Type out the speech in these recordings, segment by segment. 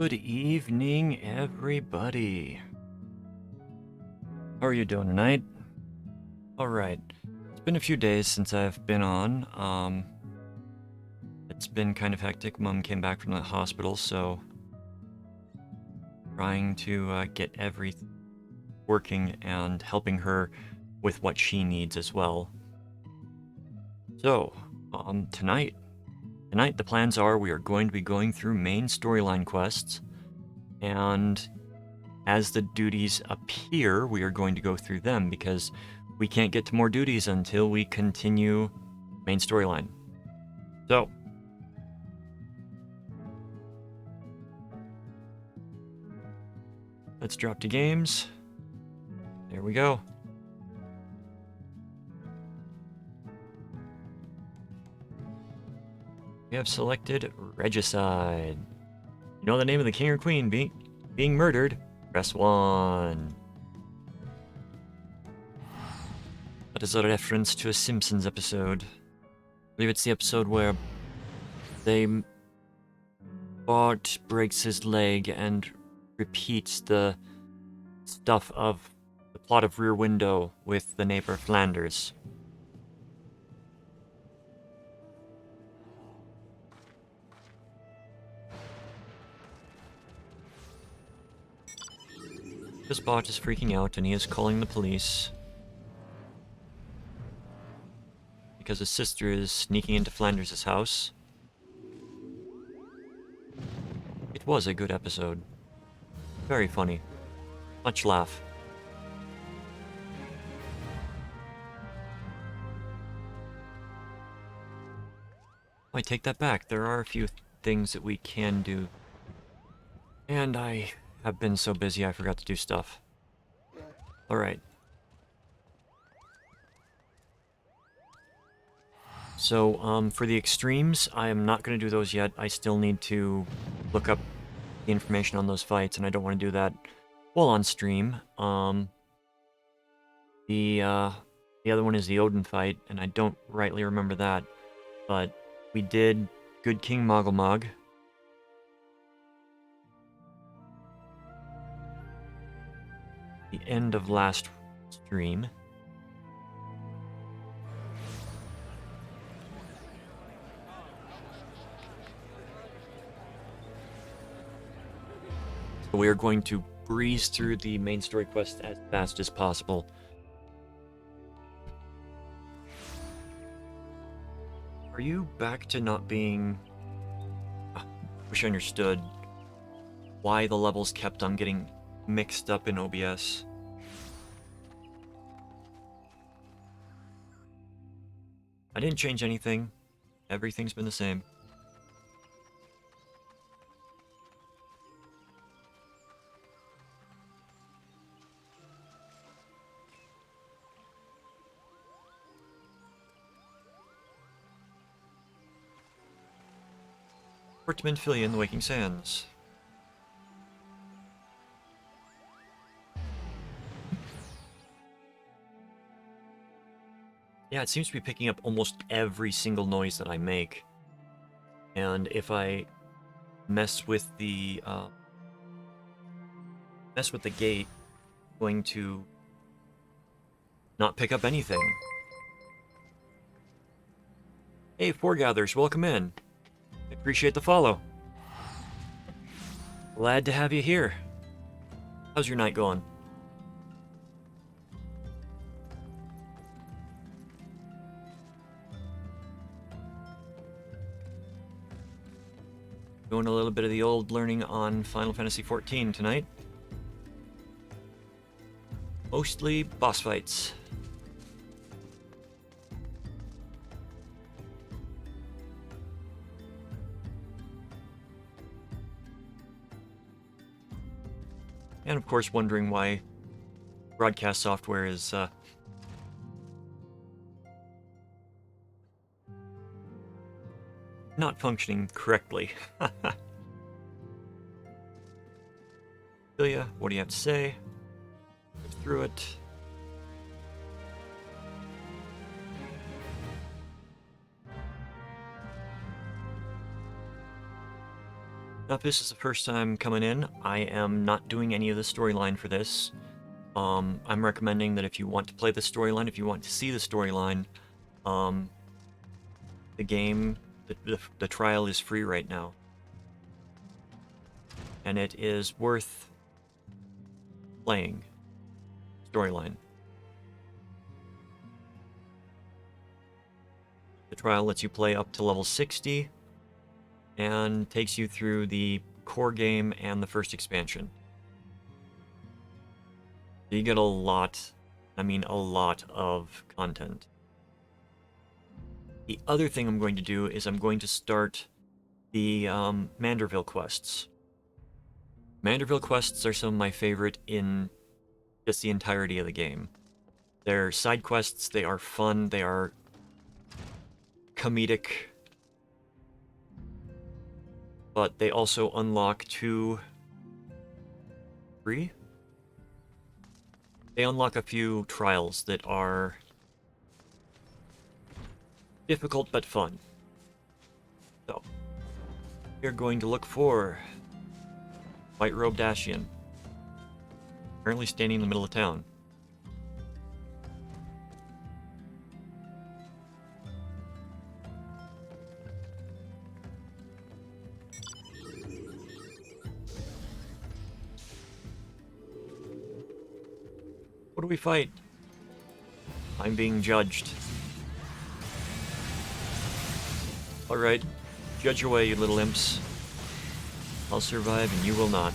Good evening, everybody. How are you doing tonight? Alright, it's been a few days since I've been on. It's been kind of hectic. Mom came back from the hospital, so trying to get everything working and helping her with what she needs as well. So, tonight the plans are we are going to be going through main storyline quests, and as the duties appear, we are going to go through them because we can't get to more duties until we continue main storyline. So, let's drop to games. There we go. We have selected Regicide. You know the name of the king or queen being murdered? Press 1. That is a reference to a Simpsons episode. I believe it's the episode where Bart breaks his leg and repeats the stuff of the plot of Rear Window with the neighbor Flanders. This bot is freaking out and he is calling the police because his sister is sneaking into Flanders' house. It was a good episode. Very funny. Much laugh. I take that back. There are a few things that we can do. And I have been so busy I forgot to do stuff. Alright. So, for the extremes, I am not going to do those yet. I still need to look up the information on those fights, and I don't want to do that while on stream. The other one is the Odin fight, and I don't rightly remember that, but we did Good King Mogglmog. The end of last stream. So we are going to breeze through the main story quest as fast as possible. Are you back to not being... wish I understood why the levels kept on getting mixed up in OBS. I didn't change anything. Everything's been the same. Portman Fillion, The Waking Sands. Yeah, it seems to be picking up almost every single noise that I make. And if I mess with the gate, I'm going to not pick up anything. Hey, Foregathers, welcome in. I appreciate the follow. Glad to have you here. How's your night going? Doing a little bit of the old learning on Final Fantasy XIV tonight. Mostly boss fights. And of course wondering why broadcast software is not functioning correctly. Celia, what do you have to say? Go through it. Now, if this is the first time coming in, I am not doing any of the storyline for this. I'm recommending that if you want to play the storyline, if you want to see the storyline, the game, the trial is free right now. And it is worth playing. Storyline. The trial lets you play up to level 60 and takes you through the core game and the first expansion. You get a lot, I mean a lot of content. The other thing I'm going to do is I'm going to start the Manderville quests. Manderville quests are some of my favorite in just the entirety of the game. They're side quests, they are fun, they are comedic, but they also unlock three? They unlock a few trials that are difficult but fun. So, we're going to look for White Robe Dashian, currently standing in the middle of town. What do we fight? I'm being judged. Alright, judge away, you little imps. I'll survive and you will not.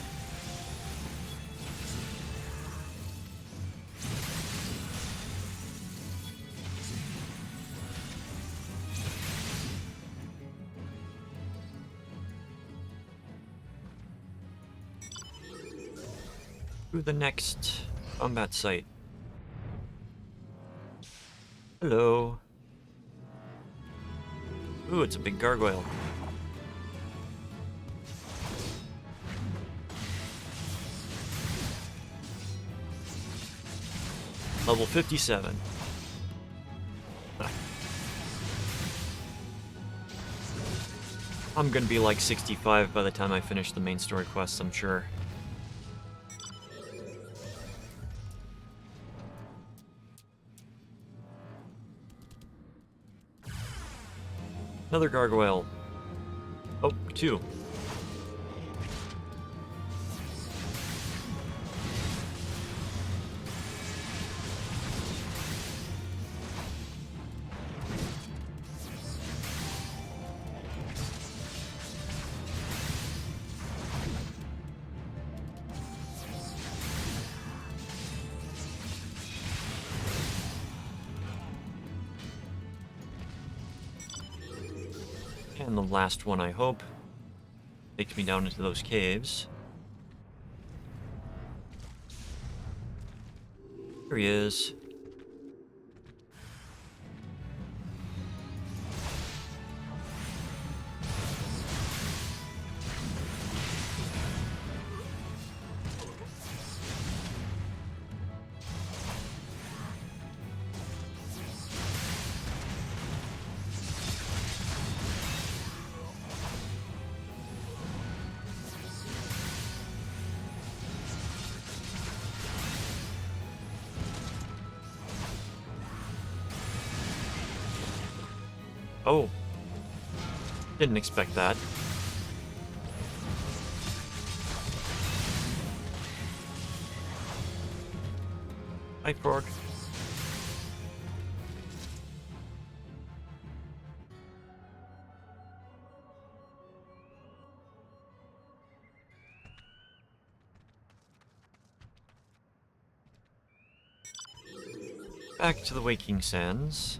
To the next combat site. Hello. Ooh, it's a big gargoyle. Level 57. I'm gonna be like 65 by the time I finish the main story quests, I'm sure. Another gargoyle. Oh, two. And the last one, I hope, takes me down into those caves. Here he is. Oh. Didn't expect that. Hi, Frog. Back to the Waking Sands.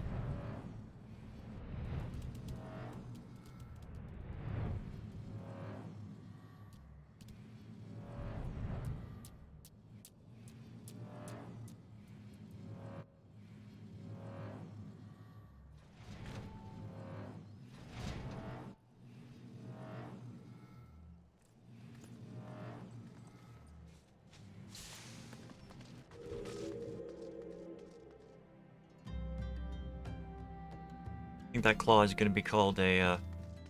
I think that claw is going to be called a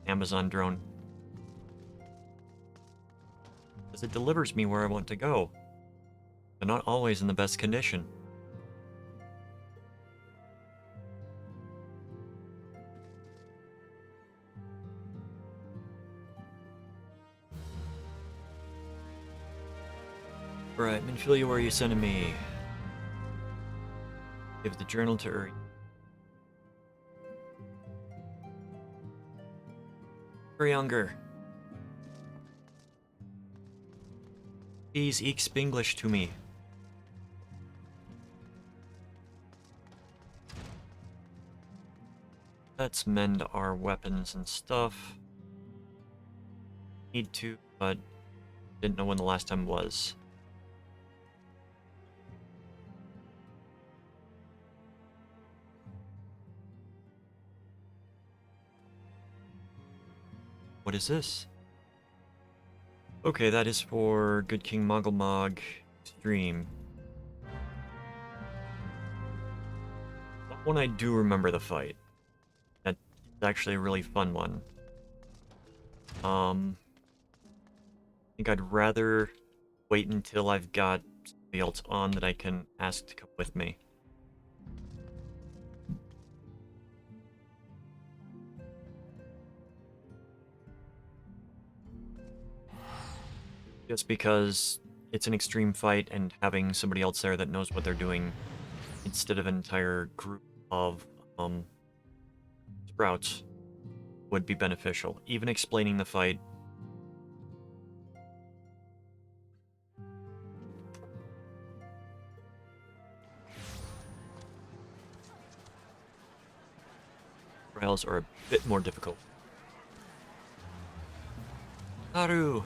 Amazon drone. because it delivers me where I want to go. But not always in the best condition. Right, Minfilia, where are you sending me? Give the journal to Uri. Younger. Please speak English to me. Let's mend our weapons and stuff. Need to, but didn't know when the last time was. What is this? Okay, that is for Good King Moggle Extreme. That one I do remember the fight. That's actually a really fun one. I think I'd rather wait until I've got somebody else on that I can ask to come with me. Just because it's an extreme fight and having somebody else there that knows what they're doing instead of an entire group of sprouts would be beneficial. Even explaining the fight. Trials are a bit more difficult. Haru!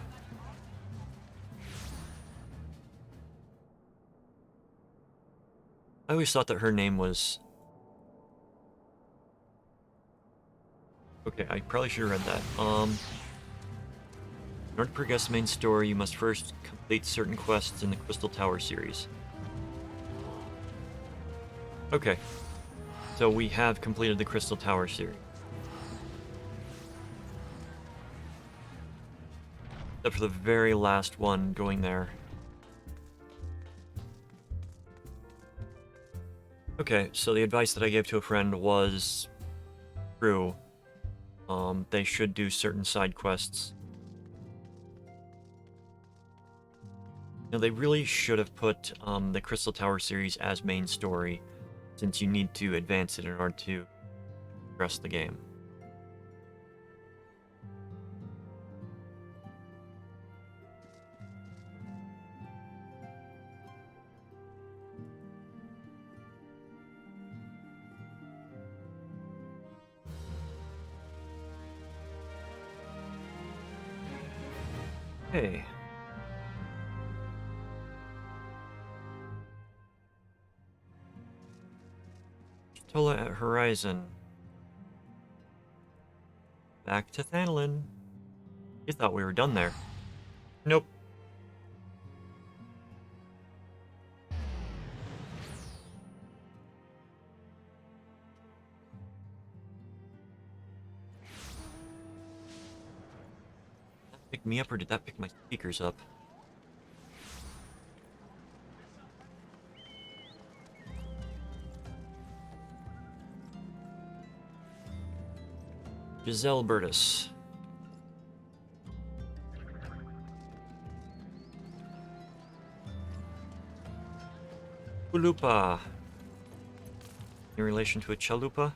I always thought that her name was... Okay, I probably should have read that. In order to progress the main story, you must first complete certain quests in the Crystal Tower series. Okay. So we have completed the Crystal Tower series. Except for the very last one going there. Okay, so the advice that I gave to a friend was true. They should do certain side quests. You know, they really should have put the Crystal Tower series as main story, since you need to advance it in order to progress the game. Hey. Tola at Horizon. Back to Thanlin. You thought we were done there. Nope. Did that pick me up or did that pick my speakers up? Giselle Burtis. Chalupa. In relation to a chalupa?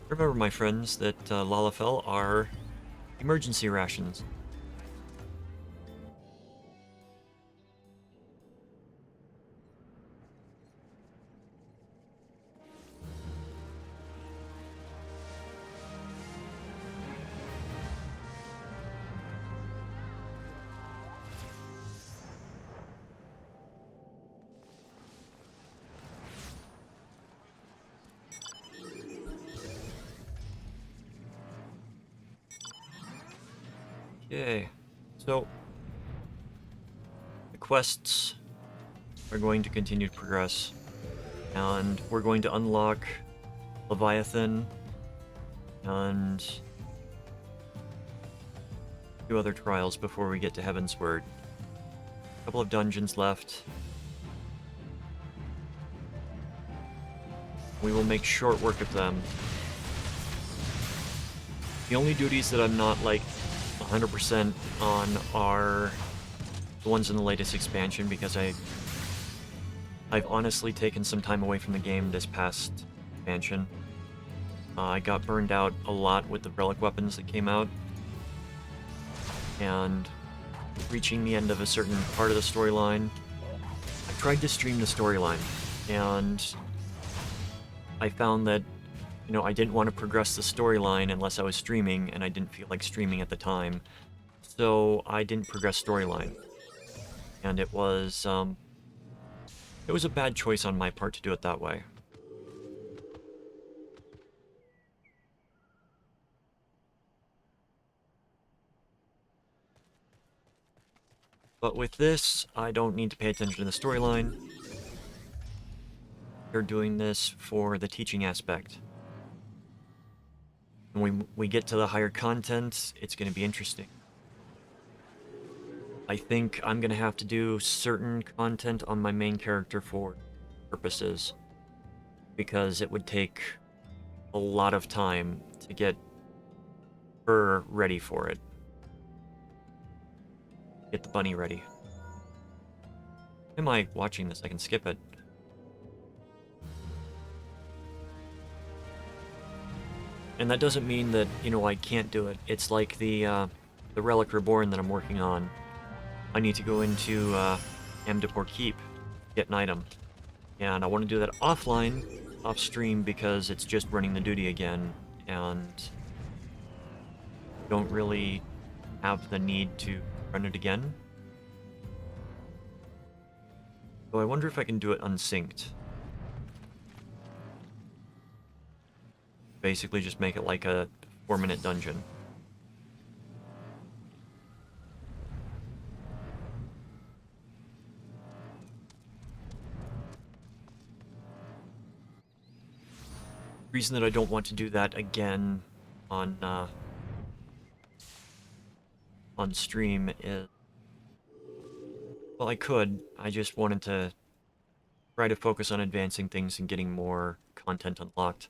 Remember, my friends, that Lalafell are emergency rations. Okay, so the quests are going to continue to progress, and we're going to unlock Leviathan and a few other trials before we get to Heaven's Word. A couple of dungeons left. We will make short work of them. The only duties that I'm not, like, 100% on are the ones in the latest expansion, because I've honestly taken some time away from the game this past expansion. I got burned out a lot with the relic weapons that came out, and reaching the end of a certain part of the storyline, I tried to stream the storyline, and I found that, you know, I didn't want to progress the storyline unless I was streaming, and I didn't feel like streaming at the time, so I didn't progress storyline. And it was a bad choice on my part to do it that way. But with this, I don't need to pay attention to the storyline. They're doing this for the teaching aspect. When we get to the higher content, it's going to be interesting. I think I'm going to have to do certain content on my main character for purposes, because it would take a lot of time to get her ready for it. Get the bunny ready. Am I watching this? I can skip it. And that doesn't mean that, you know, I can't do it. It's like the Relic Reborn that I'm working on. I need to go into Amdapor Keep, get an item. And I want to do that offline, off stream, because it's just running the duty again, and don't really have the need to run it again. So I wonder if I can do it unsynced. Basically just make it like a 4-minute dungeon. The reason that I don't want to do that again on stream is, well, I could. I just wanted to try to focus on advancing things and getting more content unlocked.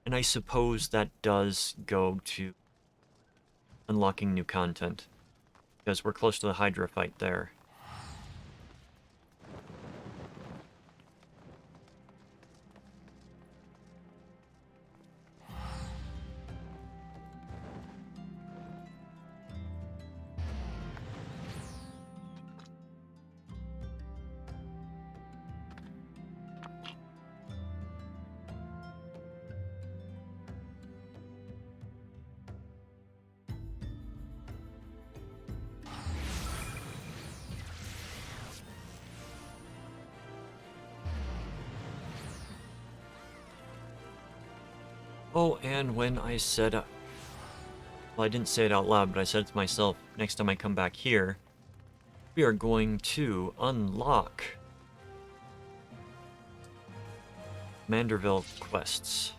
And I suppose that does go to unlocking new content, because we're close to the Hydra fight there. Oh, and when I said, well, I didn't say it out loud, but I said it to myself, next time I come back here, we are going to unlock Manderville quests.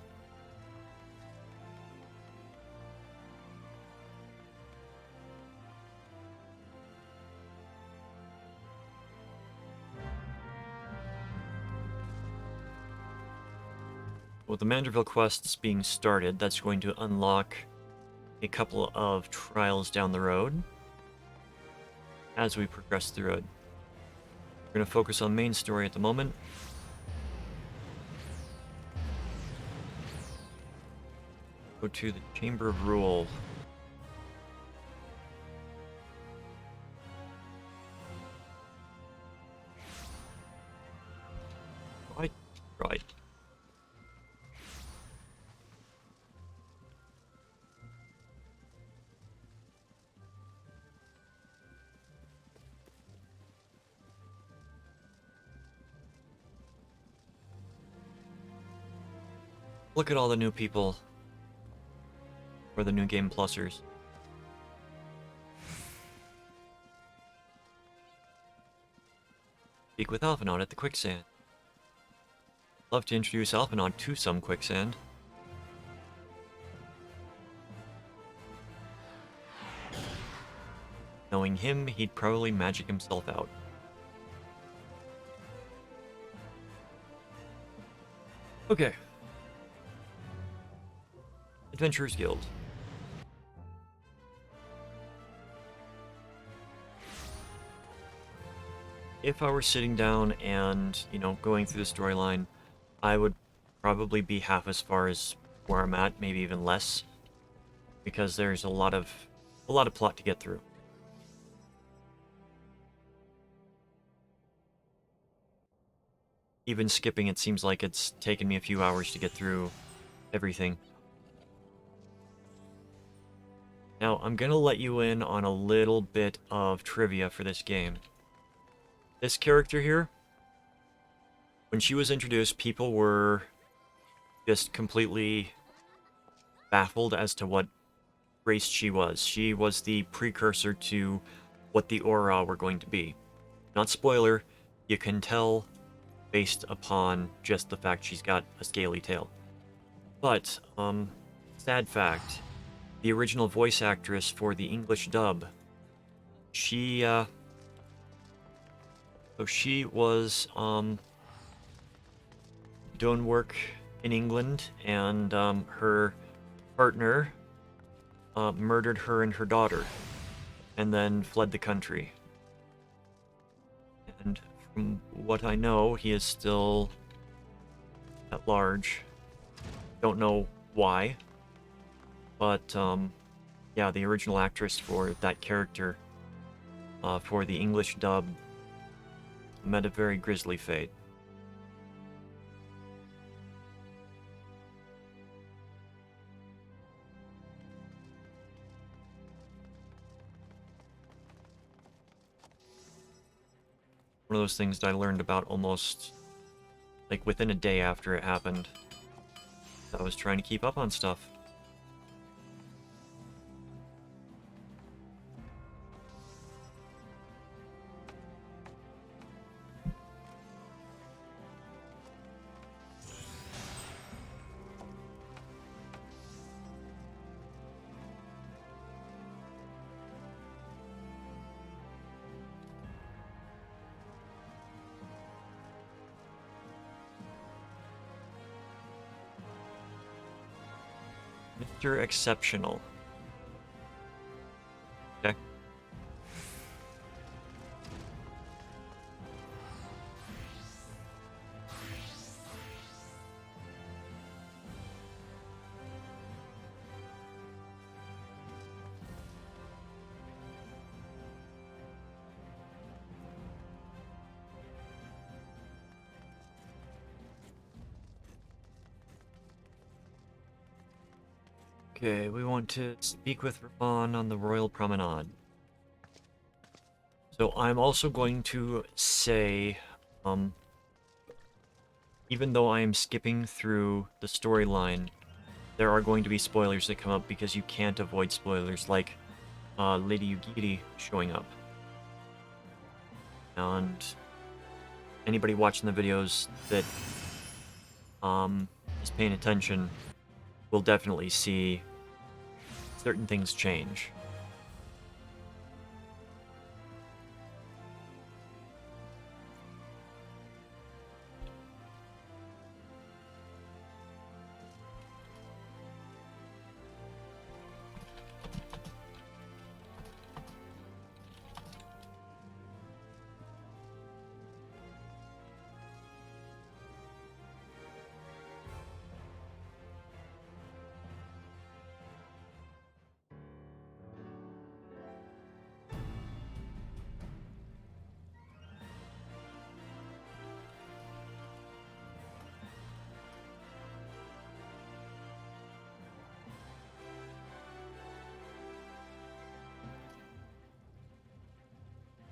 With the Manderville quests being started, that's going to unlock a couple of trials down the road as we progress through it. We're going to focus on main story at the moment. Go to the Chamber of Rule. Right. Look at all the new people. Or the new game plusers. Speak with Alphinaud at the Quicksand. Love to introduce Alphinaud to some Quicksand. knowing him, he'd probably magic himself out. Okay. Adventurers Guild. If I were sitting down and, you know, going through the storyline, I would probably be half as far as where I'm at, maybe even less, because there's a lot of plot to get through. Even skipping, it seems like it's taken me a few hours to get through everything. Now, I'm gonna let you in on a little bit of trivia for this game. This character here, when she was introduced, people were just completely baffled as to what race she was. She was the precursor to what the Aura were going to be. Not spoiler, you can tell based upon just the fact she's got a scaly tail. But, sad fact, the original voice actress for the English dub, she was, doing work in England, and, her partner, murdered her and her daughter, and then fled the country. And from what I know, he is still at large. Don't know why, but yeah, the original actress for that character, for the English dub, met a very grisly fate. One of those things that I learned about almost, like, within a day after it happened. I was trying to keep up on stuff. Mr. Exceptional. Okay. Okay, we want to speak with Ravan on the Royal Promenade. So I'm also going to say, even though I am skipping through the storyline, there are going to be spoilers that come up because you can't avoid spoilers, like Lady Yugiri showing up. And anybody watching the videos that is paying attention will definitely see certain things change.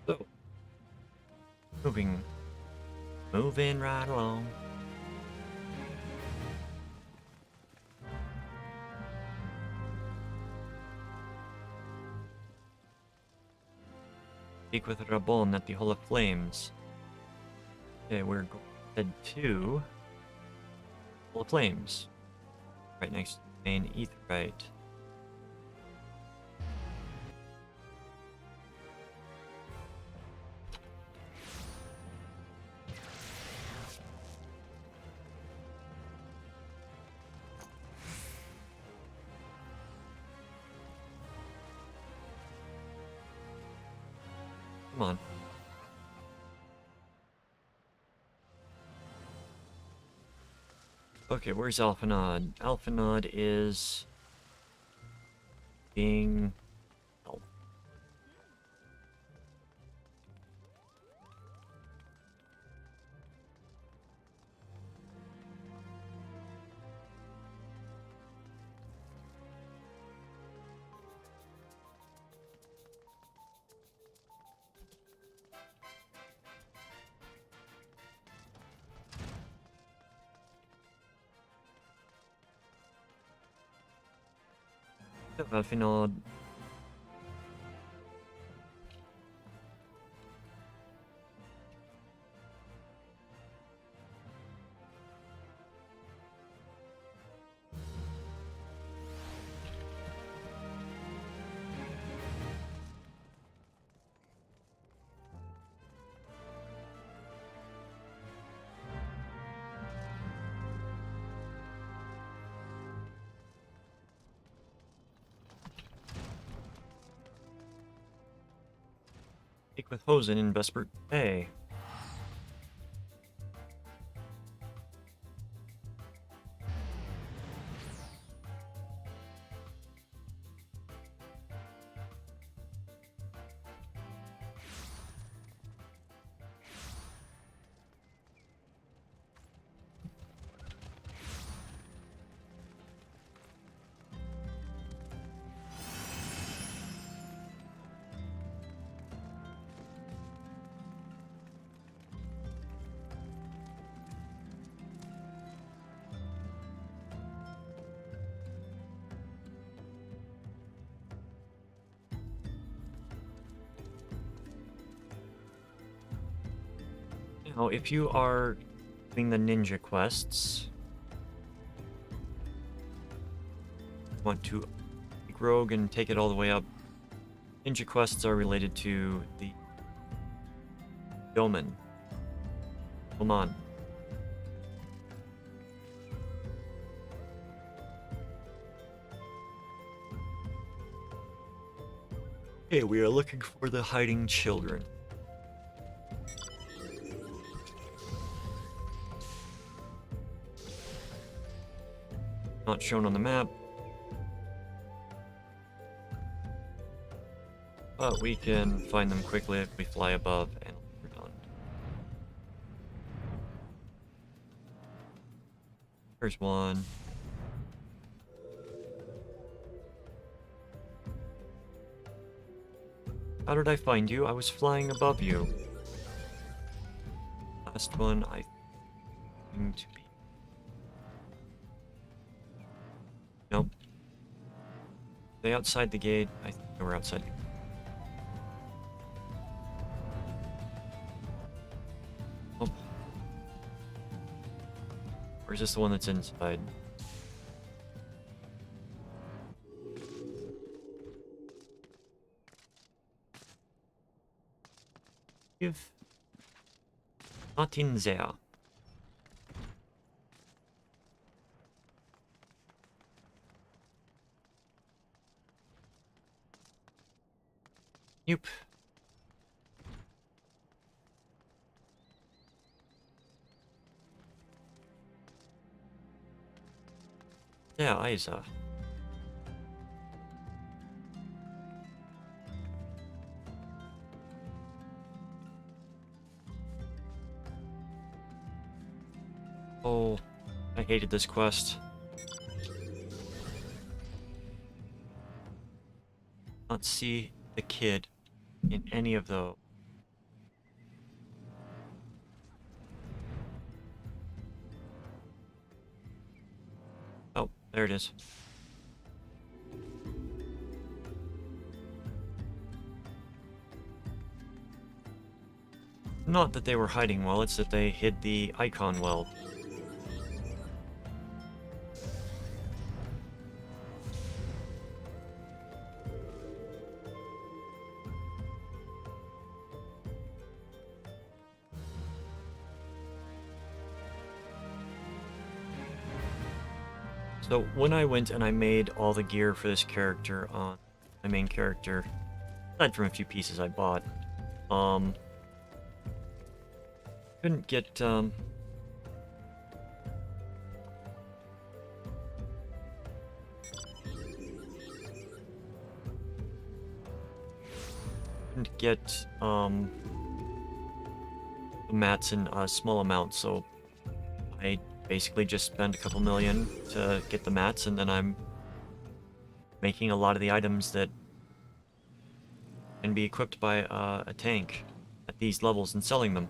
So, moving right along. Speak with Rabon at the Hall of Flames. Okay, we're going to head to Hall of Flames, right next to the main Aetheryte. on. Okay, where's Alphanod? Alphanod is being... Oh. Alphanod. Take with Hosen in Vesper Bay. Now, if you are doing the ninja quests, want to take Rogue and take it all the way up. Ninja quests are related to the Yeoman. Oman. Okay, we are looking for the hiding children. Not shown on the map. But we can find them quickly if we fly above and we're done. There's one. How did I find you? I was flying above you. Last one, I think to be. Nope. They outside the gate. I think they were outside the gate. Oh. Or is this the one that's inside? Not in there. Nope. Yeah, Isa. Oh, I hated this quest. Not see the kid in any of those. Oh, there it is. Not that they were hiding well, it's that they hid the icon well. So when I went and I made all the gear for this character on my main character, aside from a few pieces I bought, Couldn't get, the mats in a small amount, so I basically just spent a couple million to get the mats, and then I'm making a lot of the items that can be equipped by a tank at these levels and selling them.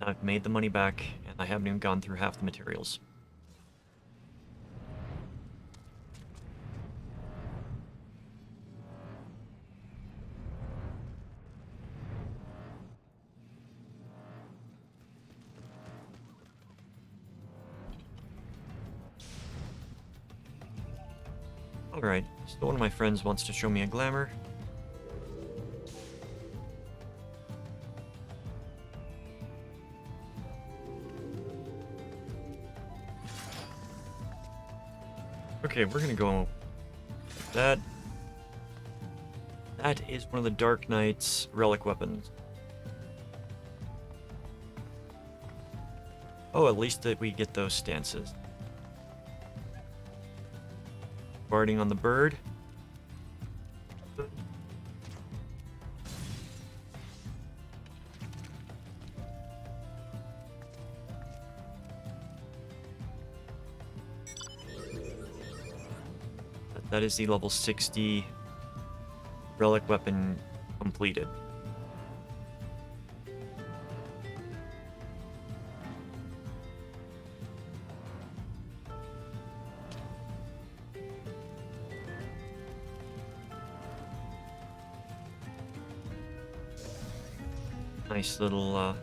I've made the money back, and I haven't even gone through half the materials. Alright, so one of my friends wants to show me a glamour. Okay, we're gonna go with that. That is one of the Dark Knight's relic weapons. Oh, at least that we get those stances. Barding on the bird. That is the level 60 relic weapon completed. Nice little,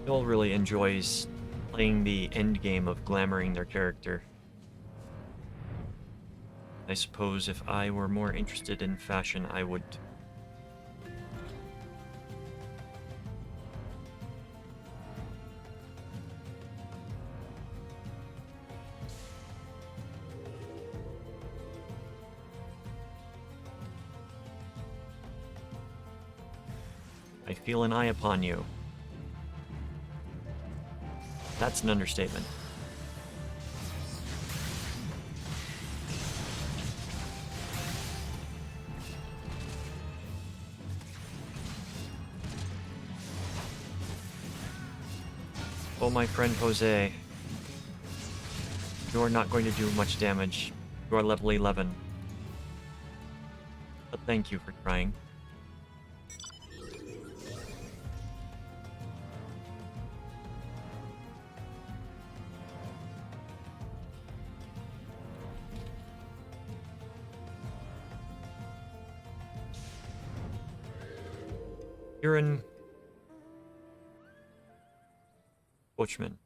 Joel really enjoys playing the end game of glamoring their character. I suppose if I were more interested in fashion, I would. I feel an eye upon you. That's an understatement. Oh, my friend Jose. You're not going to do much damage. You are level 11. But thank you for trying. Kieran Coachman.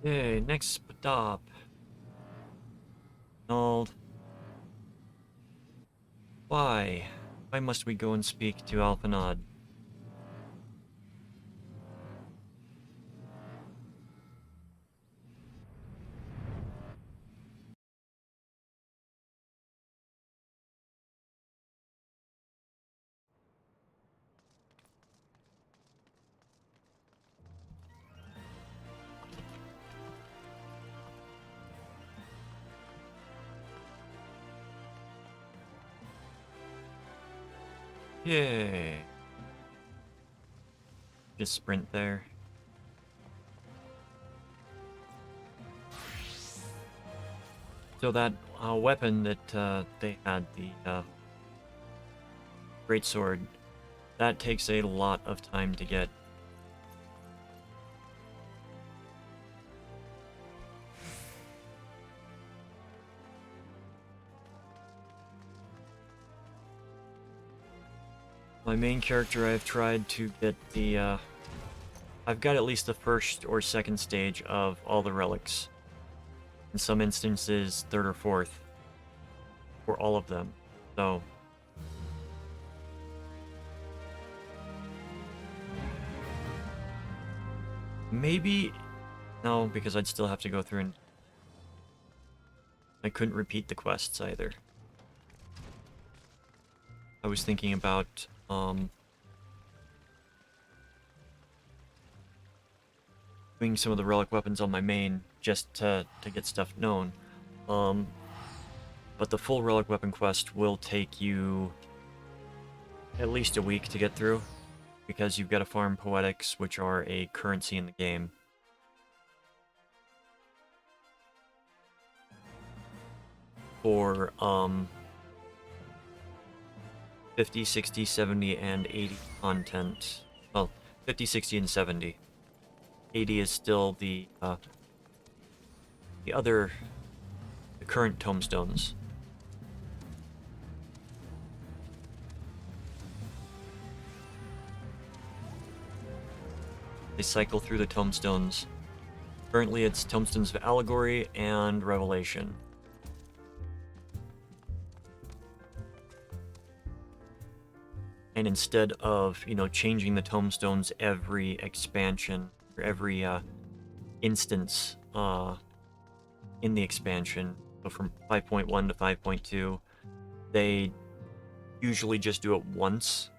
Okay, next stop. Arnold. Why? Why must we go and speak to Alphanod? Yay. Just sprint there. So that weapon that they had, the greatsword, that takes a lot of time to get. My main character, I've tried to get the, I've got at least the first or second stage of all the relics. In some instances, third or fourth. For all of them. So... maybe... no, because I'd still have to go through and... I couldn't repeat the quests either. I was thinking about, doing some of the relic weapons on my main just to get stuff known. But the full relic weapon quest will take you at least a week to get through, because you've got to farm poetics, which are a currency in the game. For 50, 60, 70, and 80 content. Well, 50, 60, and 70. 80 is still the current tombstones. They cycle through the tombstones. Currently it's Tombstones of Allegory and Revelation. And instead of, you know, changing the tombstones every expansion, or every instance in the expansion, so from 5.1 to 5.2, they usually just do it once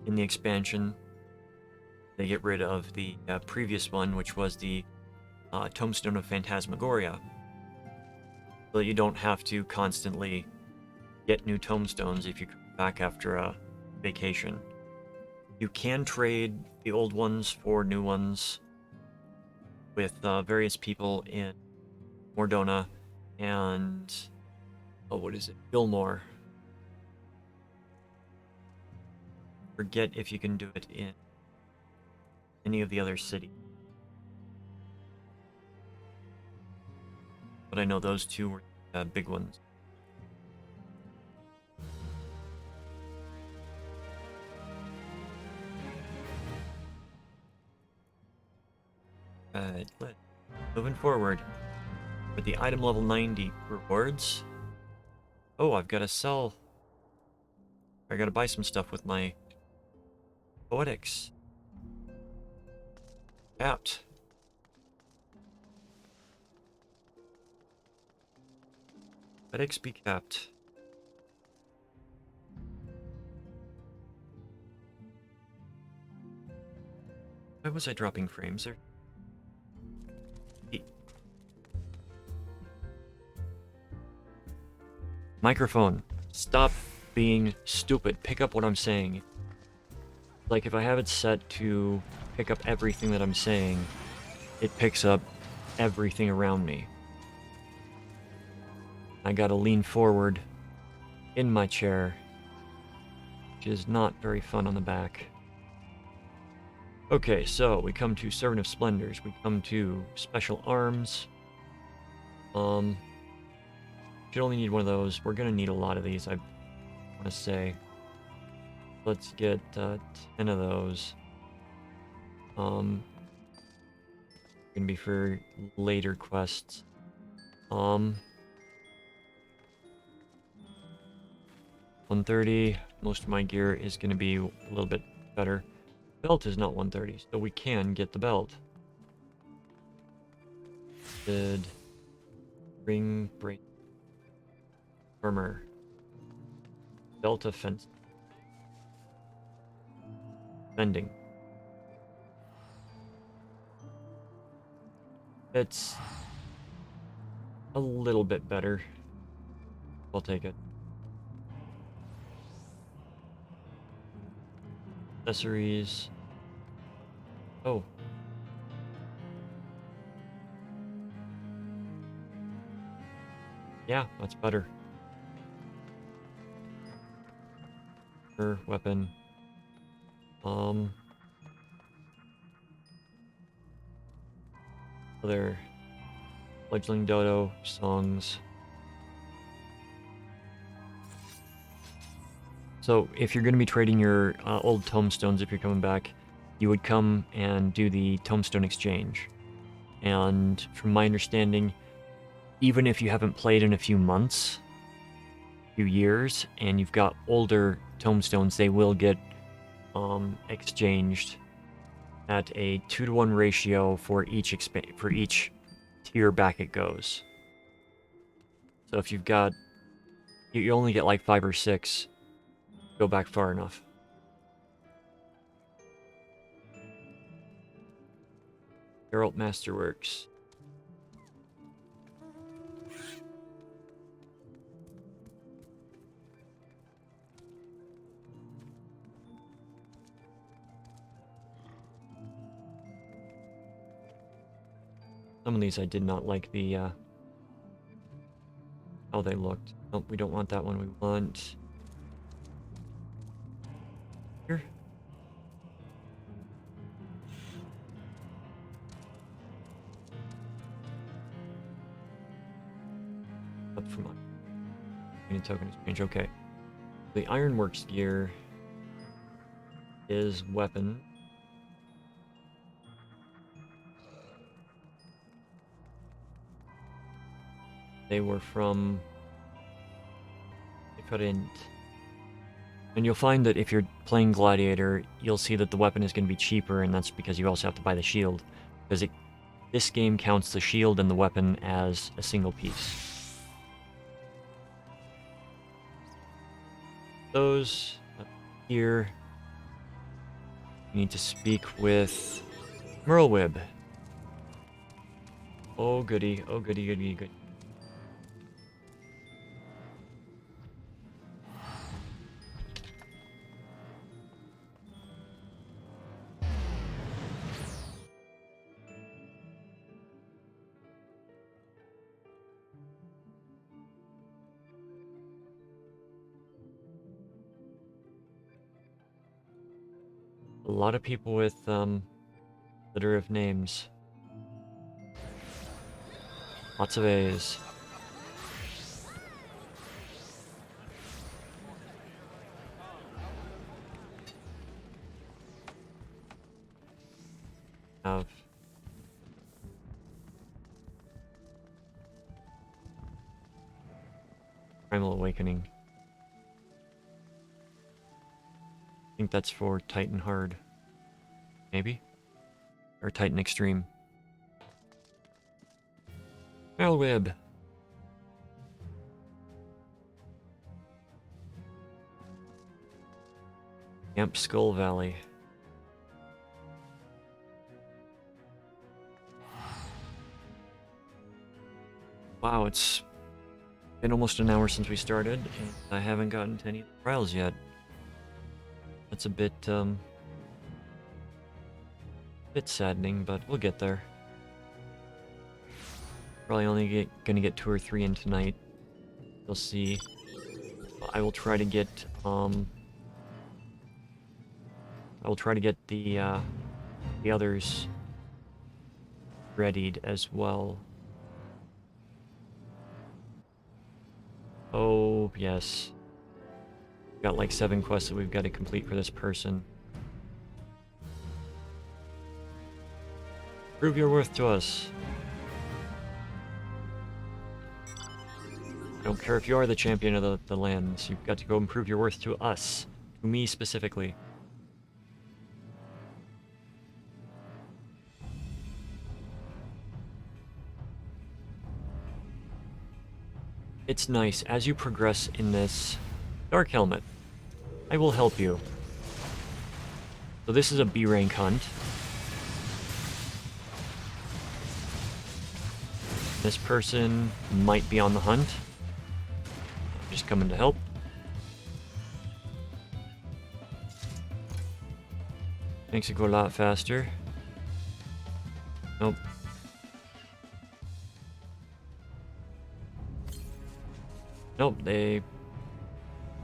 in the expansion. They get rid of the previous one, which was the Tombstone of Phantasmagoria, so that you don't have to constantly get new tombstones if you come back after a vacation. You can trade the old ones for new ones with various people in Mordona and... oh, what is it? Gilmore. Forget if you can do it in any of the other cities. But I know those two were big ones. Moving forward with the item level 90 rewards. Oh, I've got to sell. I got to buy some stuff with my poetics. Capped. Poetics be capped. Why was I dropping frames there? Microphone, stop being stupid. Pick up what I'm saying. Like, if I have it set to pick up everything that I'm saying, it picks up everything around me. I gotta lean forward in my chair, which is not very fun on the back. Okay, so we come to Servant of Splendors. We come to Special Arms. Should only need one of those. We're gonna need a lot of these, I want to say. Let's get 10 of those. Gonna be for later quests. 130. Most of my gear is gonna be a little bit better. Belt is not 130, so we can get the belt. Did ring break armor. Delta fence. Bending. It's a little bit better. I'll take it. Accessories. Oh. Yeah, that's better. Weapon. Other fledgling dodo songs. So if you're going to be trading your old tombstones, if you're coming back, you would come and do the Tombstone Exchange. And from my understanding, even if you haven't played in a few months, few years, and you've got older tombstones, they will get exchanged at a 2-to-1 ratio for each tier back it goes. So if you've got, you only get like 5 or 6, go back far enough. Geralt Masterworks. Some of these I did not like the how they looked. Nope, we don't want that one. We want here. Up from token exchange. Okay. The Ironworks gear is weapon. They were from different. And you'll find that if you're playing Gladiator, you'll see that the weapon is going to be cheaper, and that's because you also have to buy the shield. Because this game counts the shield and the weapon as a single piece. Those up here, you need to speak with Merlwib. Oh goody, oh goody, goody, goody. A lot of people with litter of names. Lots of A's. Have Primal Awakening. I think that's for Titan Hard. Maybe? Or Titan Extreme. Merlwib. Camp Skull Valley. Wow, it's been almost an hour since we started, and I haven't gotten to any trials yet. That's a bit saddening, but we'll get there. Probably only gonna get 2 or 3 in tonight. We'll see. I will try to get the others readied as well. Oh yes. Got like 7 quests that we've got to complete for this person. Prove your worth to us. I don't care if you are the champion of the lands. You've got to go and prove your worth to us. To me specifically. It's nice. As you progress in this Dark Helmet, I will help you. So this is a B rank hunt. This person might be on the hunt. I'm just coming to help. Makes it go a lot faster. Nope. Nope, they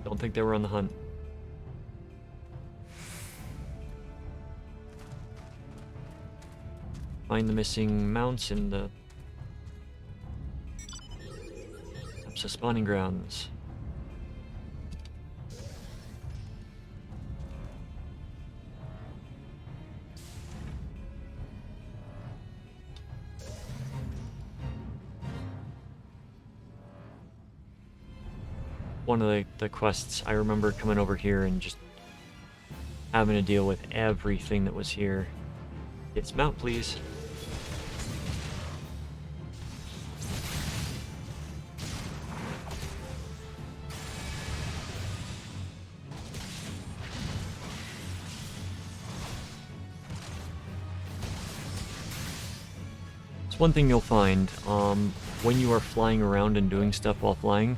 don't think they were on the hunt. Find the missing mounts in the spawning grounds. one of the quests. I remember coming over here and just having to deal with everything that was here. Dismount, please. It's one thing you'll find when you are flying around and doing stuff while flying.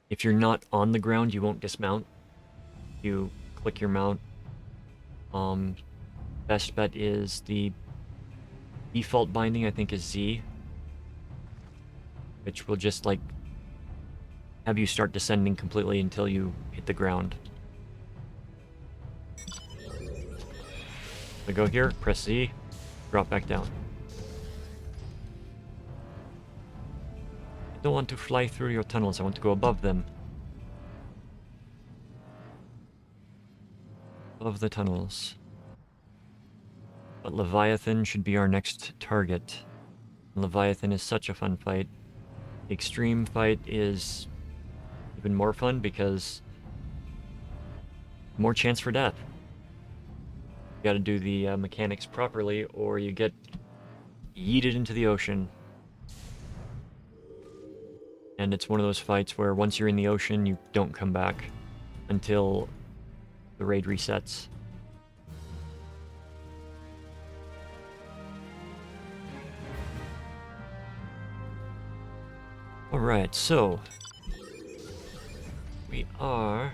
If you're not on the ground, you won't dismount. You click your mount. Best bet is the default binding, I think, is Z, which will just like have you start descending completely until you hit the ground. So go here, press Z, drop back down. I don't want to fly through your tunnels, I want to go above them. Above the tunnels. But Leviathan should be our next target. Leviathan is such a fun fight. The extreme fight is even more fun because more chance for death. You gotta do the mechanics properly or you get yeeted into the ocean. And it's one of those fights where once you're in the ocean, you don't come back until the raid resets. Alright, so we are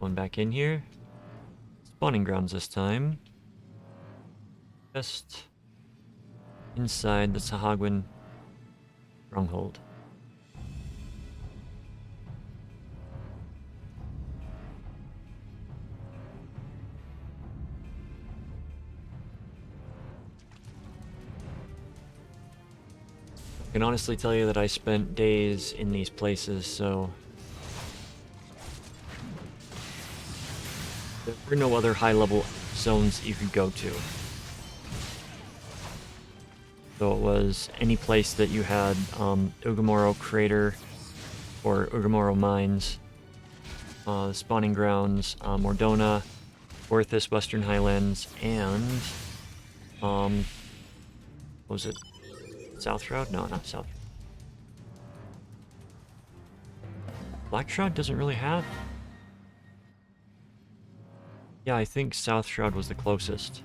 going back in here. Spawning grounds this time. Just inside the Sahagwin stronghold. I can honestly tell you that I spent days in these places, so there were no other high-level zones you could go to. So it was any place that you had Ugamoro Crater or Ugamoro Mines, the spawning grounds, Mordona, Orthus, Western Highlands, and what was it? South Shroud? No, not South. Black Shroud doesn't really have. Yeah, I think South Shroud was the closest.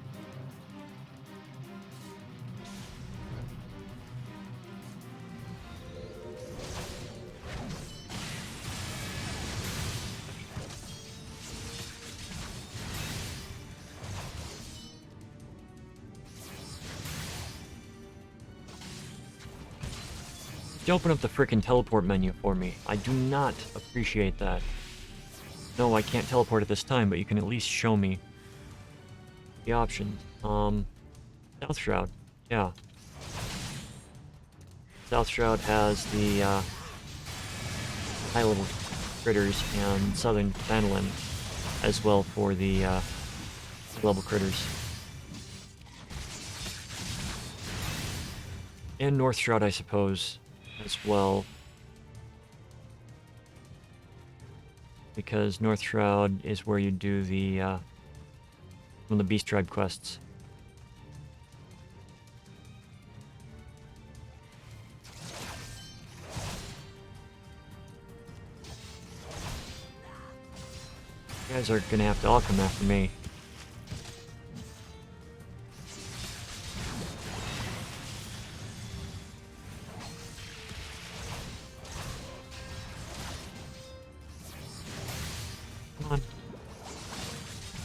You open up the frickin' teleport menu for me. I do not appreciate that. No, I can't teleport at this time, but you can at least show me the options. South Shroud. Yeah. South Shroud has the high-level critters and Southern Phandelin as well for the level critters. And North Shroud, I suppose, as well. Because North Shroud is where you do the one of the Beast Tribe quests. You guys are gonna have to all come after me. Come on.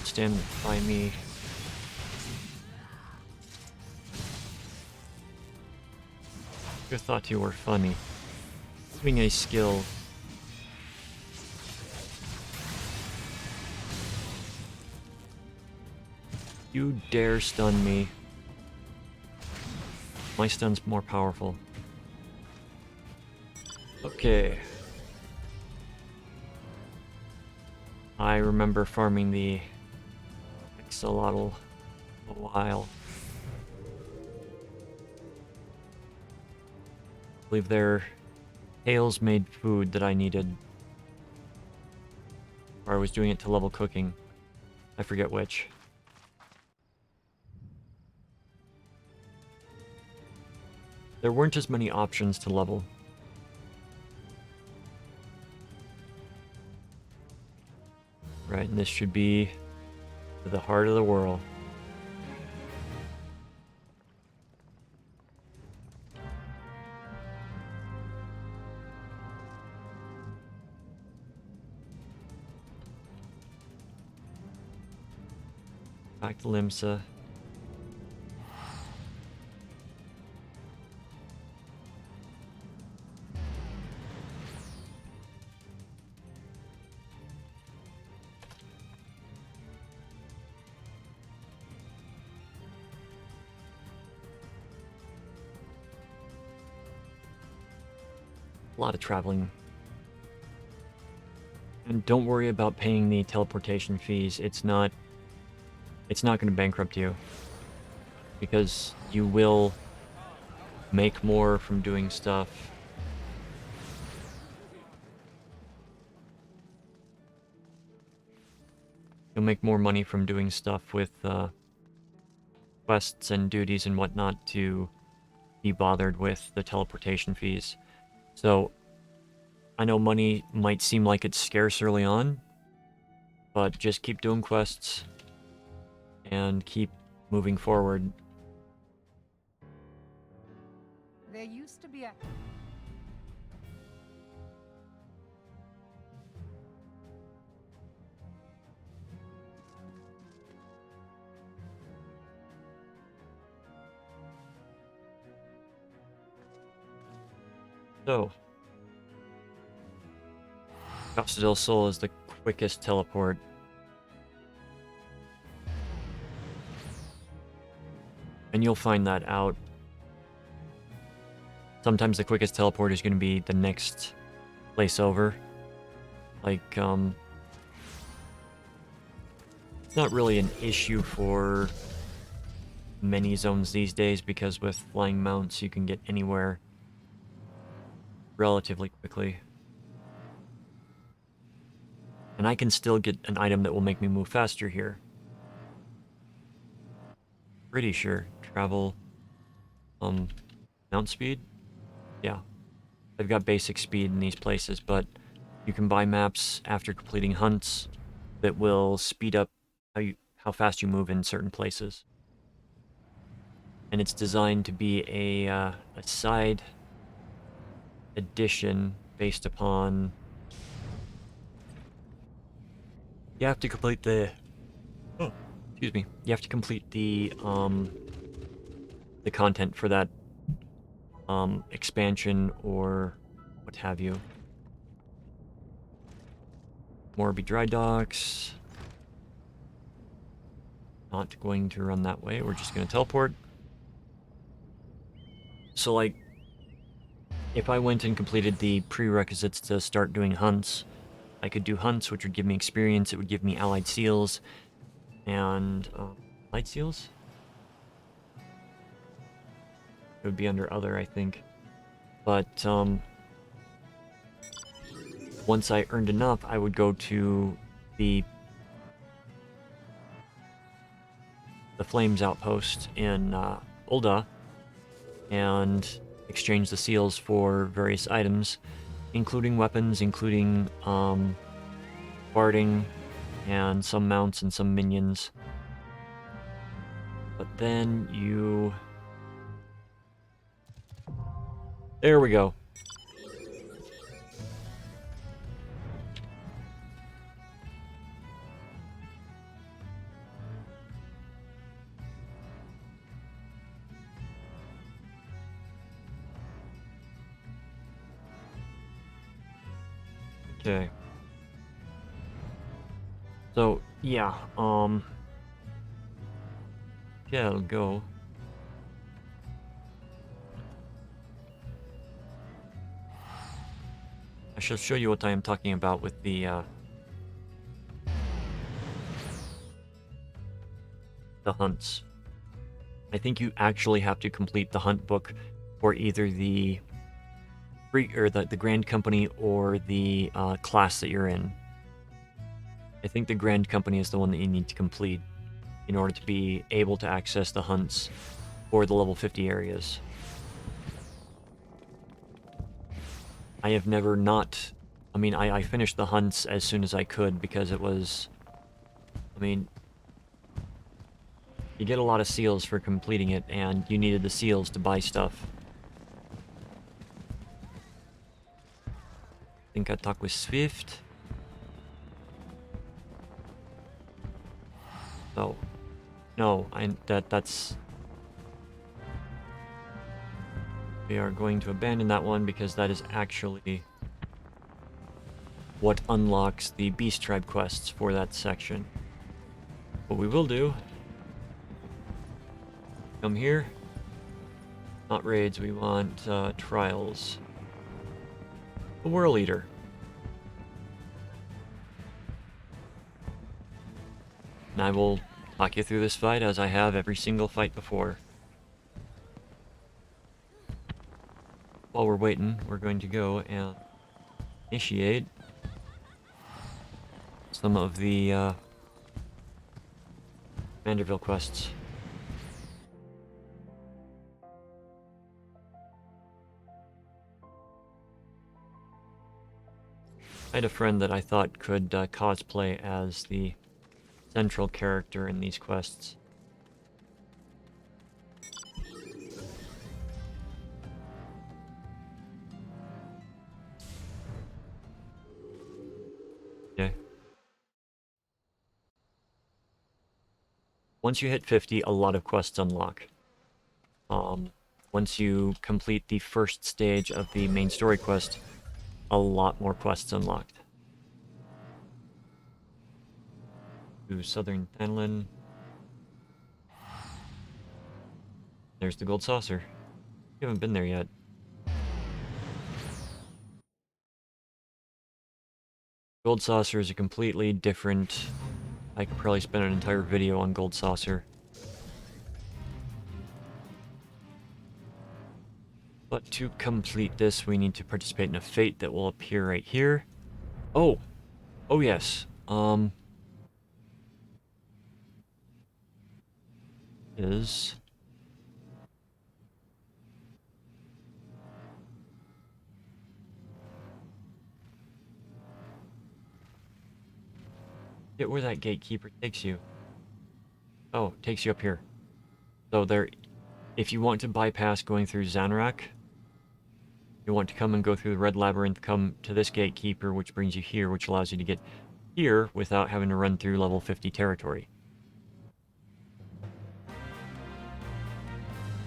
Stand by me. I thought you were funny. Having a skill. You dare stun me. My stun's more powerful. Okay. I remember farming the axolotl a while. I believe they're Tails made food that I needed. Or I was doing it to level cooking. I forget which. There weren't as many options to level. Right, and this should be to the heart of the world. Back to Limsa. A lot of traveling. And don't worry about paying the teleportation fees. It's not going to bankrupt you. Because you will make more from doing stuff. You'll make more money from doing stuff with quests and duties and whatnot to be bothered with the teleportation fees. So, I know money might seem like it's scarce early on, but just keep doing quests and keep moving forward. There used to be a... So, Costa del Sol is the quickest teleport. And you'll find that out. Sometimes the quickest teleport is going to be the next place over. Like, it's not really an issue for many zones these days because with flying mounts you can get anywhere relatively quickly. And I can still get an item that will make me move faster here. Pretty sure. Travel, mount speed? Yeah. I've got basic speed in these places, but you can buy maps after completing hunts that will speed up how fast you move in certain places. And it's designed to be a side addition based upon... You have to complete the... Oh, excuse me. You have to complete the content for that expansion or what have you. Morby Dry Docks. Not going to run that way. We're just going to teleport. So, like, if I went and completed the prerequisites to start doing hunts, I could do hunts, which would give me experience. It would give me allied seals and light seals. It would be under other, I think. But once I earned enough, I would go to the Flames Outpost in Ul'dah and exchange the seals for various items, including weapons, including barding, and some mounts and some minions. But then you... There we go. Okay. So, yeah, yeah, it'll go. I shall show you what I am talking about with the hunts. I think you actually have to complete the hunt book for either the the Grand Company or the class that you're in. I think the Grand Company is the one that you need to complete in order to be able to access the hunts for the level 50 areas. I have never not... I mean, I finished the hunts as soon as I could because it was... I mean, you get a lot of seals for completing it, and you needed the seals to buy stuff. I think I talked with Swift. Oh. No, that's... We are going to abandon that one because that is actually what unlocks the Beast Tribe quests for that section. What we will do... Come here. Not raids, we want trials. The World Eater. And I will talk you through this fight as I have every single fight before. While we're waiting, we're going to go and initiate some of the Manderville quests. I had a friend that I thought could cosplay as the central character in these quests. Okay. Once you hit 50, a lot of quests unlock. Once you complete the first stage of the main story quest, a lot more quests unlocked. To Southern Thanalan. There's the Gold Saucer. You haven't been there yet. Gold Saucer is a completely different... I could probably spend an entire video on Gold Saucer. But to complete this, we need to participate in a fate that will appear right here. Oh! Oh yes. Is... Get where that gatekeeper takes you. Oh, takes you up here. So there... If you want to bypass going through Zanrak, you want to come and go through the Red Labyrinth, come to this gatekeeper, which brings you here, which allows you to get here without having to run through level 50 territory.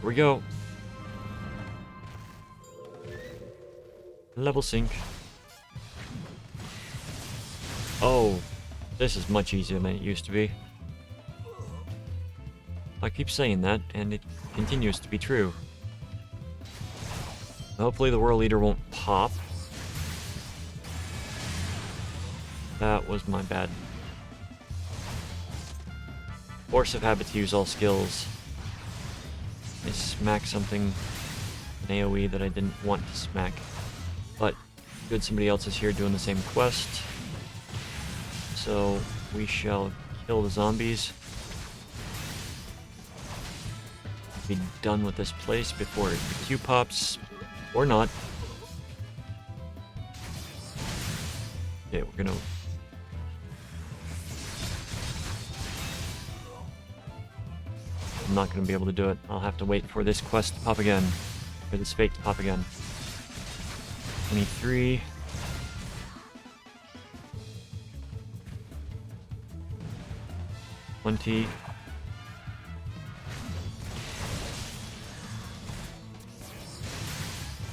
Here we go. Level sync. Oh, this is much easier than it used to be. I keep saying that, and it continues to be true. Hopefully the World Leader won't pop. That was my bad. Force of habit to use all skills. I smacked something in AoE that I didn't want to smack. But good, somebody else is here doing the same quest. So we shall kill the zombies. Be done with this place before the queue pops. Or not. Okay, we're gonna... I'm not gonna be able to do it. I'll have to wait for this quest to pop again. Or this fate to pop again. 23. $20.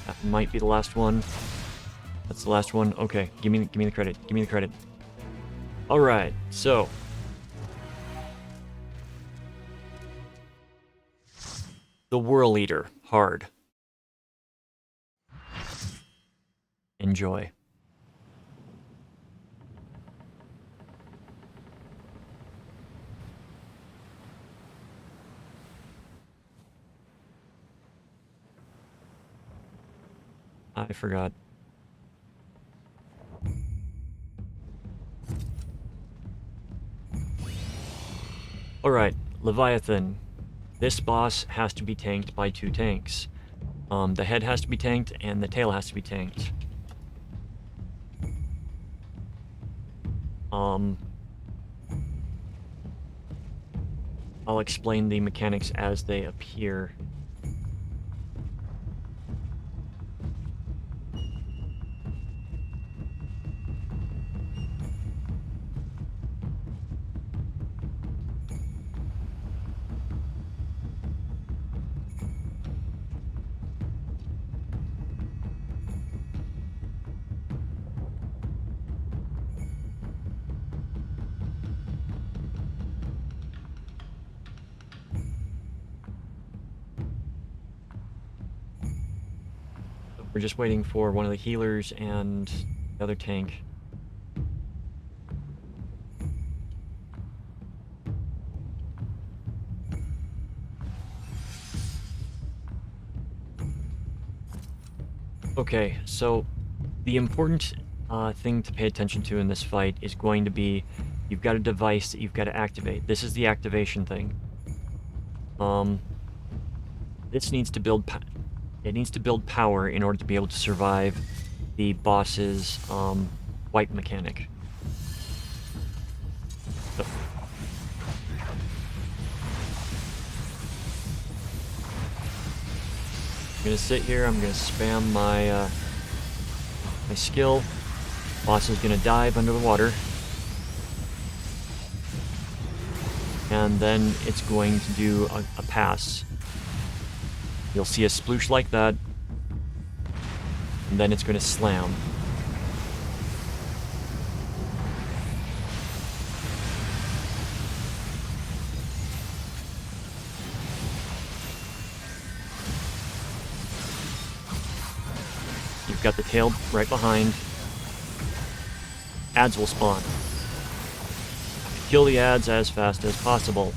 That might be the last one. That's the last one. Okay, give me the credit. Give me the credit. All right, so the World Eater, hard. Enjoy. I forgot. Alright, Leviathan. This boss has to be tanked by 2 tanks. The head has to be tanked, and the tail has to be tanked. I'll explain the mechanics as they appear. We're just waiting for one of the healers and the other tank. Okay, so the important thing to pay attention to in this fight is going to be you've got a device that you've got to activate. This is the activation thing. This needs to build it needs to build power in order to be able to survive the boss's wipe mechanic. So. I'm gonna sit here, I'm gonna spam my my skill. Boss is gonna dive under the water. And then it's going to do a pass. You'll see a sploosh like that. And then it's going to slam. You've got the tail right behind. Ads will spawn. Kill the ads as fast as possible.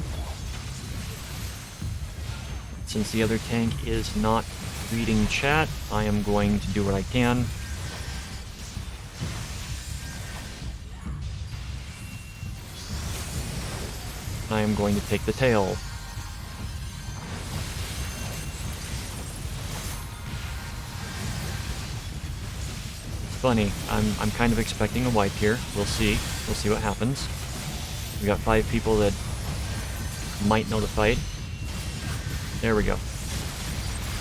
Since the other tank is not reading chat, I am going to do what I can. I am going to take the tail. Funny, I'm kind of expecting a wipe here. We'll see. We'll see what happens. We got 5 people that might know the fight. There we go.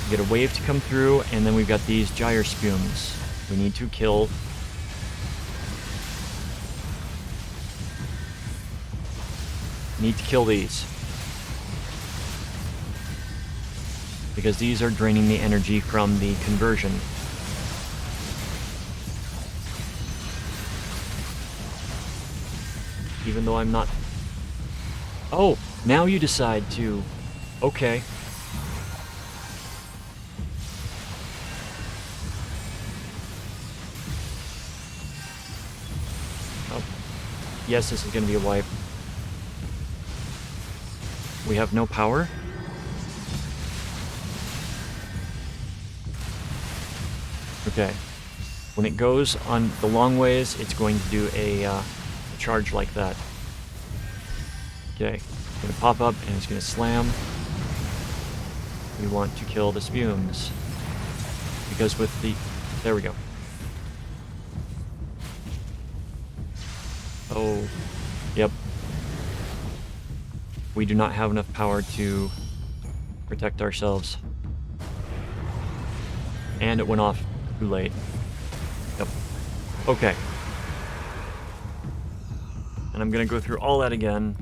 We get a wave to come through, and then we've got these gyre spumes. We need to kill. Need to kill these. Because these are draining the energy from the conversion. Even though I'm not... Oh, now you decide to... Okay. Oh. Yes, this is going to be a wipe. We have no power? Okay. When it goes on the long ways, it's going to do a charge like that. Okay. It's going to pop up and it's going to slam. We want to kill the spumes. Because with the... There we go. Oh. Yep. We do not have enough power to protect ourselves. And it went off too late. Yep. Okay. And I'm gonna go through all that again.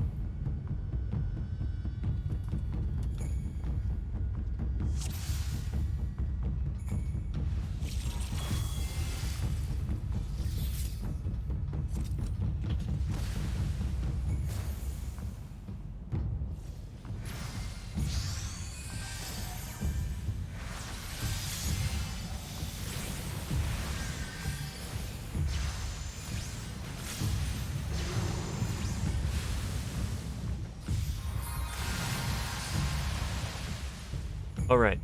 Alright.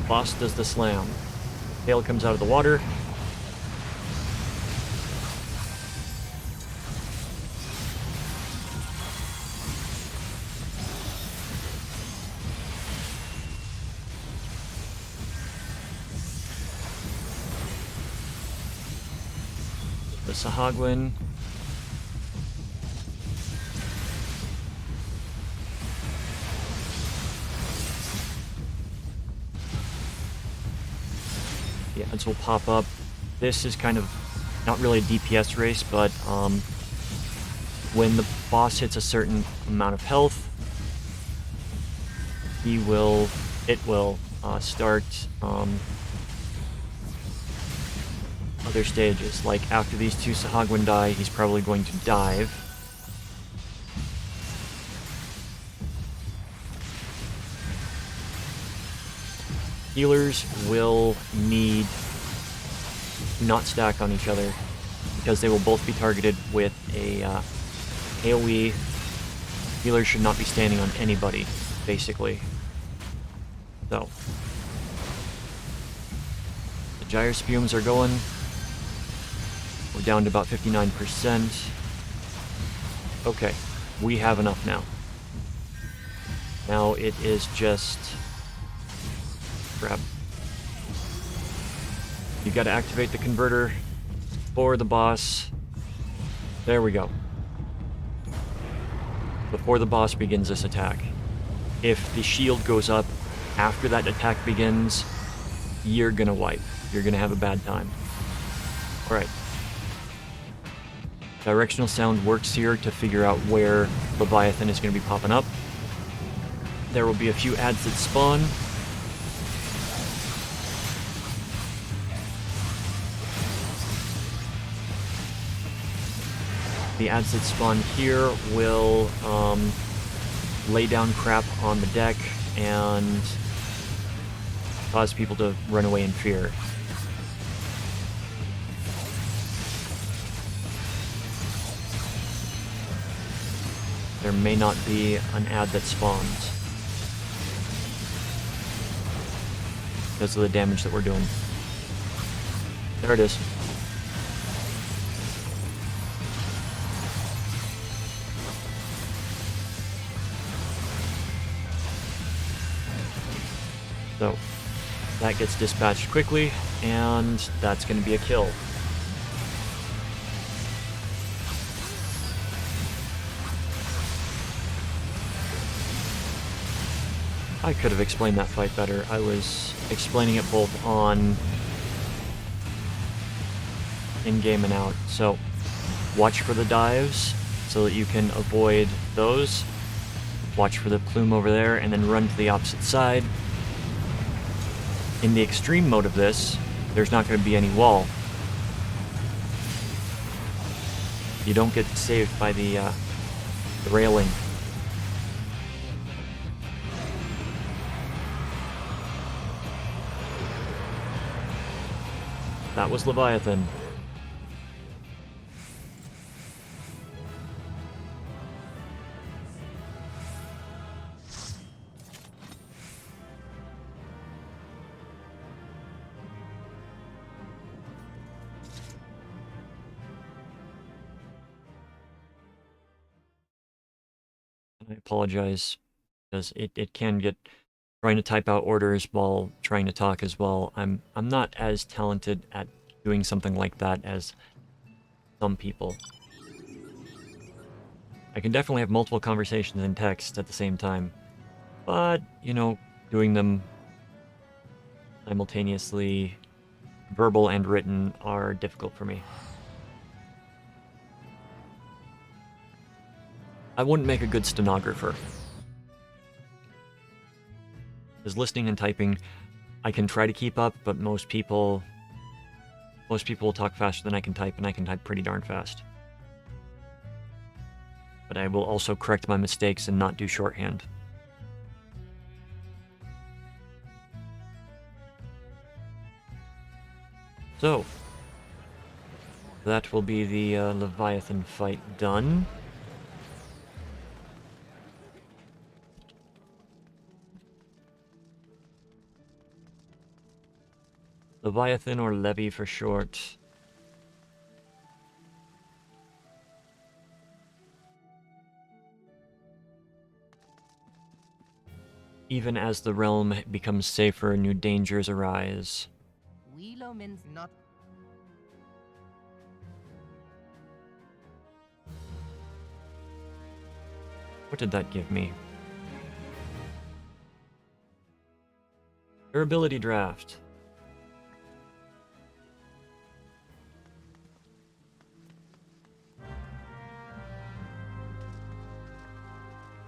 Boss does the slam. Tail comes out of the water. The Sahagwin. The ads will pop up. This is kind of not really a DPS race, but when the boss hits a certain amount of health, it will start other stages. Like after these two Sahagwin die, he's probably going to dive. Healers will need to not stack on each other because they will both be targeted with a AoE. Healers should not be standing on anybody, basically. So, the gyre spumes are going. We're down to about 59%. Okay, we have enough now. Now it is just... crap. You gotta activate the converter for the boss. There we go. Before the boss begins this attack. If the shield goes up after that attack begins, you're gonna wipe. You're gonna have a bad time. Alright. Directional sound works here to figure out where Leviathan is gonna be popping up. There will be a few ads that spawn. The ads that spawn here will lay down crap on the deck and cause people to run away in fear. There may not be an ad that spawns because of the damage that we're doing. There it is. So, that gets dispatched quickly, and that's going to be a kill. I could have explained that fight better. I was explaining it both on in-game and out. So, watch for the dives so that you can avoid those. Watch for the plume over there, and then run to the opposite side. In the extreme mode of this, there's not going to be any wall. You don't get saved by the railing. That was Leviathan. I apologize, because it can get trying to type out orders while trying to talk as well. I'm not as talented at doing something like that as some people. I can definitely have multiple conversations in text at the same time, but, you know, doing them simultaneously, verbal and written, are difficult for me. I wouldn't make a good stenographer. Because listening and typing, I can try to keep up, but most people will talk faster than I can type, and I can type pretty darn fast. But I will also correct my mistakes and not do shorthand. So, that will be the Leviathan fight done. Leviathan or Levy for short. Even as the realm becomes safer, new dangers arise. Wheelomin's not. What did that give me? Durability draft.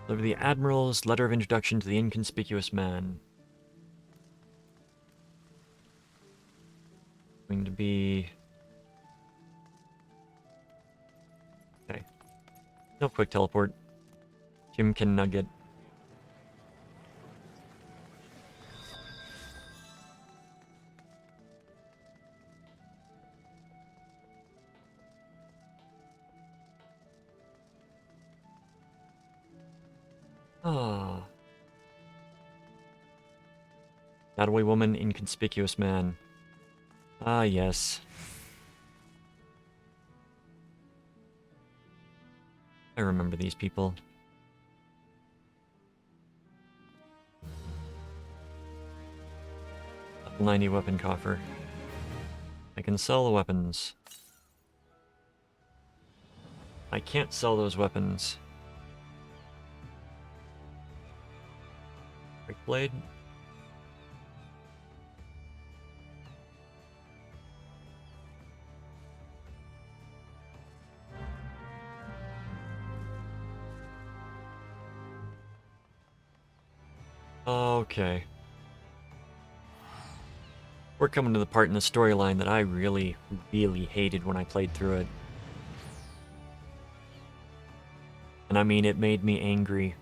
Deliver the Admiral's letter of introduction to the inconspicuous man. Going to be... Okay. No quick teleport. Jim can nugget. Ah. Shadowy woman, inconspicuous man. Ah, yes. I remember these people. Level 90 weapon coffer. I can sell the weapons. I can't sell those weapons. Break blade. Okay. We're coming to the part in the storyline that I really, really hated when I played through it. And I mean, it made me angry.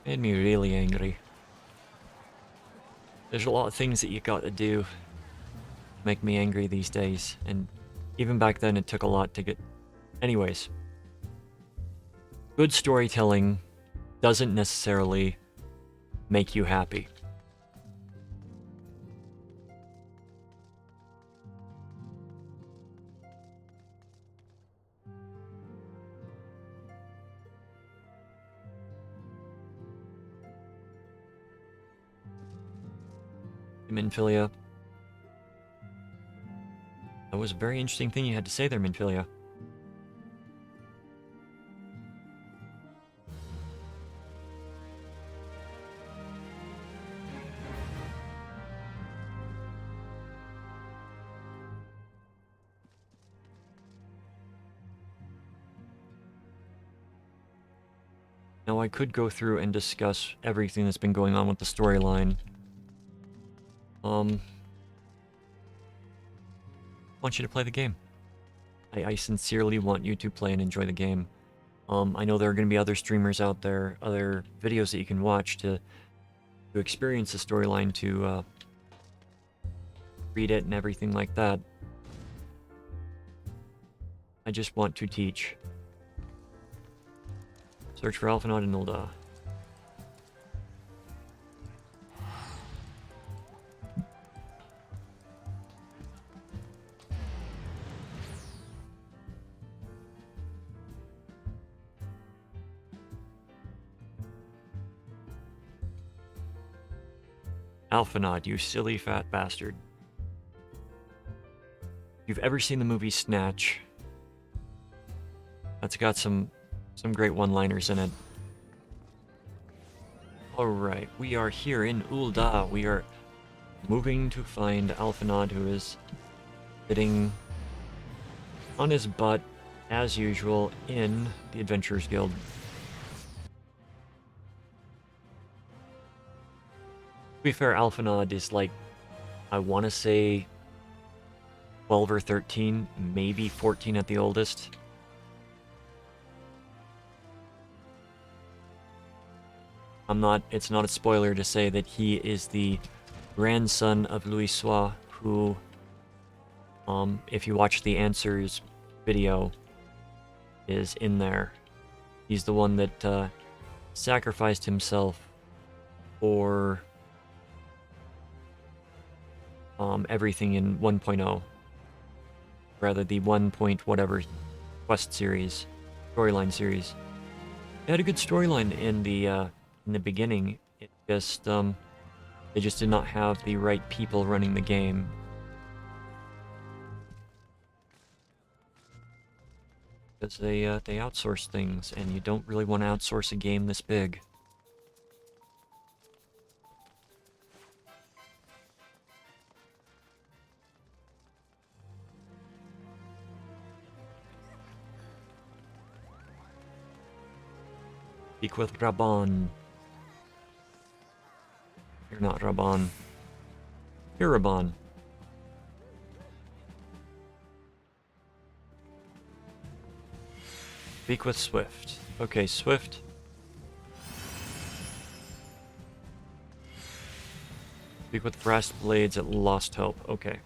Made me really angry. There's a lot of things that you gotta do to make me angry these days, and even back then it took a lot to get... Anyways. Good storytelling doesn't necessarily make you happy. Minfilia. That was a very interesting thing you had to say there, Minfilia. Now I could go through and discuss everything that's been going on with the storyline. I want you to play the game. I sincerely want you to play and enjoy the game. I know there are going to be other streamers out there, other videos that you can watch to experience the storyline, to read it and everything like that. I just want to teach. Search for Alphanod and Ulda. Alphanod, you silly fat bastard. If you've ever seen the movie Snatch, that's got some great one-liners in it. Alright, we are here in Ulda. We are moving to find Alphanod, who is sitting on his butt, as usual, in the Adventurers Guild. To be fair, Alphanod is like, I want to say 12 or 13, maybe 14 at the oldest. It's not a spoiler to say that he is the grandson of Louis Sois, who, if you watch the answers video, is in there. He's the one that sacrificed himself for everything in 1.0. Rather, the 1. Whatever quest series, storyline series. It had a good storyline in the beginning. It just they just did not have the right people running the game. Because they outsource things, and you don't really want to outsource a game this big. Speak with Raban. You're not Raban. You're Raban. Speak with Swift. Okay, Swift. Speak with Brass Blades at Lost Hope. Okay.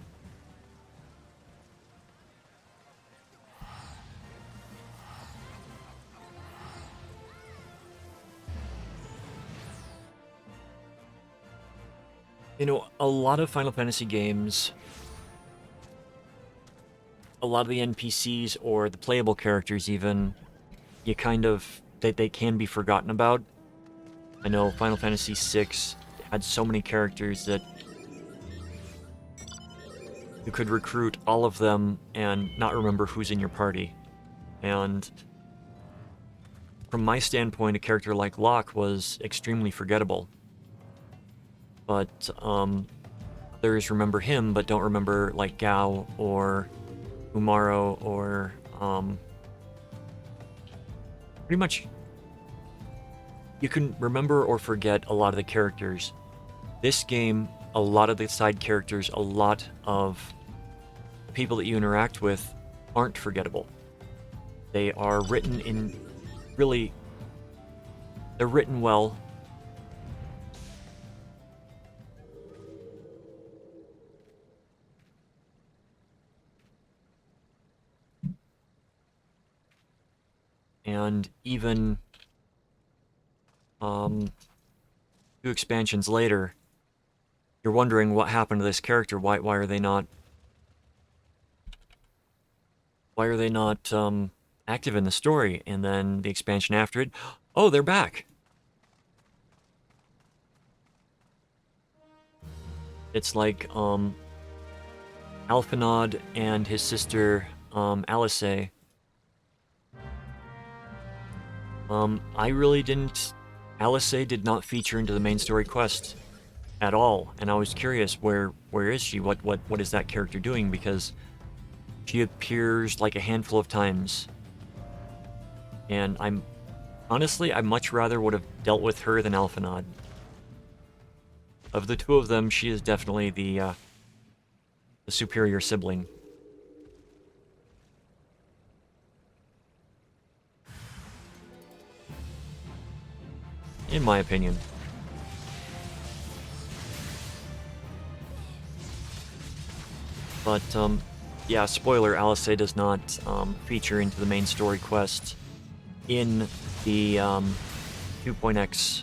You know, a lot of Final Fantasy games, a lot of the NPCs or the playable characters even, you kind of, they can be forgotten about. I know Final Fantasy VI had so many characters that you could recruit all of them and not remember who's in your party. And from my standpoint, a character like Locke was extremely forgettable. But others remember him, but don't remember like Gao or Umaro or pretty much you can remember or forget a lot of the characters. This game, a lot of the side characters, a lot of the people that you interact with aren't forgettable. They are written in really, they're written well. And even 2 expansions later, you're wondering what happened to this character. Why are they not active in the story? And then the expansion after it, oh, they're back. It's like Alphinaud and his sister Alice. I really didn't... Alice did not feature into the main story quest at all, and I was curious, where is she? What is that character doing? Because she appears like a handful of times, and honestly, I much rather would have dealt with her than Alphinaud. Of the two of them, she is definitely the superior sibling. In my opinion. But, yeah, spoiler, Alice does not feature into the main story quest in the 2.x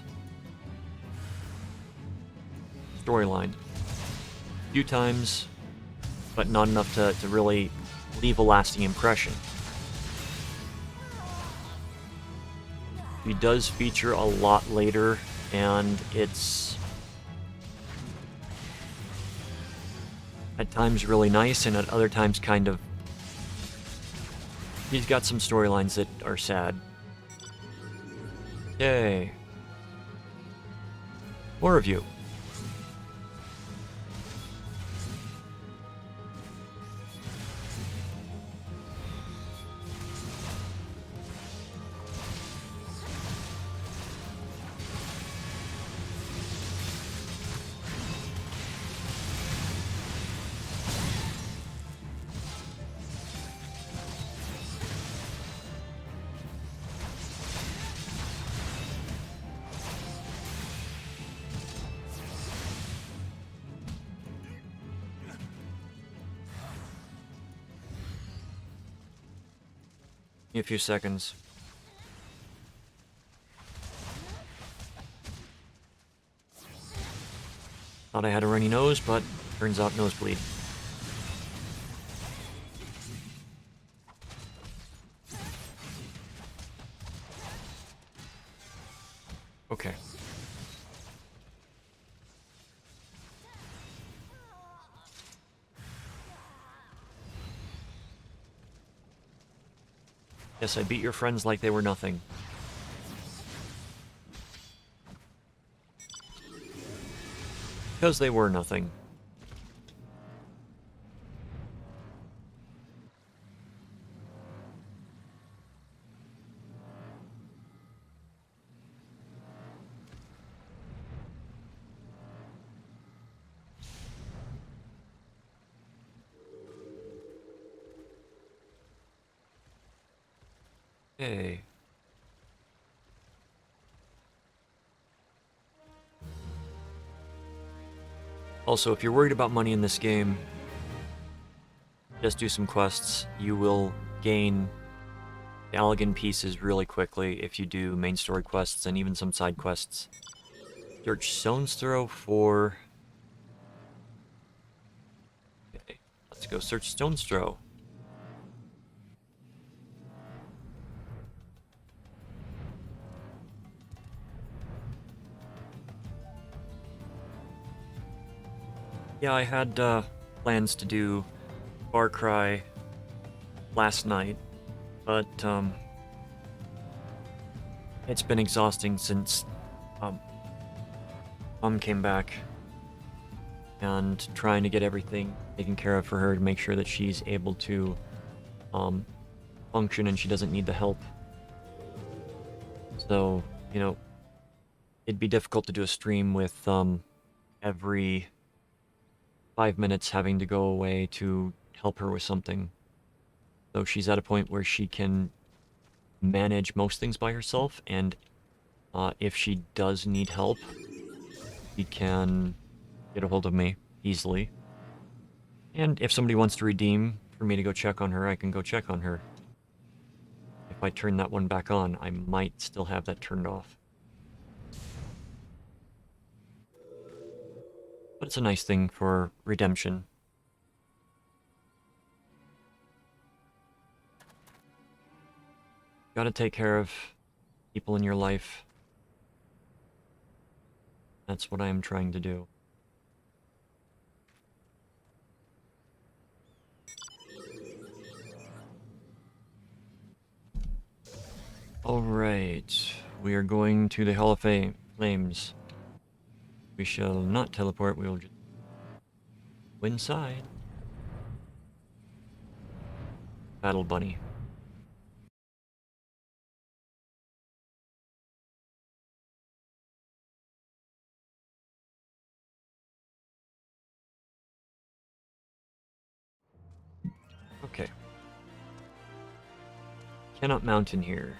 storyline. A few times, but not enough to really leave a lasting impression. He does feature a lot later, and it's at times really nice, and at other times kind of... He's got some storylines that are sad. Yay. More of you. Give me a few seconds. Thought I had a runny nose, but turns out nosebleed. Okay. Yes, I beat your friends like they were nothing. Because they were nothing. Okay. Also, if you're worried about money in this game, just do some quests. You will gain Allegan pieces really quickly if you do main story quests and even some side quests. Search Stone's Throw for... Okay, let's go search Stone's Throw. Yeah, I had plans to do Far Cry last night, but it's been exhausting since Mom came back, and trying to get everything taken care of for her to make sure that she's able to function and she doesn't need the help. So, you know, it'd be difficult to do a stream with every 5 minutes having to go away to help her with something. So she's at a point where she can manage most things by herself, and if she does need help, she can get a hold of me easily. And if somebody wants to redeem for me to go check on her, I can go check on her. If I turn that one back on, I might still have that turned off. But it's a nice thing for redemption. Gotta take care of people in your life. That's what I am trying to do. Alright, we are going to the Hall of Flames. We shall not teleport, we will just go inside. Battle Bunny. Okay. Cannot mount in here.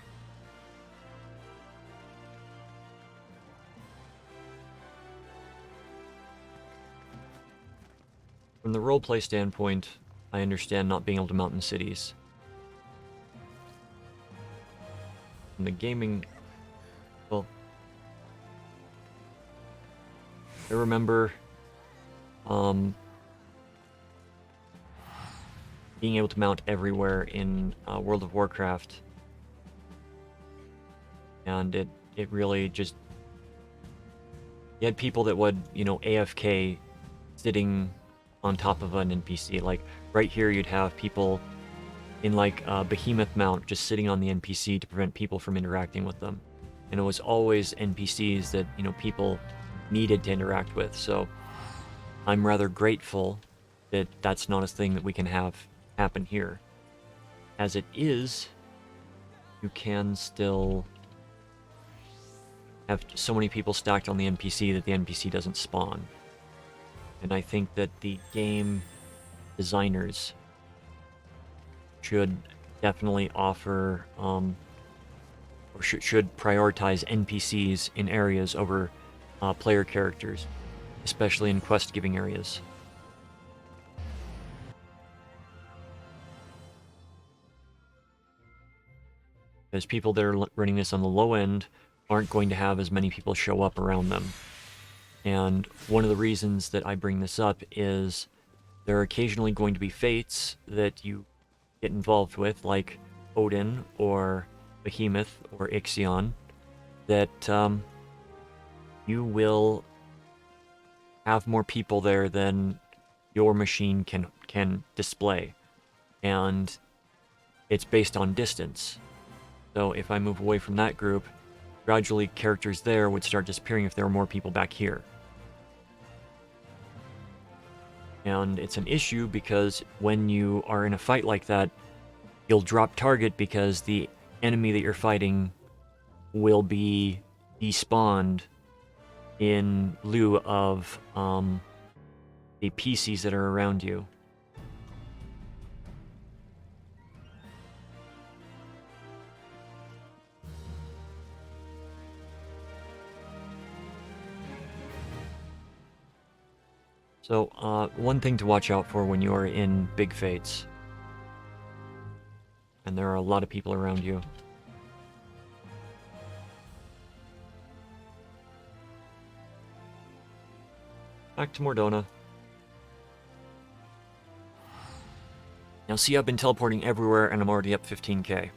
From the roleplay standpoint, I understand not being able to mount in cities. From the gaming... Well... I remember... being able to mount everywhere in World of Warcraft. And it really just... You had people that would, you know, AFK sitting on top of an NPC. Like, right here you'd have people in, like, Behemoth mount just sitting on the NPC to prevent people from interacting with them. And it was always NPCs that, you know, people needed to interact with. So I'm rather grateful that that's not a thing that we can have happen here. As it is, you can still have so many people stacked on the NPC that the NPC doesn't spawn. And I think that the game designers should definitely offer, or should prioritize NPCs in areas over player characters, especially in quest-giving areas. Because people that are running this on the low end aren't going to have as many people show up around them. And one of the reasons that I bring this up is there are occasionally going to be fates that you get involved with, like Odin or Behemoth or Ixion, that you will have more people there than your machine can display. And it's based on distance. So if I move away from that group, gradually characters there would start disappearing if there were more people back here. And it's an issue because when you are in a fight like that, you'll drop target because the enemy that you're fighting will be despawned in lieu of the PCs that are around you. So, one thing to watch out for when you are in big fates, and there are a lot of people around you. Back to Mordona. Now see, I've been teleporting everywhere, and I'm already up 15k.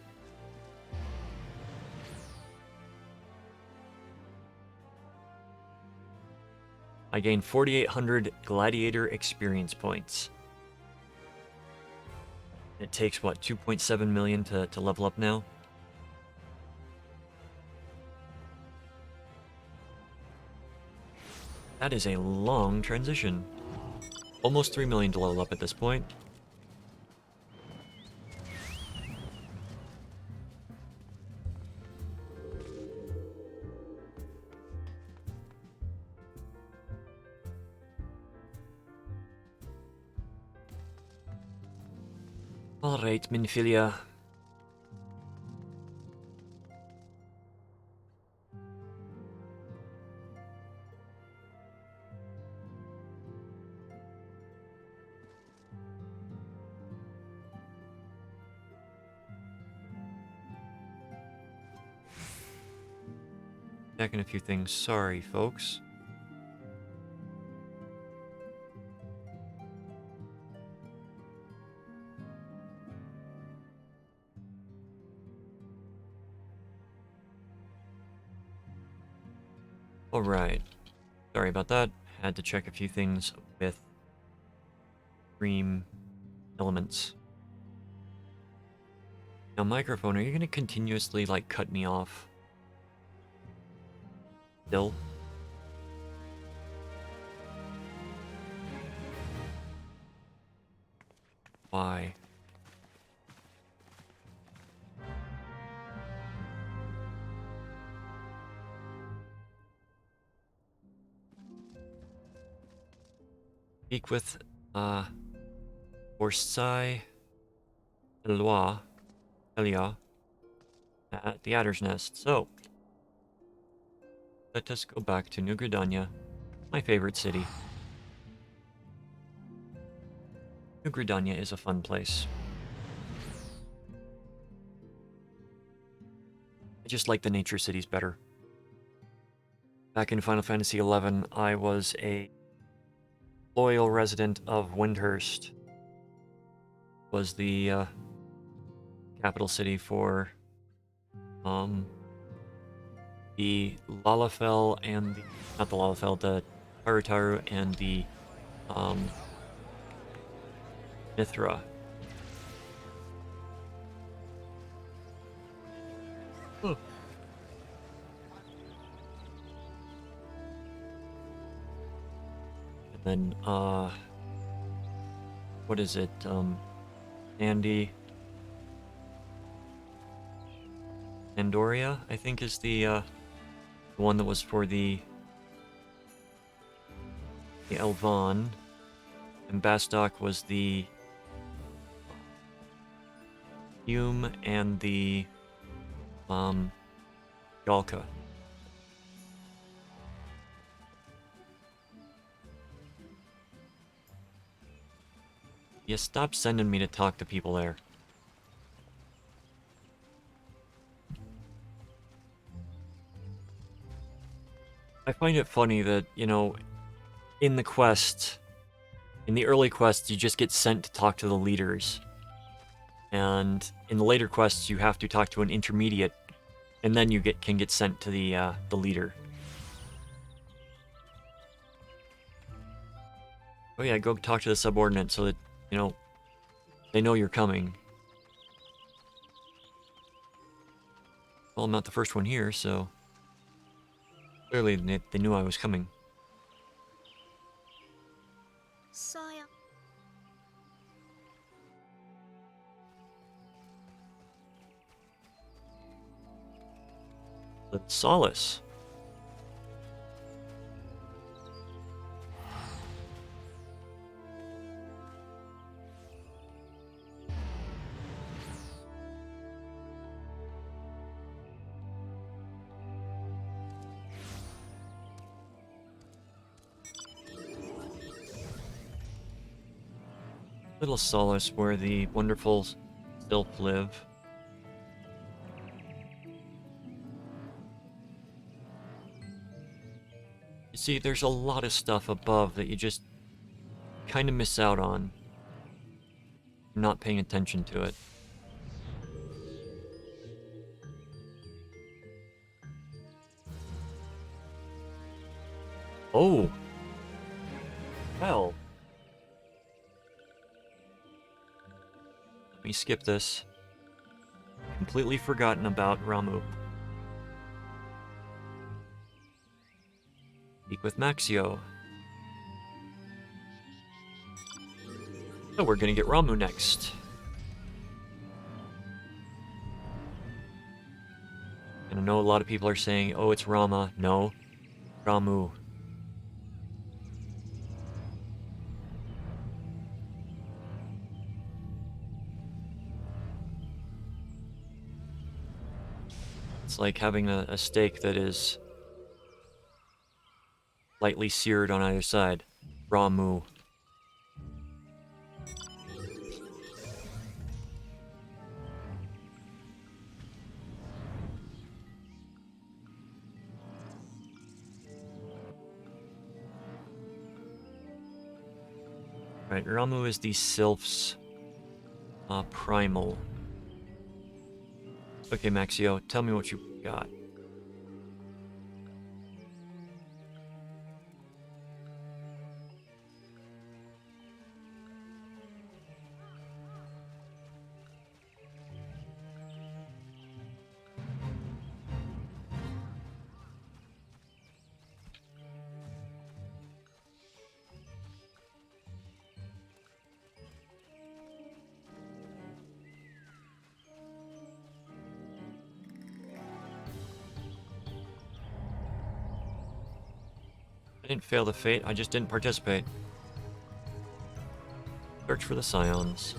I gained 4,800 Gladiator experience points. It takes, what, 2.7 million to level up now? That is a long transition. Almost 3 million to level up at this point. Alright, Minfilia. Checking a few things. Sorry, folks. Alright. Sorry about that. Had to check a few things with stream elements. Now, microphone, are you going to continuously, like, cut me off? Still? Why? Speak with, Orsai Elia at the Adder's Nest. So, let us go back to New Gridania, my favorite city. New Gridania is a fun place. I just like the nature cities better. Back in Final Fantasy XI, I was a loyal resident of Windhurst. Was the capital city for the Lalafell and the, not the Lalafell, the Tarutaru and the Mithra. Huh. And then what is it? Andy Andoria, I think, is the one that was for the Elvan, and Bastok was the Hume and the Galka. Yeah, stop sending me to talk to people there. I find it funny that, you know, in the quest, in the early quests, you just get sent to talk to the leaders. And in the later quests, you have to talk to an intermediate, and then you can get sent to the leader. Oh yeah, go talk to the subordinate so that, you know, they know you're coming. Well, I'm not the first one here, so clearly they knew I was coming. Sire. The Solace. Little Solace where the wonderful Sylph live. You see, there's a lot of stuff above that you just kind of miss out on. Not paying attention to it. Oh! Well. Let me skip this. Completely forgotten about Ramu. Speak with Maxio. Oh, we're gonna get Ramu next. And I know a lot of people are saying, oh, it's Rama. No, Ramu. It's like having a steak that is lightly seared on either side. Ramu. Right, Ramu is the Sylph's primal. Okay, Maxio, tell me what you got. I didn't fail the fate, I just didn't participate. Search for the Scions.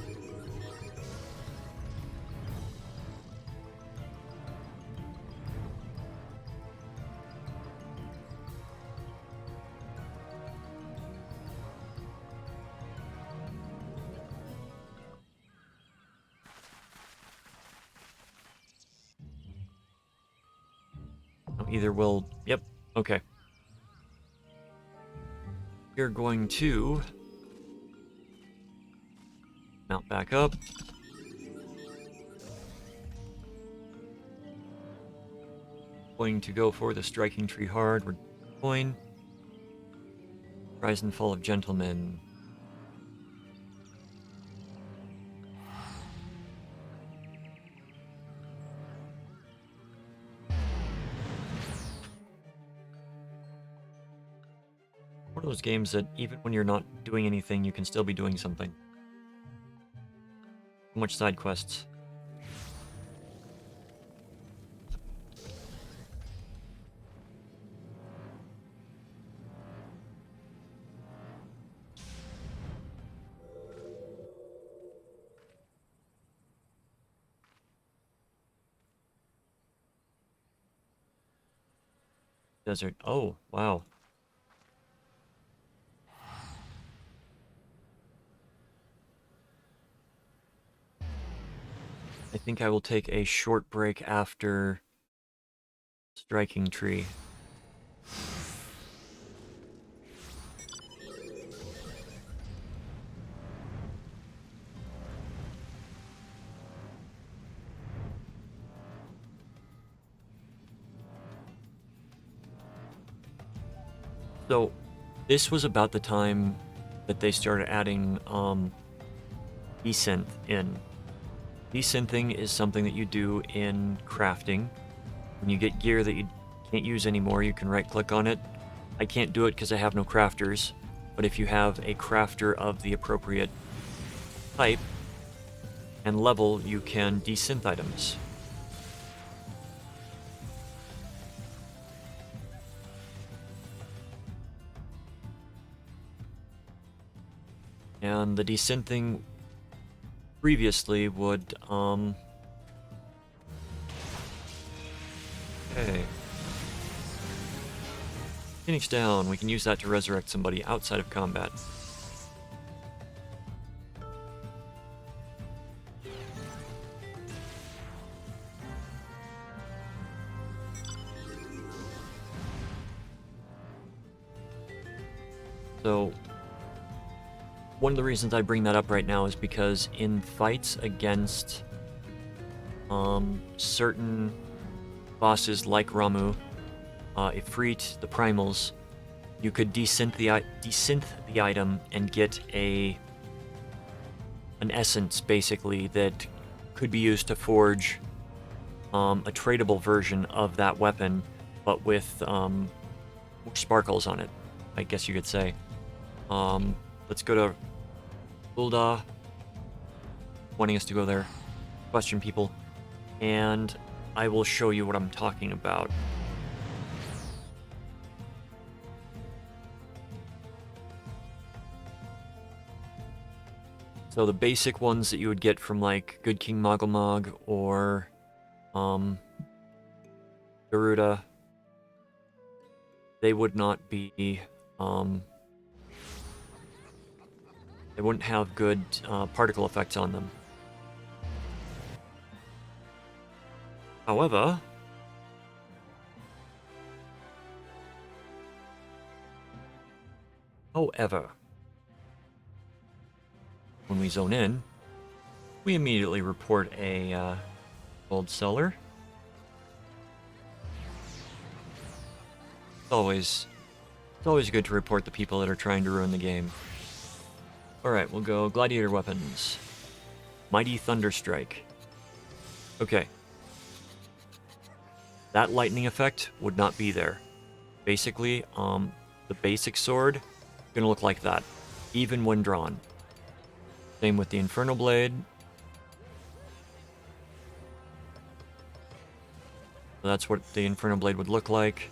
Oh, either will... Yep, okay. We're going to mount back up. Going to go for the Striking Tree hard. We're going. Rise and Fall of Gentlemen. One of those games that even when you're not doing anything, you can still be doing something. So much side quests. Desert. Oh, wow. I think I will take a short break after Striking Tree. So, this was about the time that they started adding desynth in. Desynthing is something that you do in crafting. When you get gear that you can't use anymore, you can right-click on it. I can't do it because I have no crafters, but if you have a crafter of the appropriate type and level, you can desynth items. And the desynthing previously would, okay. Phoenix down, we can use that to resurrect somebody outside of combat. So, one of the reasons I bring that up right now is because in fights against certain bosses like Ramu, Ifrit, the Primals, you could desynth the item and get an essence, basically, that could be used to forge a tradable version of that weapon, but with more sparkles on it, I guess you could say. Let's go to Ulda, wanting us to go there, question people, and I will show you what I'm talking about. So the basic ones that you would get from like Good King Mogelmog or Garuda, they would not be they wouldn't have good particle effects on them. However, when we zone in, we immediately report a gold seller. It's always good to report the people that are trying to ruin the game. Alright, we'll go Gladiator weapons. Mighty Thunderstrike. Okay. That lightning effect would not be there. Basically, the basic sword gonna look like that, even when drawn. Same with the Inferno Blade. So that's what the Inferno Blade would look like.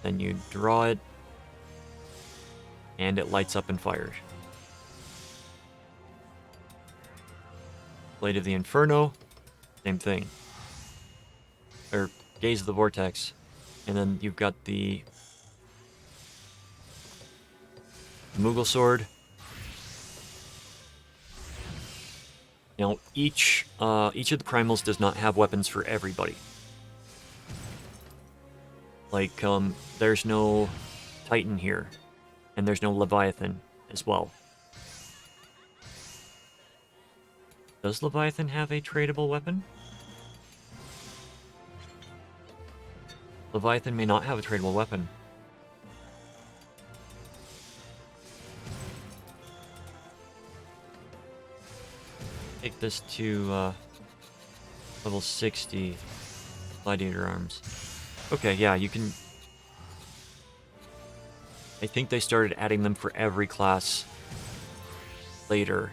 Then you draw it, and it lights up and fires. Blade of the Inferno, same thing. Or Gaze of the Vortex. And then you've got the Moogle Sword. Now, each of the primals does not have weapons for everybody. Like, there's no Titan here, and there's no Leviathan as well. Does Leviathan have a tradable weapon? Leviathan may not have a tradable weapon. Take this to level 60 Gladiator arms. Okay, yeah, you can... I think they started adding them for every class later.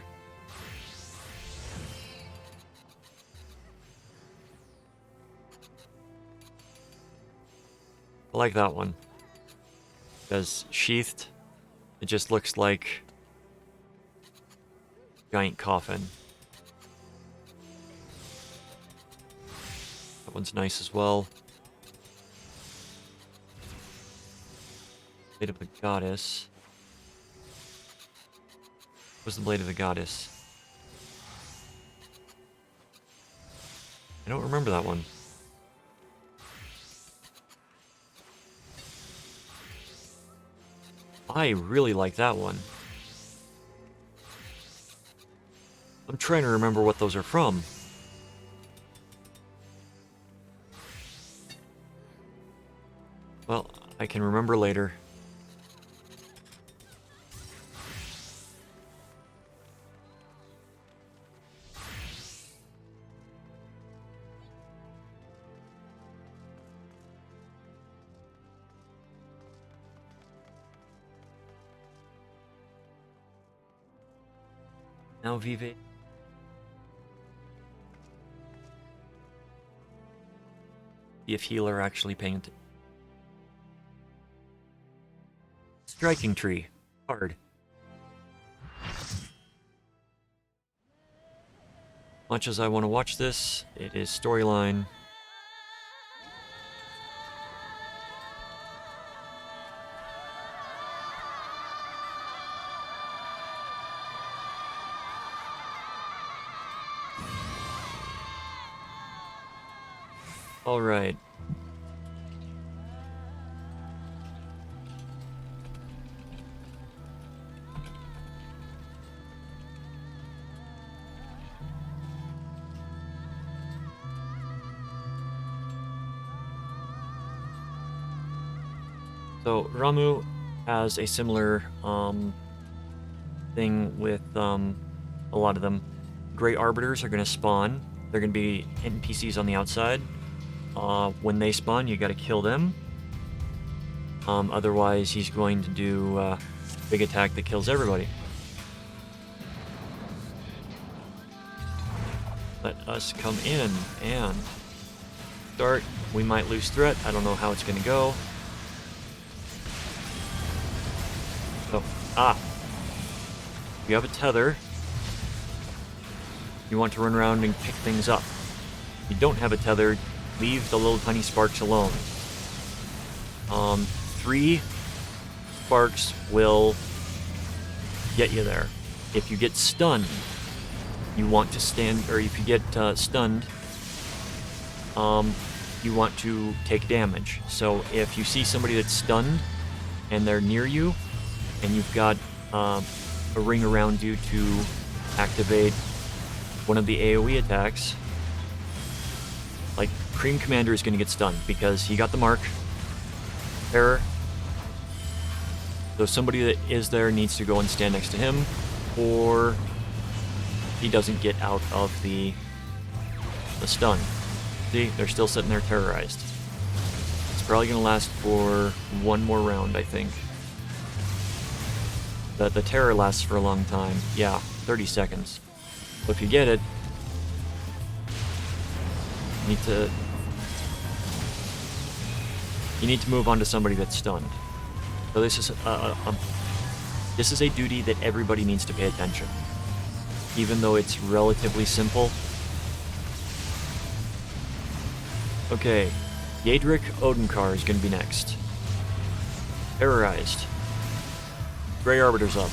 I like that one. Because sheathed, it just looks like a giant coffin. That one's nice as well. Blade of the Goddess. What's the Blade of the Goddess? I don't remember that one. I really like that one. I'm trying to remember what those are from. Well, I can remember later. Now Vive. See if healer actually paying attention. Striking tree. Hard. Much as I want to watch this, it is storyline. All right. So Ramu has a similar thing with a lot of them. Gray Arbiters are going to spawn. They're going to be NPCs on the outside. When they spawn, you got to kill them. Otherwise, he's going to do a big attack that kills everybody. Let us come in and start. We might lose threat. I don't know how it's going to go. So, you have a tether. You want to run around and pick things up. If you don't have a tether, leave the little tiny sparks alone. 3 sparks will get you there. If you get stunned, you want to stand, or if you get stunned, you want to take damage. So if you see somebody that's stunned and they're near you, and you've got a ring around you to activate one of the AoE attacks, like Cream Commander is going to get stunned because he got the mark. Terror. So somebody that is there needs to go and stand next to him, or he doesn't get out of the stun. See, they're still sitting there terrorized. It's probably going to last for one more round, I think. The terror lasts for a long time. Yeah, 30 seconds. So if you get it, you need to move on to somebody that's stunned. So this is a duty that everybody needs to pay attention. Even though it's relatively simple. Okay, Yadric Odenkar is going to be next. Terrorized. Gray Arbiter's up.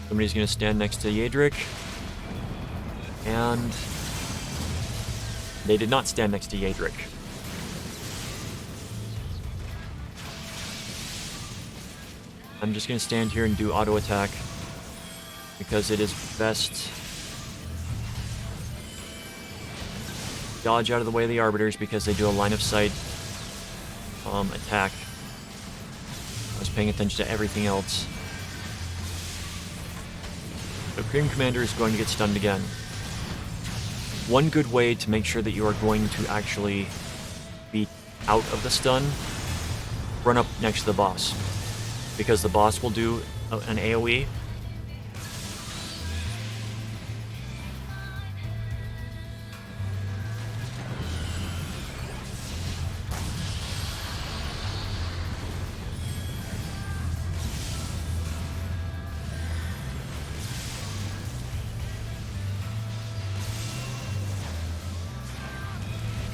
Somebody's going to stand next to Yadric. And they did not stand next to Yadric. I'm just going to stand here and do auto attack because it is best. Dodge out of the way of the Arbiters because they do a line of sight attack. I was paying attention to everything else. So Cream Commander is going to get stunned again. One good way to make sure that you are going to actually be out of the stun, run up next to the boss. Because the boss will do an AoE.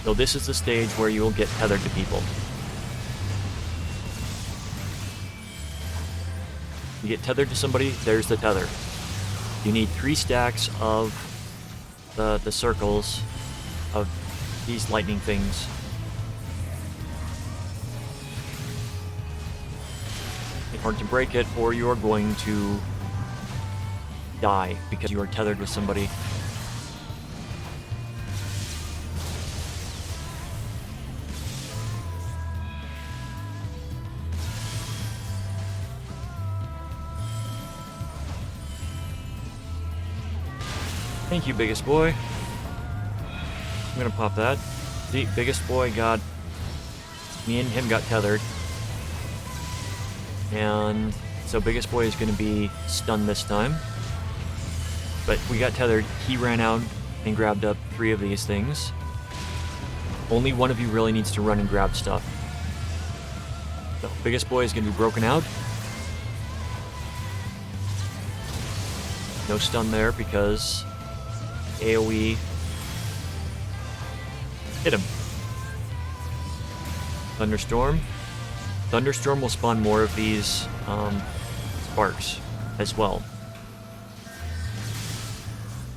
So this is the stage where you will get tethered to people. You get tethered to somebody, there's the tether. You need 3 stacks of the circles of these lightning things. In order to break it, or you are going to die because you are tethered with somebody. Thank you, biggest boy. I'm gonna pop that. The biggest boy got Me and him got tethered. And so biggest boy is going to be stunned this time. But we got tethered. He ran out and grabbed up 3 of these things. Only one of you really needs to run and grab stuff. So biggest boy is going to be broken out. No stun there because AoE hit him. Thunderstorm. Thunderstorm will spawn more of these sparks as well.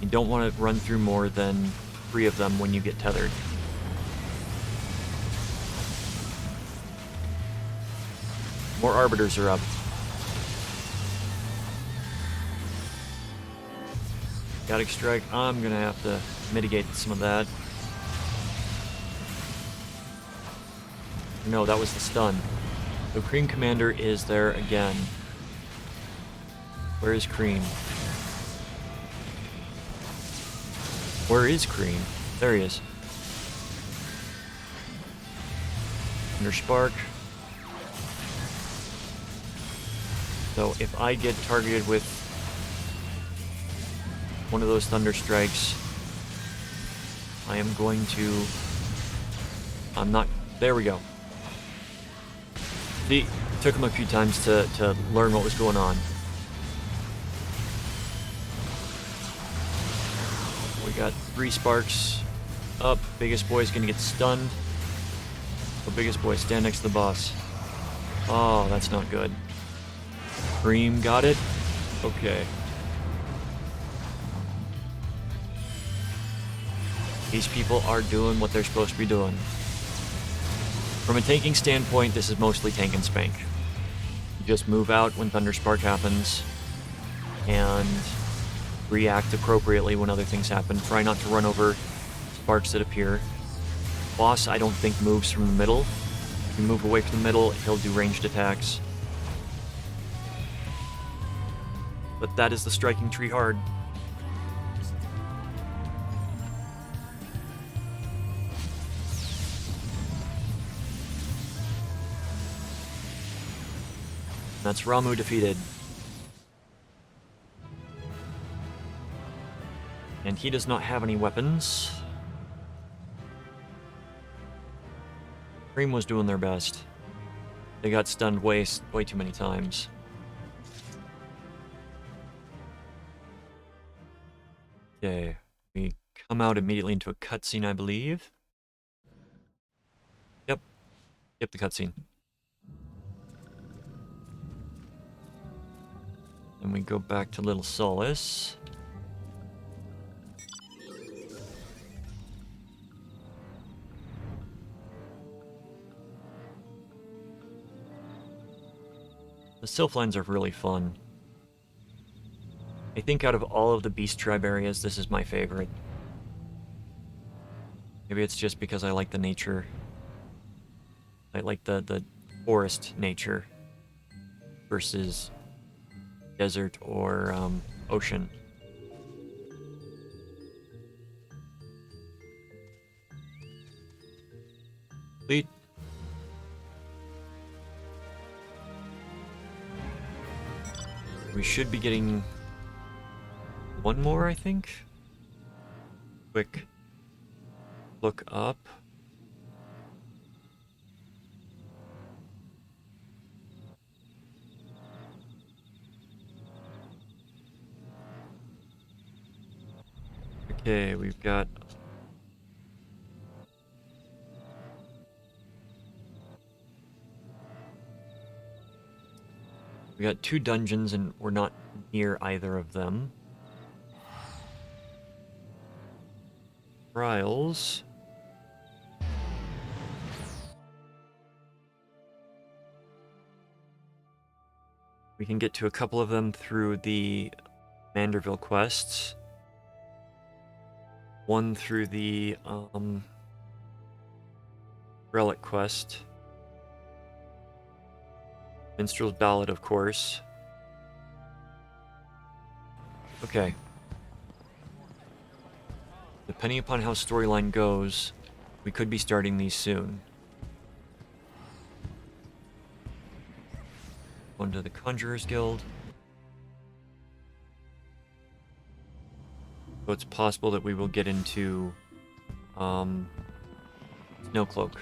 You don't want to run through more than 3 of them when you get tethered. More arbiters are up. Chaotic Strike, I'm gonna have to mitigate some of that. No, that was the stun. So Cream Commander is there again. Where is Cream? Where is Cream? There he is. Thunder Spark. So if I get targeted with one of those Thunder Strikes, I am going to... I'm not... There we go. See, it took him a few times to learn what was going on. We got 3 sparks up. Biggest boy's gonna get stunned. So biggest boy, stand next to the boss. Oh, that's not good. Cream got it? Okay. These people are doing what they're supposed to be doing. From a tanking standpoint, this is mostly tank and spank. You just move out when Thunder Spark happens, and react appropriately when other things happen. Try not to run over sparks that appear. Boss, I don't think, moves from the middle. If you move away from the middle, he'll do ranged attacks. But that is the striking tree hard. That's Ramu defeated. And he does not have any weapons. Cream was doing their best. They got stunned way too many times. Okay, we come out immediately into a cutscene, I believe. Yep, the cutscene. And we go back to Little Solace. The Sylphlines are really fun. I think out of all of the Beast Tribe areas, this is my favorite. Maybe it's just because I like the nature. I like the forest nature versus desert or ocean. Sweet. We should be getting one more, I think. Quick look up. Okay, we've got two dungeons and we're not near either of them. Trials. We can get to a couple of them through the Manderville quests. One through the Relic quest. Minstrel's Ballad, of course. Okay. Depending upon how storyline goes, we could be starting these soon. to the Conjurers Guild. So it's possible that we will get into Snowcloak.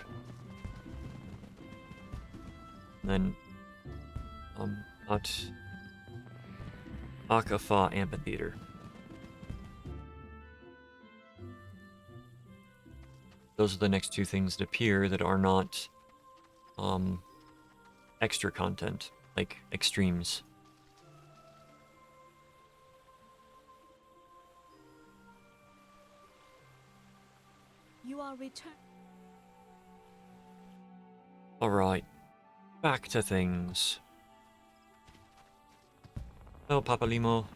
And then Akafa Amphitheater. Those are the next two things that appear that are not extra content, like extremes. You are returned. Alright, back to things. Oh, Papa Limo.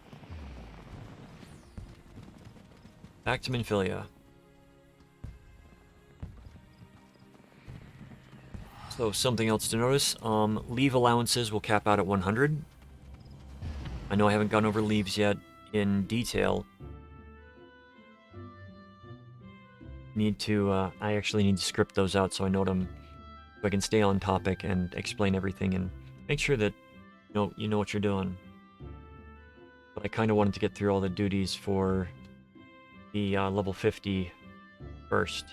Back to Minfilia. So, something else to notice, leave allowances will cap out at 100. I know I haven't gone over leaves yet in detail. I actually need to script those out so I know them, so I can stay on topic and explain everything and make sure that you know what you're doing. But I kind of wanted to get through all the duties for the level 50 first.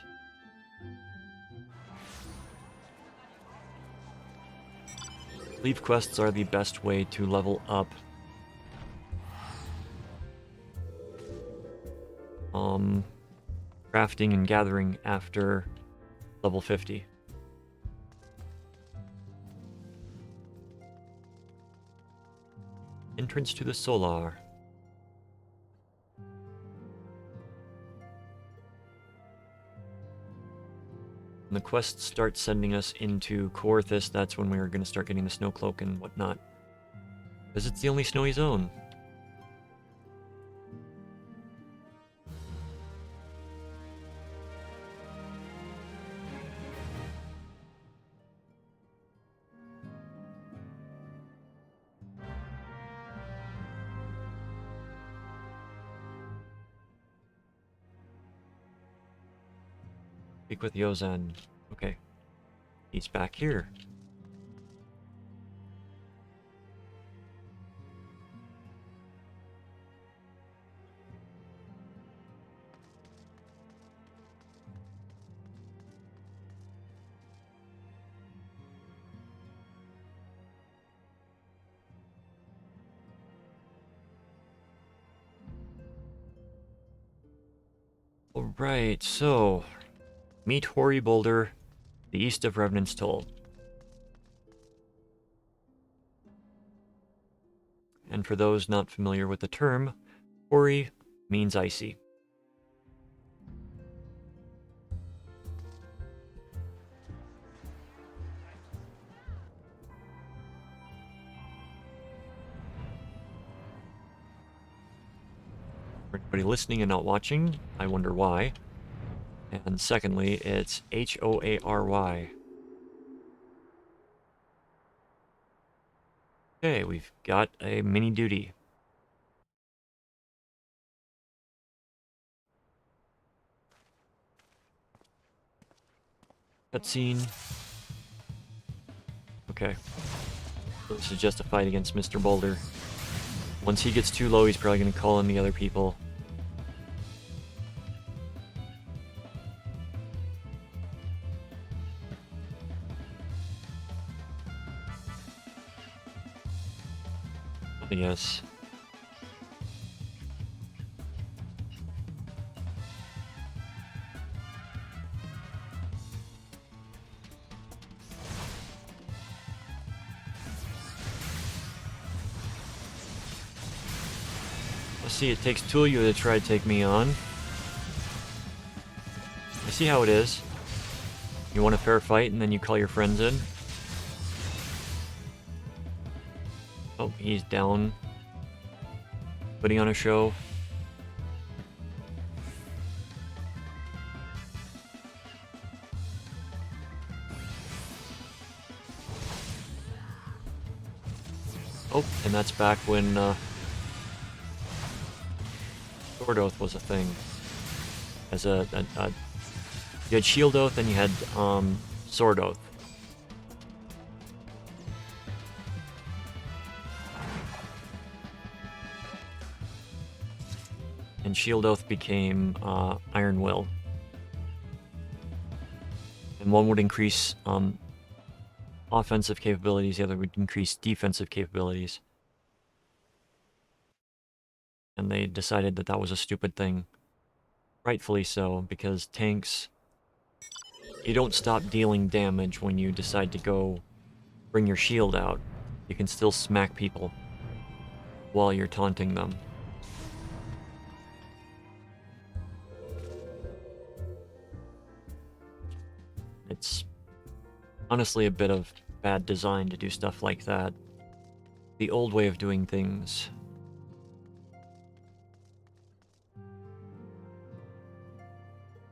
Leave quests are the best way to level up. Crafting and gathering after level 50. Entrance to the Solar. When the quests start sending us into Coerthus, that's when we're going to start getting the Snowcloak and whatnot. Because it's the only snowy zone. Speak with Yozan. Okay. He's back here. Alright, so meet Hoary Boulder, the east of Revenant's Toll. And for those not familiar with the term, Hoary means icy. For anybody listening and not watching, I wonder why. And secondly, it's Hoary. Okay, we've got a mini duty. Cutscene. Okay. So this is just a fight against Mr. Boulder. Once he gets too low, he's probably going to call in the other people. Yes. Let's see, it takes two of you to try to take me on. I see how it is. You want a fair fight and then you call your friends in. Oh, he's down. Putting on a show. Oh, and that's back when Sword Oath was a thing. As you had Shield Oath and you had Sword Oath. and Shield Oath became Iron Will. And one would increase offensive capabilities, the other would increase defensive capabilities. And they decided that that was a stupid thing. Rightfully so, because tanks, you don't stop dealing damage when you decide to go bring your shield out. You can still smack people while you're taunting them. It's honestly a bit of bad design to do stuff like that. The old way of doing things.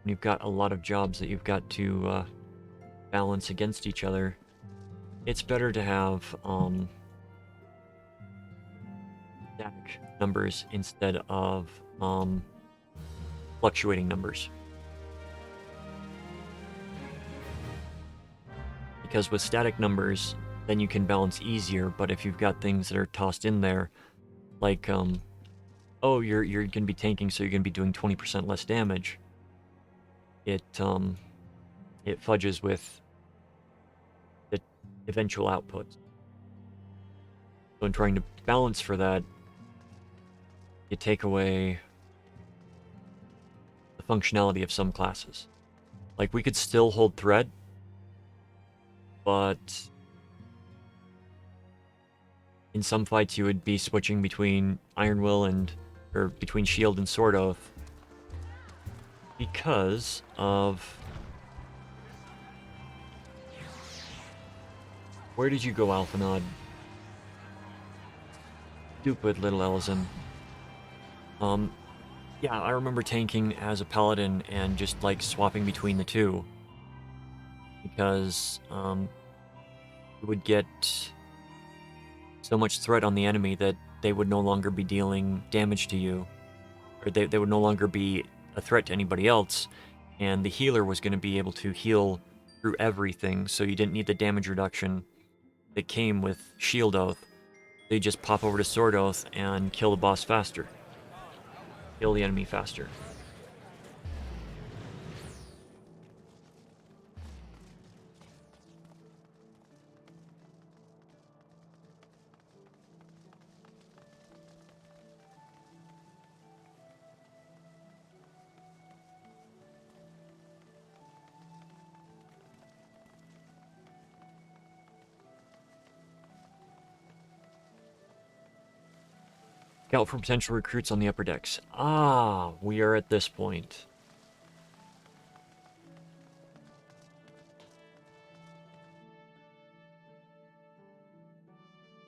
You've got a lot of jobs that you've got to balance against each other. It's better to have static numbers instead of fluctuating numbers. Because with static numbers, then you can balance easier, but if you've got things that are tossed in there, like, oh, you're going to be tanking, so you're going to be doing 20% less damage, it fudges with the eventual output. So in trying to balance for that, you take away the functionality of some classes. Like, we could still hold thread, but in some fights you would be switching between Iron Will or between Shield and Sword Oath because of... Where did you go, Alphanod? Stupid little Elizin. Yeah, I remember tanking as a paladin and just like swapping between the two. Because you would get so much threat on the enemy that they would no longer be dealing damage to you. Or they would no longer be a threat to anybody else. And the healer was going to be able to heal through everything, so you didn't need the damage reduction that came with Shield Oath. They just pop over to Sword Oath and kill the boss faster. Kill the enemy faster. Scout for potential recruits on the upper decks. Ah, we are at this point.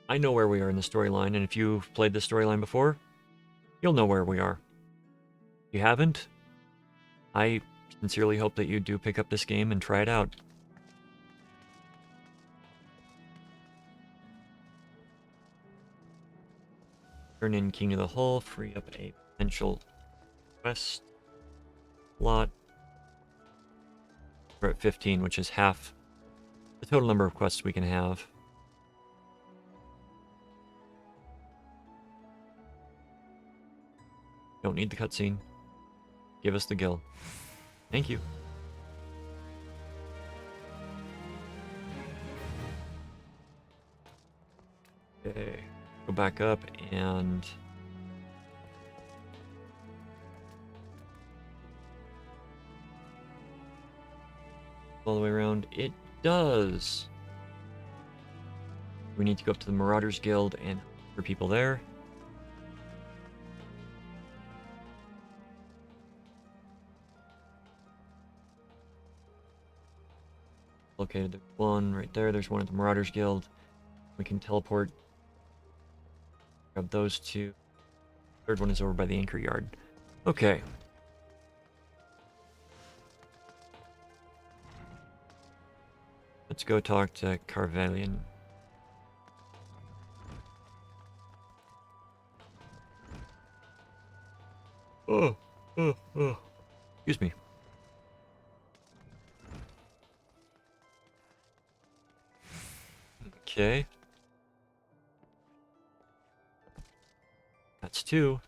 I know where we are in the storyline, and if you've played the storyline before, you'll know where we are. If you haven't, I sincerely hope that you do pick up this game and try it out. Turn in King of the Hull, free up a potential quest slot. We're at 15, which is half the total number of quests we can have. Don't need the cutscene. Give us the guild. Thank you. Okay. Go back up and... all the way around. It does! We need to go up to the Marauders Guild and for people there. Located there's one right there. There's one at the Marauders Guild. We can teleport. Grab those two. Third one is over by the anchor yard. Okay. Let's go talk to Carvelian. Oh. Excuse me. Okay. That's two.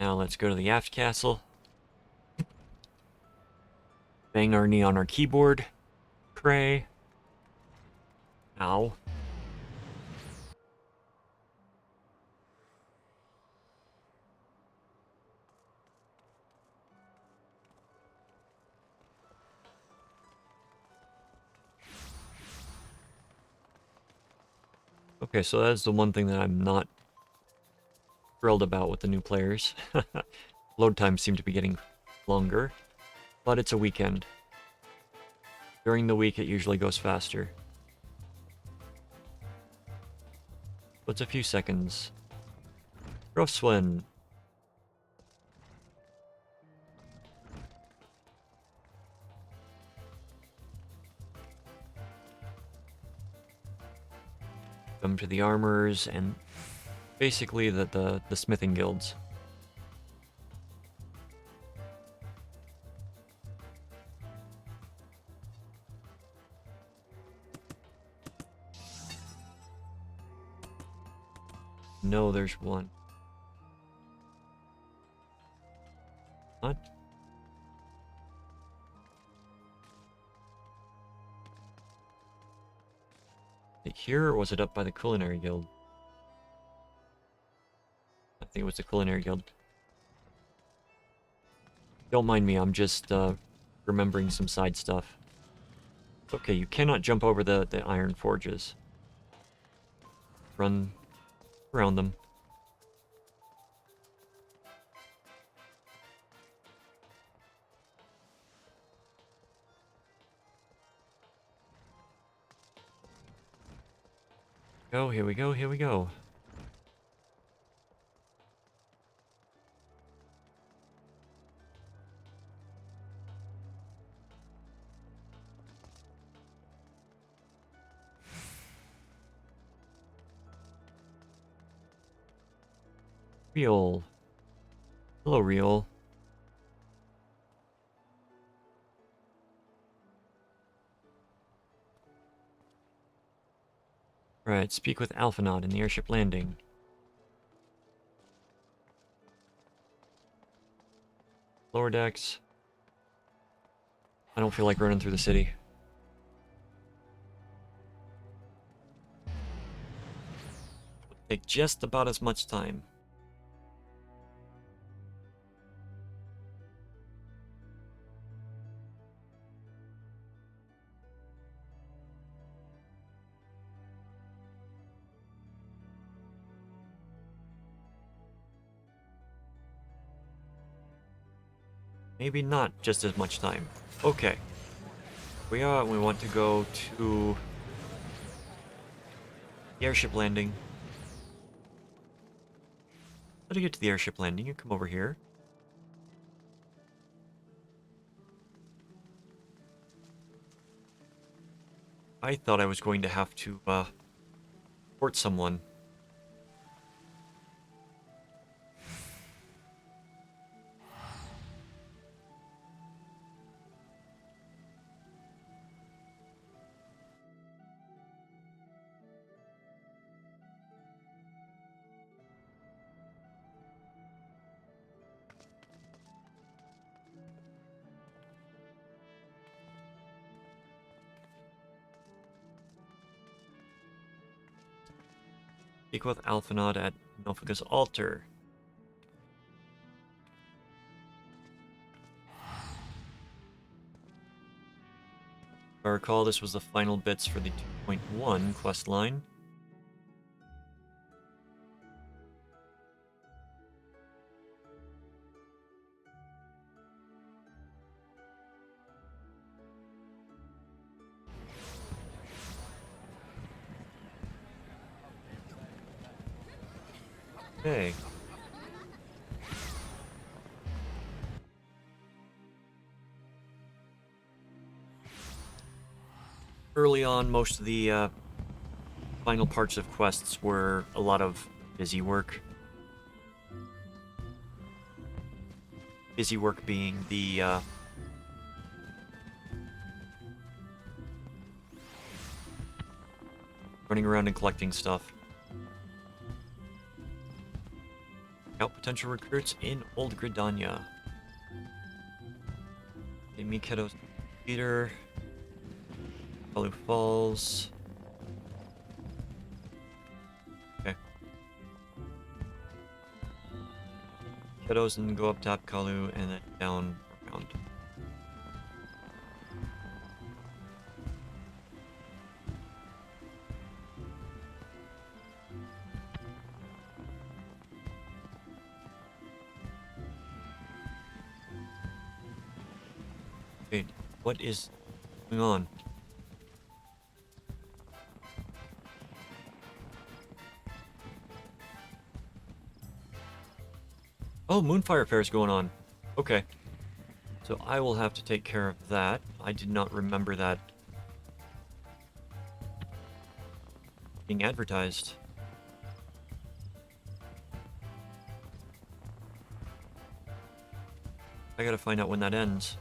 Now let's go to the aft castle. Bang our knee on our keyboard. Pray. Ow. Okay, so that's the one thing that I'm not thrilled about with the new players. Load times seem to be getting longer, but it's a weekend. During the week, it usually goes faster. What's a few seconds? Grosswin. Come to the armorers and basically the smithing guilds. No, there's one. What? Is it here or was it up by the Culinary Guild? I think it was the Culinary Guild. Don't mind me, I'm just remembering some side stuff. Okay, you cannot jump over the iron forges. Run around them. Go, here we go, here we go. Real. Hello, Real. Right, speak with Alphanaud in the Airship Landing. Lower decks. I don't feel like running through the city. Take just about as much time. Maybe not just as much time. Okay. We want to go to the Airship Landing. How to get to the Airship Landing? You come over here. I thought I was going to have to port someone. Speak with Alphanaud at Nofaga's altar. If I recall, this was the final bits for the 2.1 quest line. Okay. Early on, most of the final parts of quests were a lot of busy work. Busy work being the running around and collecting stuff. Scout potential recruits in Old Gridania. Okay, Mikedo's Peter. Kalu Falls. Okay. Kiddos and go up top Kalu and then down around. Wait, what is going on? Oh, Moonfire Fair is going on. Okay. So I will have to take care of that. I did not remember that being advertised. I gotta find out when that ends.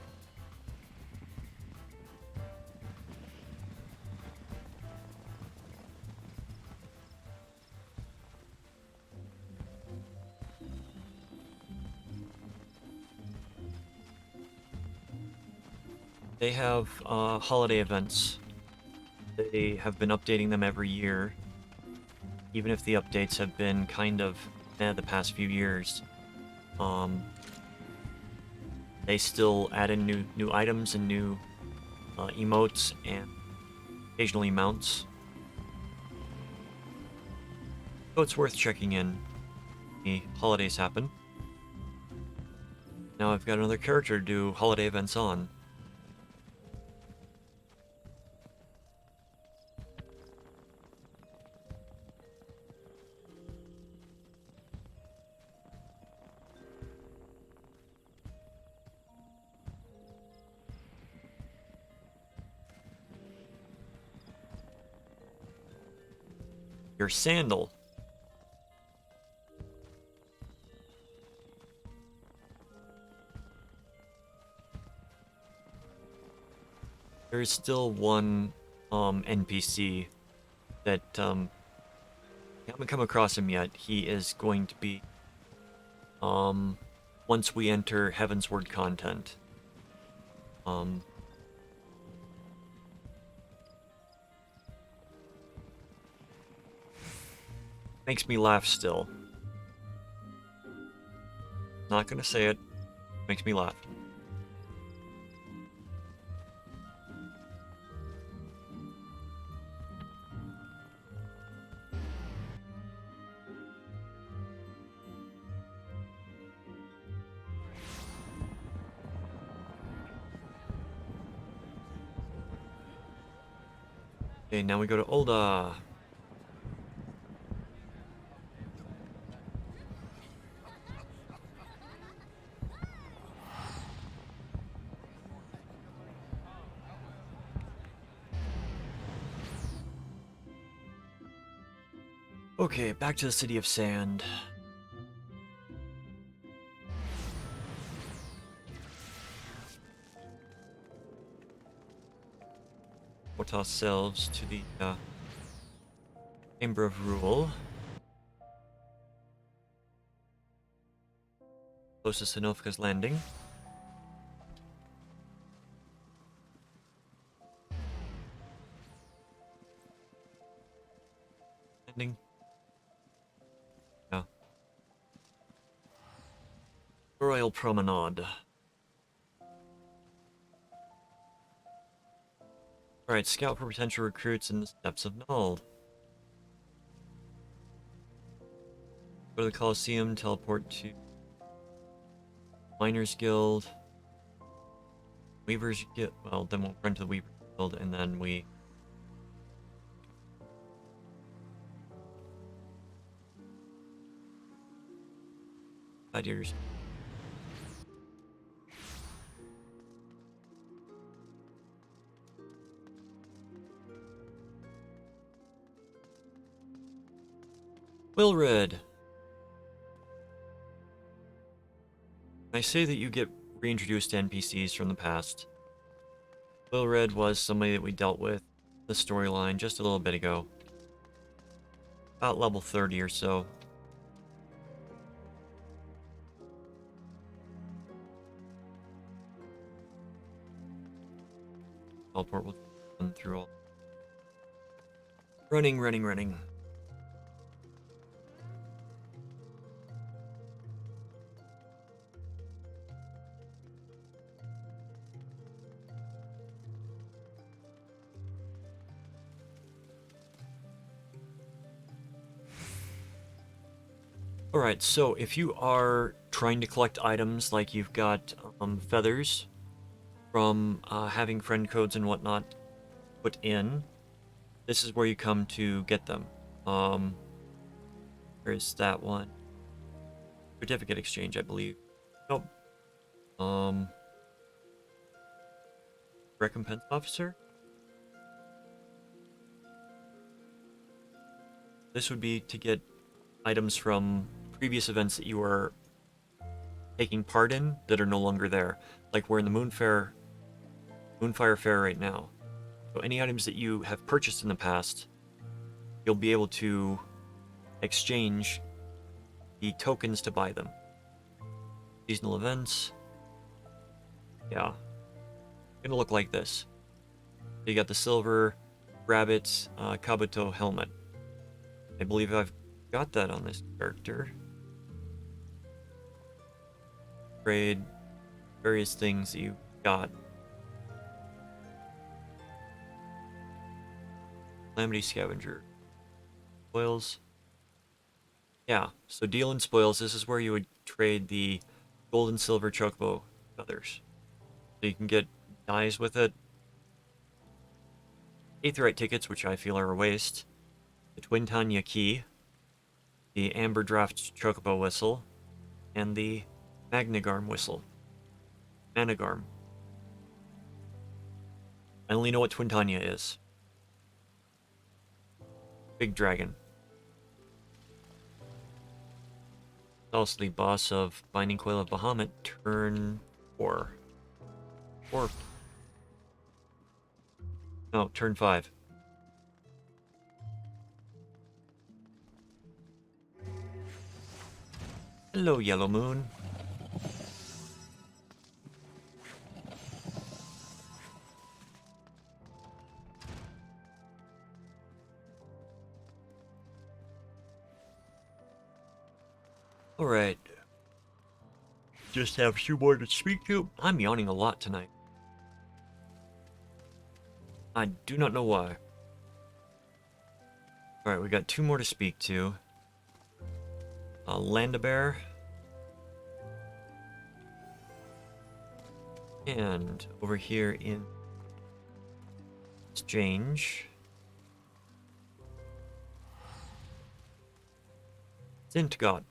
They have holiday events. They have been updating them every year, even if the updates have been kind of the past few years. They still add in new items and new emotes and occasionally mounts. So it's worth checking in. The holidays happen. Now I've got another character to do holiday events on. Your sandal. There is still one NPC that I haven't come across him yet. He is going to be once we enter Heavensward content. Makes me laugh still. Not gonna say it. Makes me laugh. Okay, now we go to Ulda. Okay, back to the City of Sand. Put ourselves to the Chamber of Rule. Closest to Nofka's Landing. Landing. Yeah. Royal Promenade. Alright, scout for potential recruits in the Steppes of Null. Go to the Colosseum, teleport to Miners Guild. Weavers Guild. Well, then we'll run to the Weavers Guild and then we. Gladiators. Wilred. I say that you get reintroduced to NPCs from the past. Wilred was somebody that we dealt with the storyline just a little bit ago. About level 30 or so. teleport will run through all. Running, running, running. Alright, so if you are trying to collect items, like you've got feathers from having friend codes and whatnot put in, this is where you come to get them. Where's that one? Certificate exchange, I believe. Nope. Recompense officer? This would be to get items from previous events that you are taking part in that are no longer there. Like we're in the Moonfire Fair right now. So any items that you have purchased in the past, you'll be able to exchange the tokens to buy them. Seasonal events. Yeah. Gonna look like this. So you got the silver rabbit Kabuto helmet. I believe I've got that on this character. Trade various things that you got. Calamity Scavenger. Spoils. Yeah, so deal in spoils. This is where you would trade the gold and silver chocobo feathers. So you can get dyes with it. Aetheryte tickets, which I feel are a waste. The Twin Tanya key. The Amber Draft chocobo whistle. And the Magnagarm whistle. Managarm. I only know what Twin Tanya is. Big dragon. Also the boss of Binding Coil of Bahamut, turn 4. No, turn 5. Hello, Yellow Moon. Alright. Just have 2 more to speak to. I'm yawning a lot tonight. I do not know why. Alright, we got 2 more to speak to. Landabear. And over here in exchange. Zint God.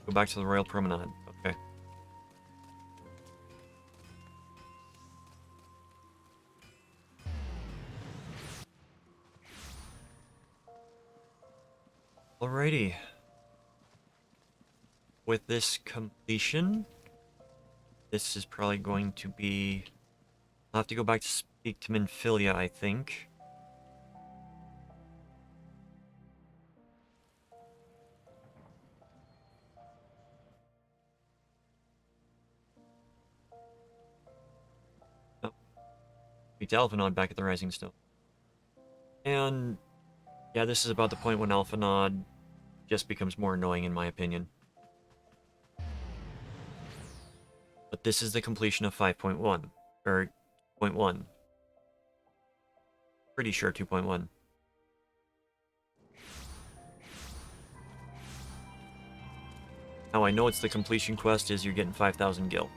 Go back to the Royal Promenade. Okay. Alrighty. With this completion, this is probably going to be... I'll have to go back to speak to Minfilia, I think. Oh. Speak to Alphanod back at the Rising Stone. And... yeah, this is about the point when Alphanod just becomes more annoying, in my opinion. But this is the completion of 5.1. Or 0.1. Pretty sure 2.1. How I know it's the completion quest is you're getting 5,000 gil.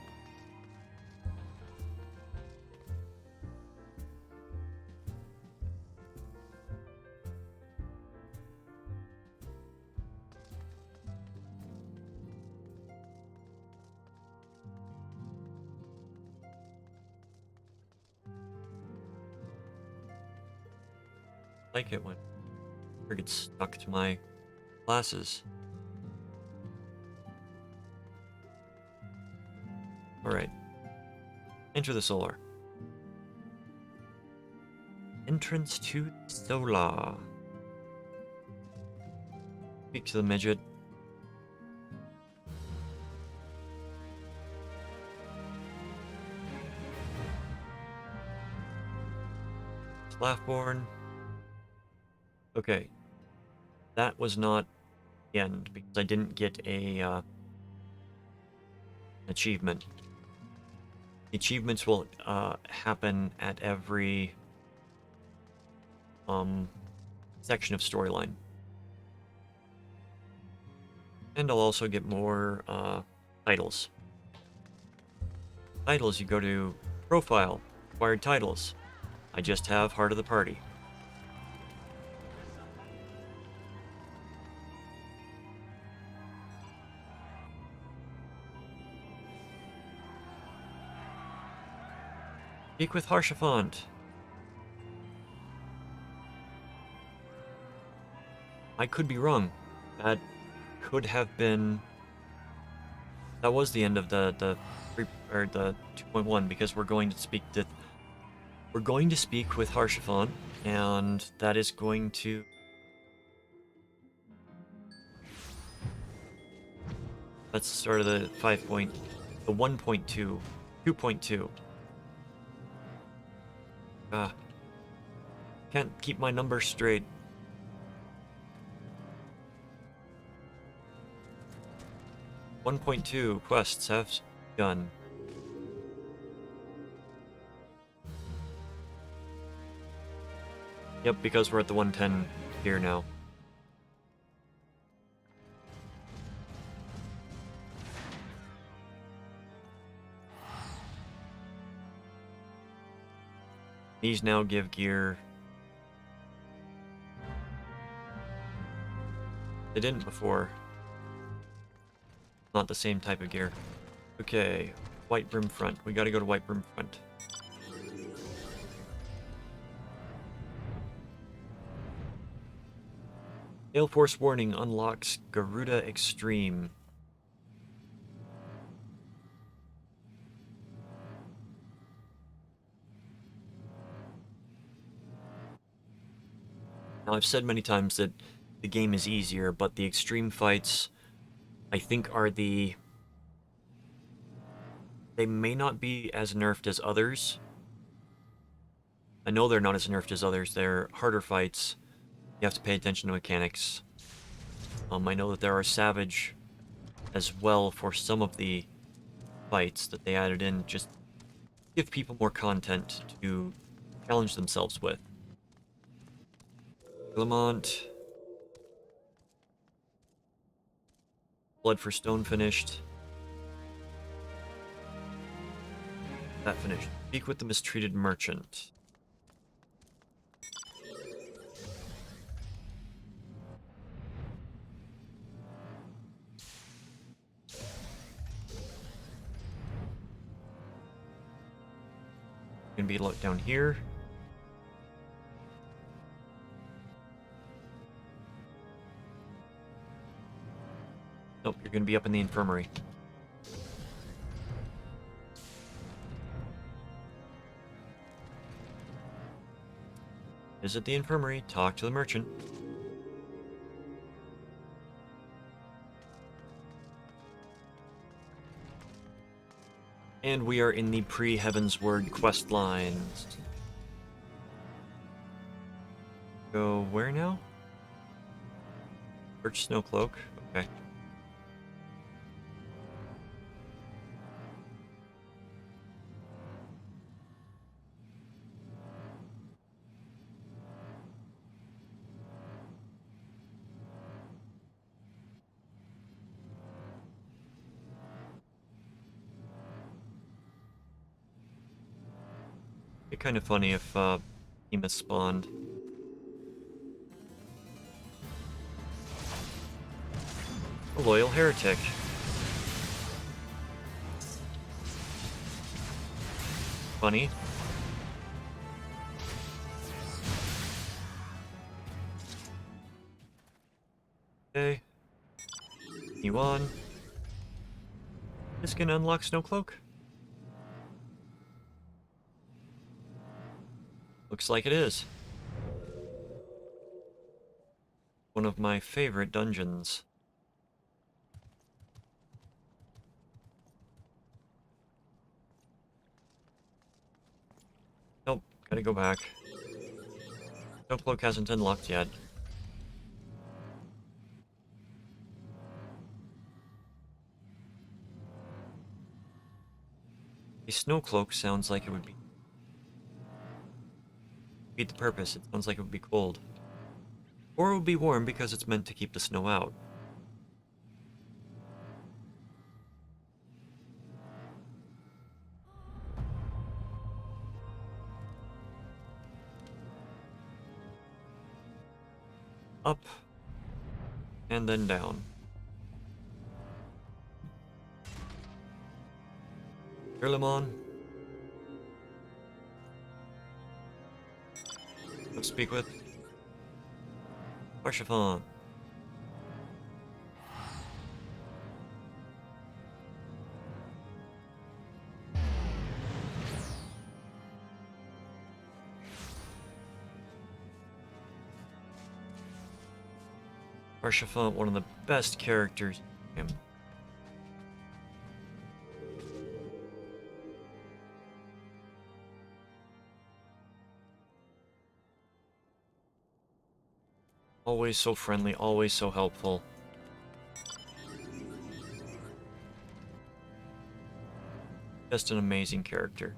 I like it when I get stuck to my classes. Alright. Enter the solar. Entrance to solar. Speak to the midget. Laughborn. Okay. That was not the end, because I didn't get a achievement. The achievements will happen at every section of storyline. And I'll also get more titles. Titles, you go to Profile, Acquired Titles. I just have Heart of the Party. Speak with Harshafant. I could be wrong. That could have been... That was the end of the 2.1, because we're going to speak with Harshafant, and that is going to... That's the start of the 1.2, 2.2. Can't keep my numbers straight. .2 quests have begun. Yep, because we're at the 110 here now. These now give gear. They didn't before. Not the same type of gear. Okay, White Brim Front. We gotta go to White Brim Front. Gale Force Warning unlocks Garuda Extreme. Now, I've said many times that the game is easier, but the extreme fights, I think, are the... They may not be as nerfed as others. I know they're not as nerfed as others. They're harder fights. You have to pay attention to mechanics. I know that there are Savage as well for some of the fights that they added in, just give people more content to challenge themselves with. Lamont. Blood for Stone finished. That finished. Speak with the Mistreated Merchant. Gonna be down here. Nope, you're gonna be up in the infirmary. Visit the infirmary, talk to the merchant. And we are in the pre-Heaven's Word quest lines. Go where now? Search Snowcloak. Okay. It'd be kind of funny if Ema spawned. A loyal heretic. Funny. Okay. You on. This can unlock Snowcloak? Looks like it is. One of my favorite dungeons. Nope, gotta go back. No cloak hasn't unlocked yet. A snow cloak sounds like it would be... Beat the purpose, it sounds like it would be cold. Or it would be warm because it's meant to keep the snow out. Up. And then down. Erlemon. Let's speak with Arshafon. Arshafon, one of the best characters in the game. Always so friendly, always so helpful. Just an amazing character.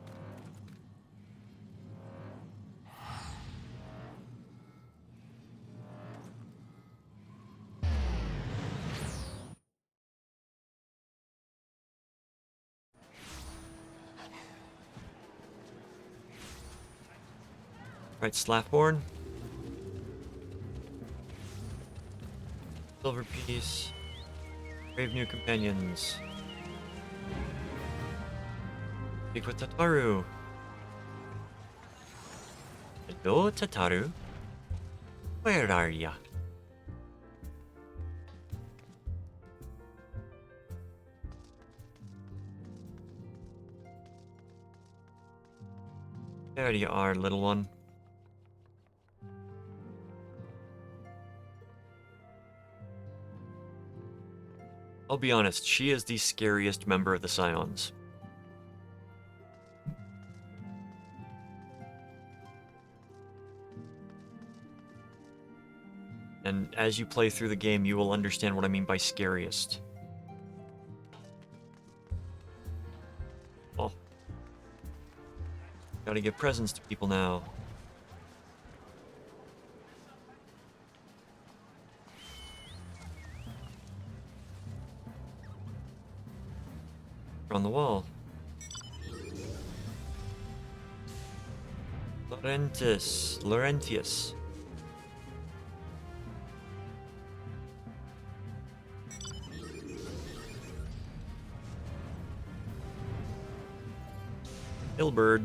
Right, Slathborn. Silver Piece. Brave new companions. Speak with Tataru. Hello, Tataru. Where are ya? There you are, little one. I'll be honest, she is the scariest member of the Scions. And as you play through the game, you will understand what I mean by scariest. Oh. Gotta give presents to people now. On the wall. Laurentius. Ilbird.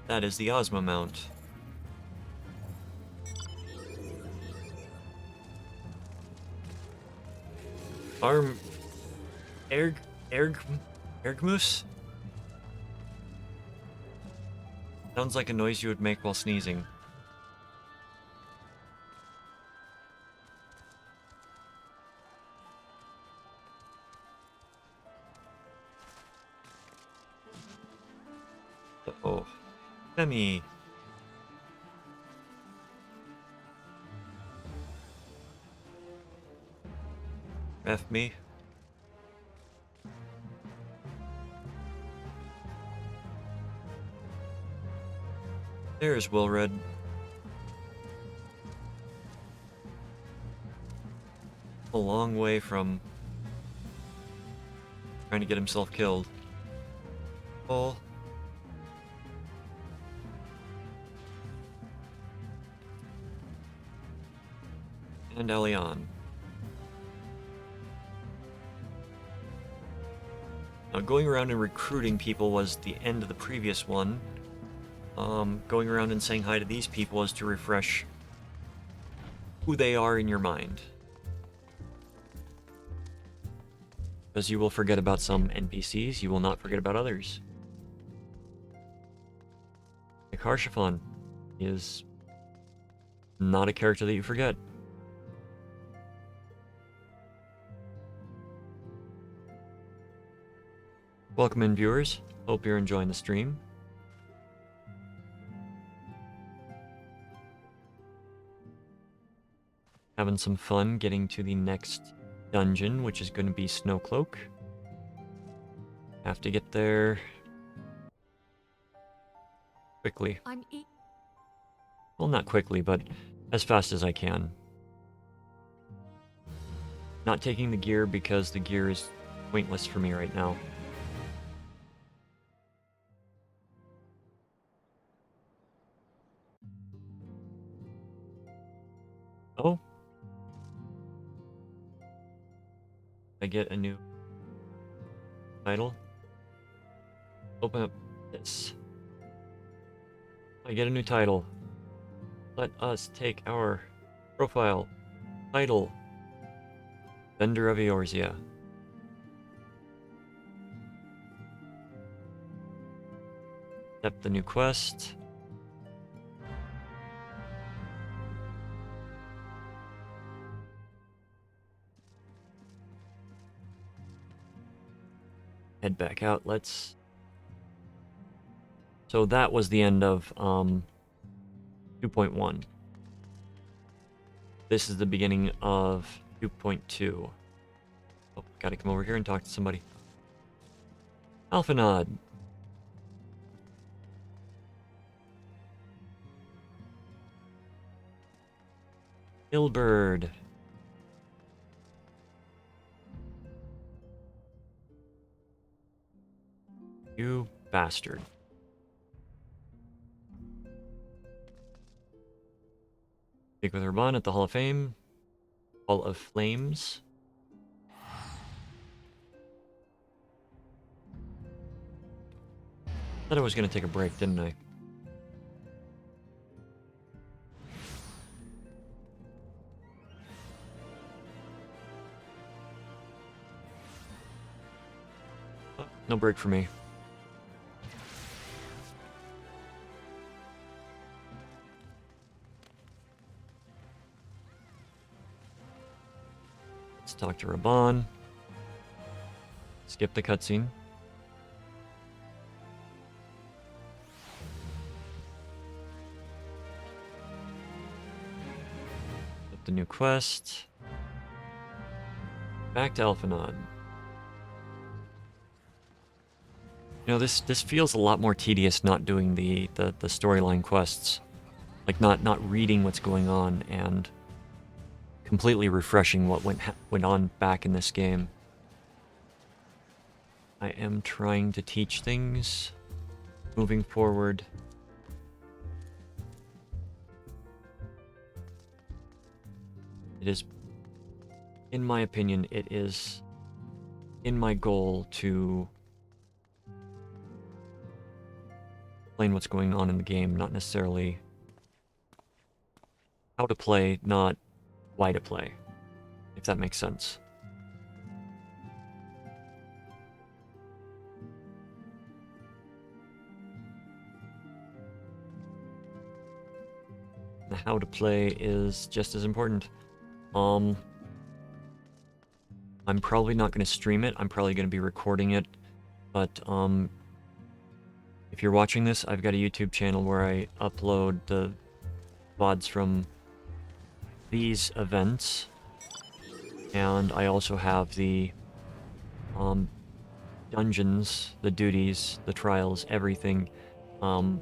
That is the Ozma mount. Ergmoose? Sounds like a noise you would make while sneezing. Oh. Femi. F me. There's Wilred. A long way from trying to get himself killed. Oh. And Elion. Now, going around and recruiting people was the end of the previous one. Going around and saying hi to these people is to refresh who they are in your mind. Because you will forget about some NPCs, you will not forget about others. Like Harshafon is not a character that you forget. Welcome in, viewers. Hope you're enjoying the stream. Having some fun getting to the next dungeon, which is going to be Snowcloak. Have to get there quickly. Well, not quickly, but as fast as I can. Not taking the gear because the gear is pointless for me right now. Oh. I get a new title. Open up this. I get a new title. Let us take our profile. Title. Vendor of Eorzea. Accept the new quest. Head back out. Let's... So that was the end of 2.1. This is the beginning of 2.2. Oh, gotta come over here and talk to somebody. Alphanod. Ilbird. You bastard. Speak with Urban at the Hall of Fame. Hall of Flames. Thought I was gonna take a break, didn't I? Oh, no break for me. Let's talk to Raban. Skip the cutscene. Get the new quest. Back to Alphanod. You know, this feels a lot more tedious not doing the storyline quests. Like not reading what's going on and completely refreshing what went on back in this game. I am trying to teach things moving forward. It is, in my opinion, it is in my goal to explain what's going on in the game, not necessarily how to play, not why to play, if that makes sense. The how to play is just as important. I'm probably not going to stream it. I'm probably going to be recording it, but if you're watching this, I've got a YouTube channel where I upload the VODs from these events, and I also have the dungeons, the duties, the trials, everything cut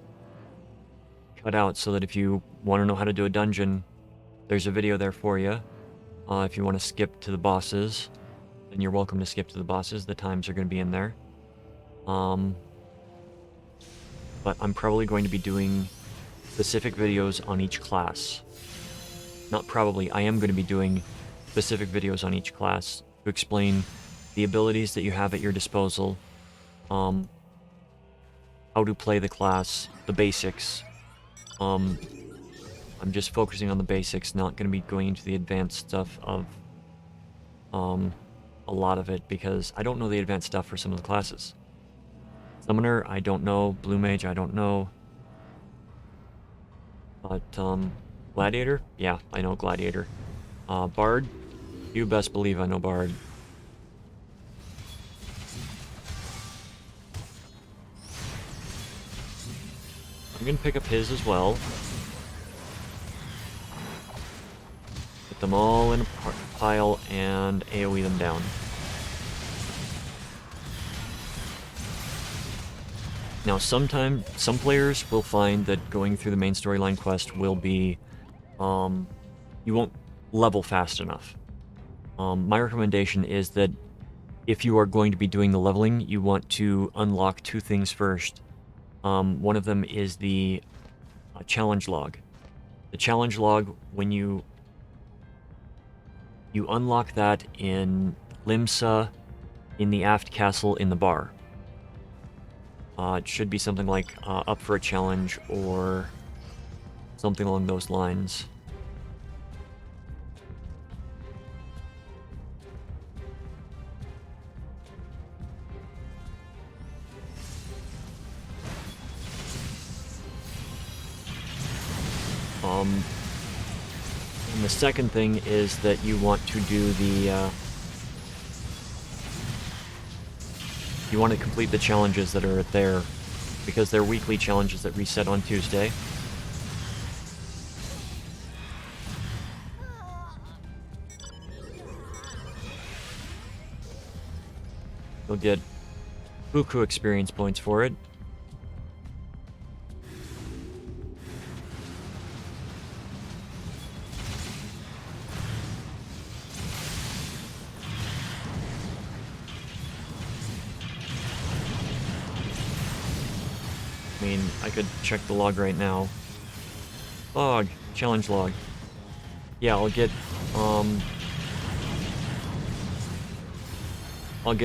out so that if you want to know how to do a dungeon, there's a video there for you. If you want to skip to the bosses, then you're welcome to skip to the bosses. The times are going to be in there. But I'm probably going to be doing specific videos on each class. Not probably, I am going to be doing specific videos on each class to explain the abilities that you have at your disposal, how to play the class, the basics. I'm just focusing on the basics, not going to be going into the advanced stuff of a lot of it, because I don't know the advanced stuff for some of the classes. Summoner, I don't know. Blue Mage, I don't know. But, Gladiator? Yeah, I know Gladiator. Bard? You best believe I know Bard. I'm gonna pick up his as well. Put them all in a pile and AoE them down. Now, some players will find that going through the main storyline quest will be, you won't level fast enough. My recommendation is that if you are going to be doing the leveling, you want to unlock two things first. One of them is the challenge log. The challenge log, when you unlock that in Limsa, in the aft castle, in the bar. It should be something like up for a challenge or something along those lines. And the second thing is that you want to do the you want to complete the challenges that are there, because they're weekly challenges that reset on Tuesday. You'll get buku experience points for it. I mean, I could check the log right now. Log, challenge log. Yeah, I'll get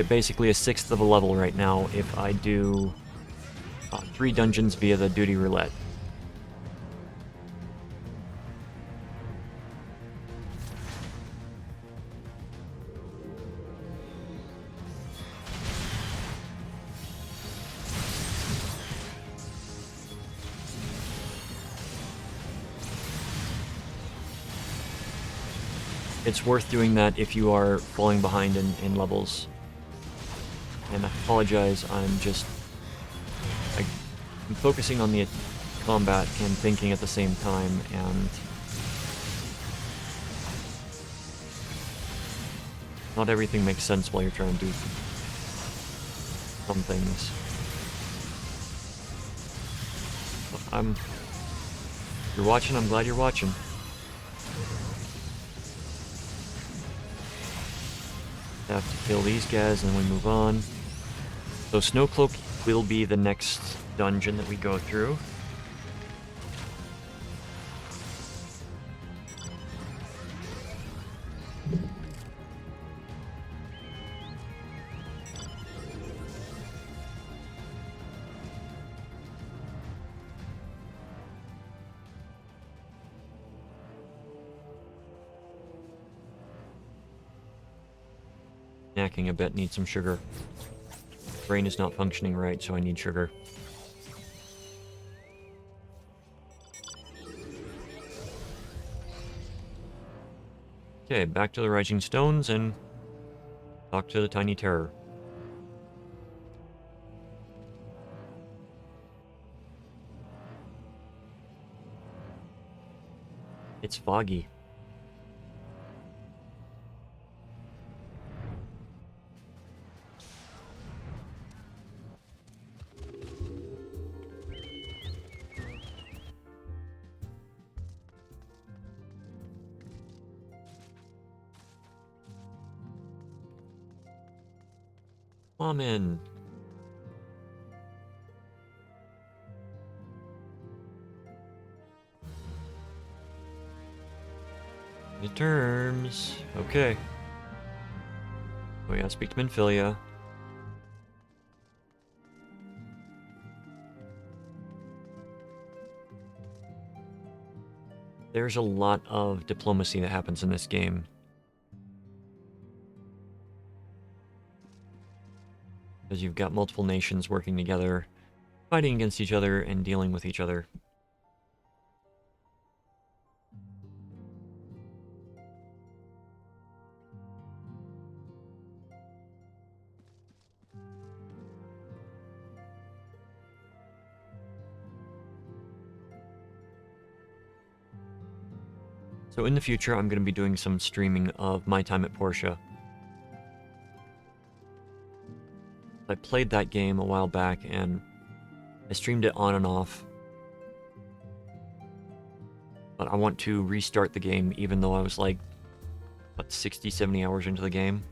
basically a 1/6 of a level right now if I do 3 dungeons via the duty roulette. It's worth doing that if you are falling behind in levels. And I apologize, I'm focusing on the combat and thinking at the same time, and not everything makes sense while you're trying to do some things. You're watching, I'm glad you're watching. Have to kill these guys and then we move on. So Snowcloak will be the next dungeon that we go through. Snacking a bit, need some sugar. Brain is not functioning right, so I need sugar. Okay, back to the Rising Stones and talk to the Tiny Terror. It's foggy. Come in. The terms. Okay. We gotta speak to Minfilia. There's a lot of diplomacy that happens in this game. Because you've got multiple nations working together, fighting against each other, and dealing with each other. So in the future, I'm going to be doing some streaming of my time at Portia. I played that game a while back, and I streamed it on and off. But I want to restart the game, even though I was like, what, 60, 70 hours into the game?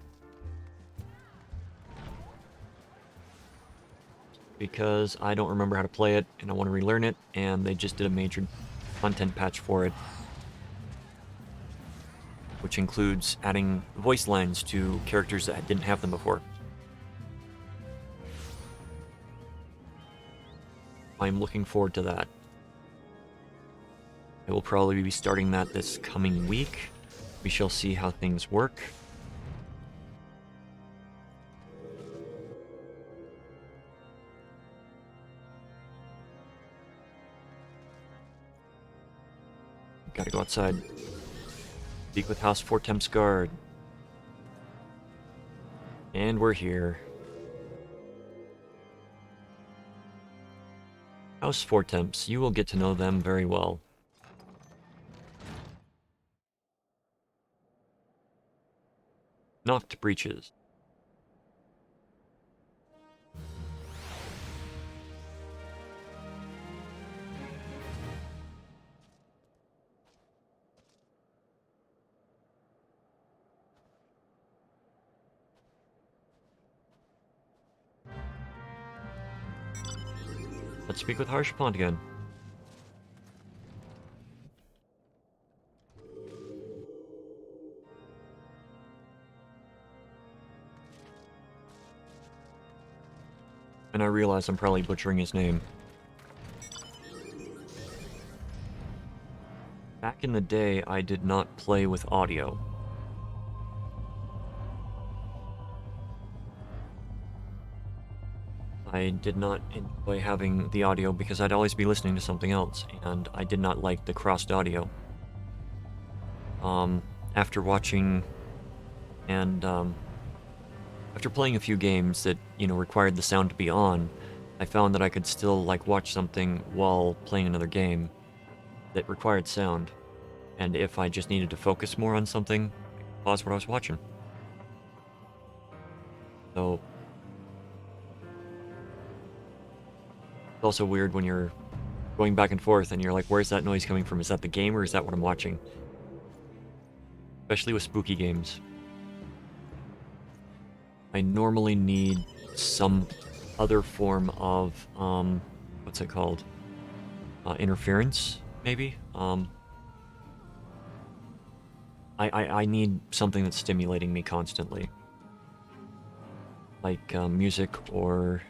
Because I don't remember how to play it, and I want to relearn it, and they just did a major content patch for it, which includes adding voice lines to characters that didn't have them before. I'm looking forward to that. I will probably be starting that this coming week. We shall see how things work. Gotta go outside. Speak with House Four Temps Guard. And we're here. House Four Temps, you will get to know them very well. Knocked breaches. Let's speak with Harshpont again. And I realize I'm probably butchering his name. Back in the day, I did not play with audio. I did not enjoy having the audio because I'd always be listening to something else, and I did not like the crossed audio. After watching and after playing a few games that, required the sound to be on, I found that I could still, watch something while playing another game that required sound. And if I just needed to focus more on something, I could pause what I was watching. So it's also weird when you're going back and forth and you're like, where's that noise coming from? Is that the game or is that what I'm watching? Especially with spooky games. I normally need some other form of, what's it called? Interference, maybe? I need something that's stimulating me constantly. Like music or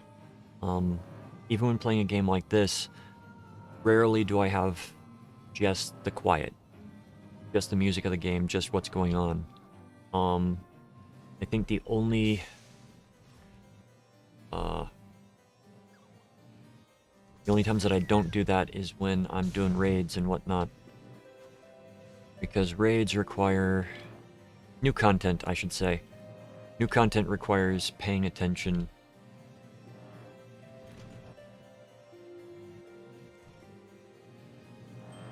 even when playing a game like this, rarely do I have just the quiet. Just the music of the game, just what's going on. I think the only times that I don't do that is when I'm doing raids and whatnot. Because raids require new content, I should say. New content requires paying attention.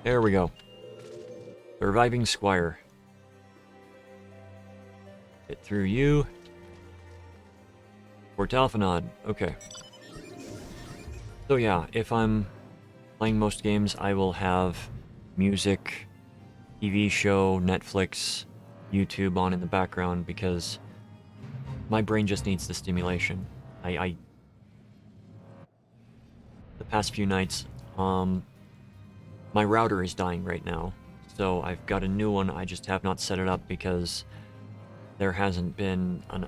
There we go. The reviving Squire. Get through you. Fort Alphanod. Okay. So yeah, if I'm playing most games, I will have music, TV show, Netflix, YouTube on in the background because my brain just needs the stimulation. The past few nights, my router is dying right now, so I've got a new one. I just have not set it up because there hasn't been an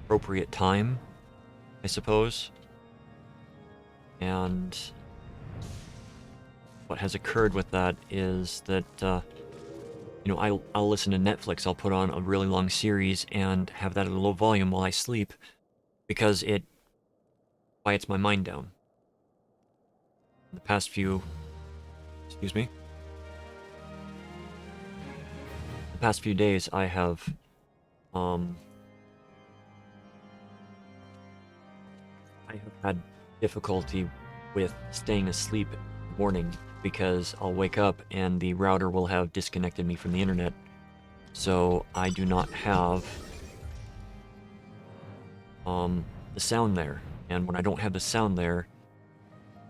appropriate time, I suppose. And what has occurred with that is that, I'll listen to Netflix. I'll put on a really long series and have that at a low volume while I sleep because it quiets my mind down. The past few... Excuse me? The past few days I have, had difficulty with staying asleep morning, because I'll wake up and the router will have disconnected me from the internet. So I do not have the sound there. And when I don't have the sound there,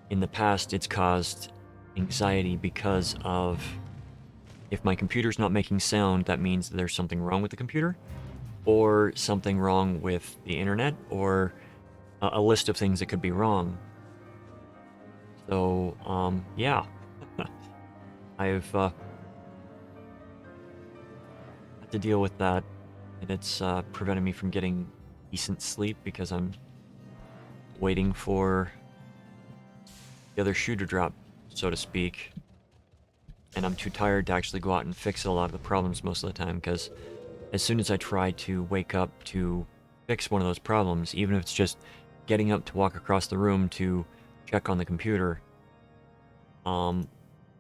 in the past it's caused anxiety because of, if my computer's not making sound, that means that there's something wrong with the computer, or something wrong with the internet, or a list of things that could be wrong. So, yeah. I've had to deal with that, and it's prevented me from getting decent sleep because I'm waiting for the other shoe to drop, so to speak. And I'm too tired to actually go out and fix a lot of the problems most of the time, because as soon as I try to wake up to fix one of those problems, even if it's just getting up to walk across the room to check on the computer,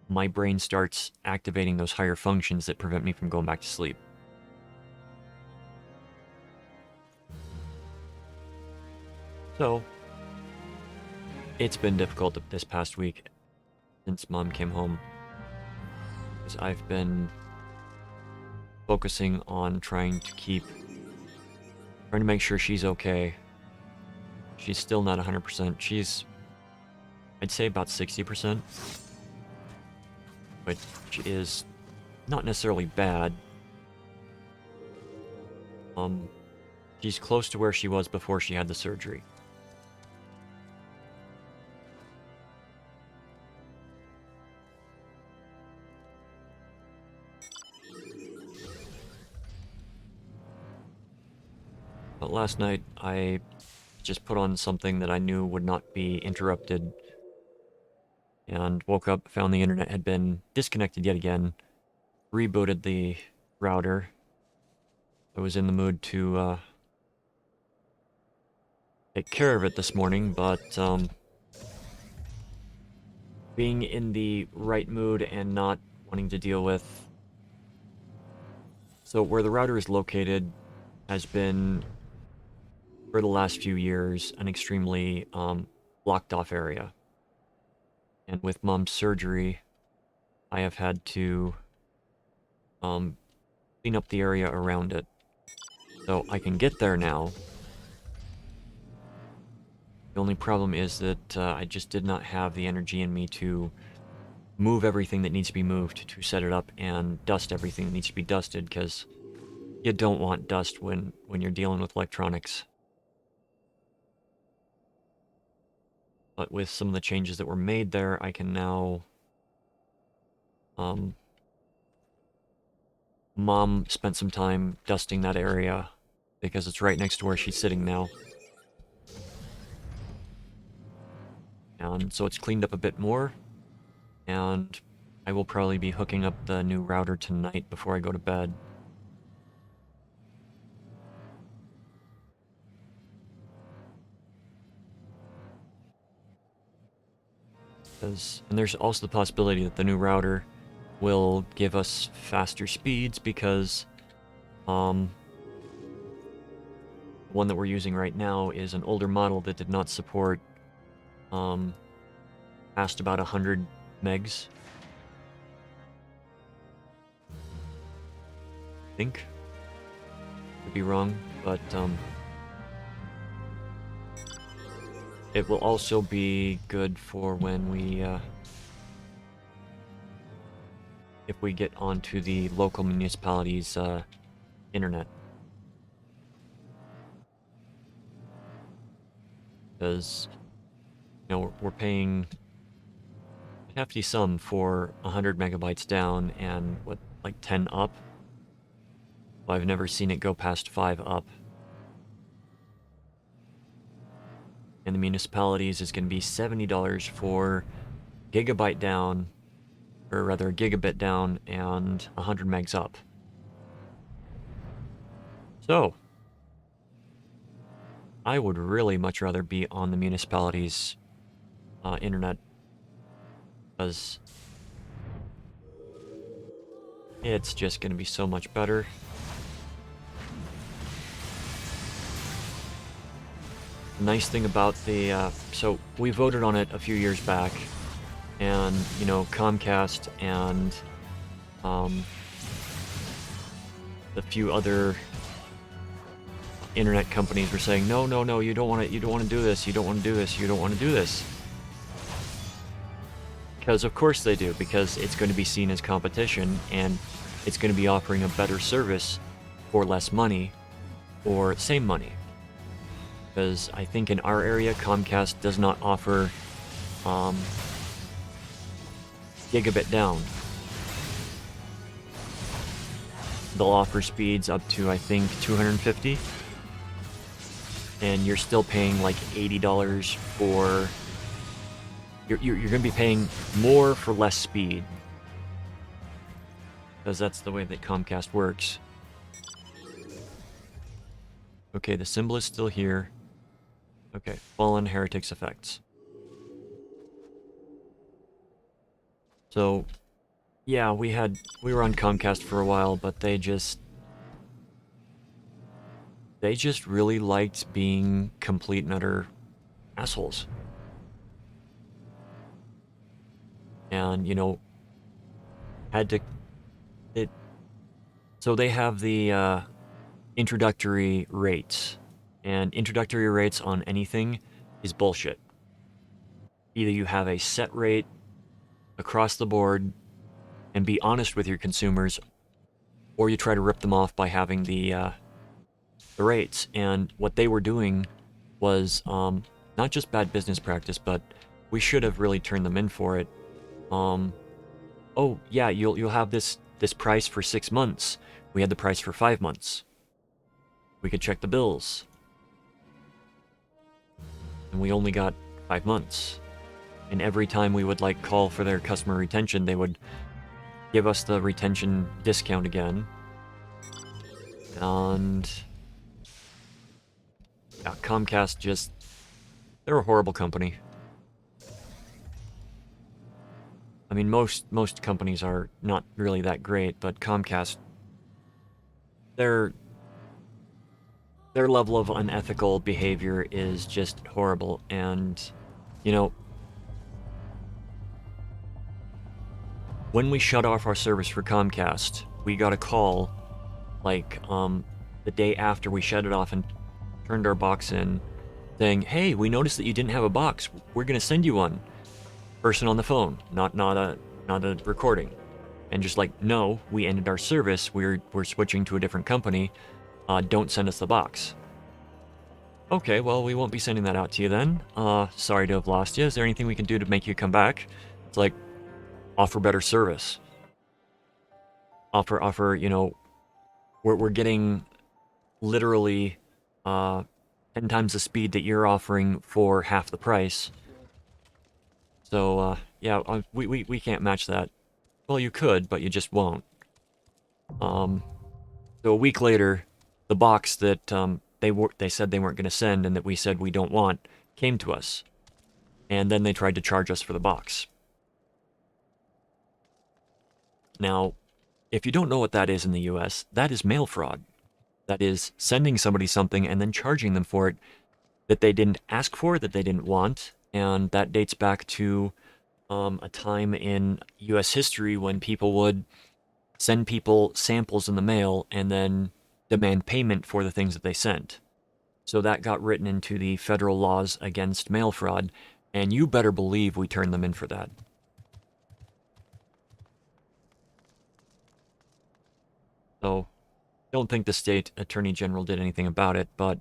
my brain starts activating those higher functions that prevent me from going back to sleep. So, it's been difficult this past week since Mom came home, because I've been focusing on trying to make sure she's okay. She's still not 100%. She's, I'd say, about 60%, which is not necessarily bad. She's close to where she was before she had the surgery. But last night, I just put on something that I knew would not be interrupted, and woke up, found the internet had been disconnected yet again, rebooted the router. I was in the mood to take care of it this morning, but being in the right mood and not wanting to deal with... So where the router is located has been, for the last few years, an extremely blocked off area. And with Mom's surgery, I have had to clean up the area around it. So I can get there now. The only problem is that I just did not have the energy in me to move everything that needs to be moved, to set it up, and dust everything that needs to be dusted, because you don't want dust when you're dealing with electronics. But with some of the changes that were made there, I can now... Mom spent some time dusting that area, because it's right next to where she's sitting now. And so it's cleaned up a bit more, and I will probably be hooking up the new router tonight before I go to bed. And there's also the possibility that the new router will give us faster speeds, because the one that we're using right now is an older model that did not support past about 100 megs. I think. Could be wrong, but it will also be good for when we if we get onto the local municipality's internet. Because, you know, we're paying a hefty sum for 100 megabytes down and, what, like 10 up? Well, I've never seen it go past 5 up. And the municipalities is going to be $70 for gigabyte down, or rather a gigabit down, and 100 megs up. So, I would really much rather be on the municipality's internet, because it's just going to be so much better. The nice thing about the... so, we voted on it a few years back, and you know, Comcast and the few other internet companies were saying, no, no, no, you don't want to do this, you don't want to do this, you don't want to do this. Because of course they do, because it's going to be seen as competition, and it's going to be offering a better service for less money, or same money. Because I think in our area, Comcast does not offer gigabit down. They'll offer speeds up to, I think, 250, and you're still paying like $80 for... You're going to be paying more for less speed. Because that's the way that Comcast works. Okay, the symbol is still here. Okay, Fallen Heretics effects. So, yeah, we were on Comcast for a while, but they just really liked being complete and utter assholes. And, you know, so they have the introductory rates, and introductory rates on anything is bullshit. Either you have a set rate across the board and be honest with your consumers, or you try to rip them off by having the rates. And what they were doing was not just bad business practice, but we should have really turned them in for it. Oh yeah, you'll have this price for 6 months. We had the price for 5 months. We could check the bills, and we only got 5 months. And every time we would like call for their customer retention, they would give us the retention discount again. And yeah, Comcast just, they're a horrible company. I mean, most companies are not really that great, but Comcast, their level of unethical behavior is just horrible. And, you know, when we shut off our service for Comcast, we got a call, like, the day after we shut it off and turned our box in, saying, hey, we noticed that you didn't have a box. We're going to send you one. Person on the phone, not a recording. And just like, no, we ended our service. We're switching to a different company. Don't send us the box. Okay, well, we won't be sending that out to you then. Sorry to have lost you. Is there anything we can do to make you come back? It's like, offer better service. Offer, you know, we're getting literally 10 times the speed that you're offering for half the price. So, yeah, we can't match that. Well, you could, but you just won't. So a week later, the box that they said they weren't going to send and that we said we don't want came to us. And then they tried to charge us for the box. Now, if you don't know what that is in the US, that is mail fraud. That is sending somebody something and then charging them for it that they didn't ask for, that they didn't want. And that dates back to a time in US history when people would send people samples in the mail and then demand payment for the things that they sent. So that got written into the federal laws against mail fraud, and you better believe we turned them in for that. So, don't think the state attorney general did anything about it, but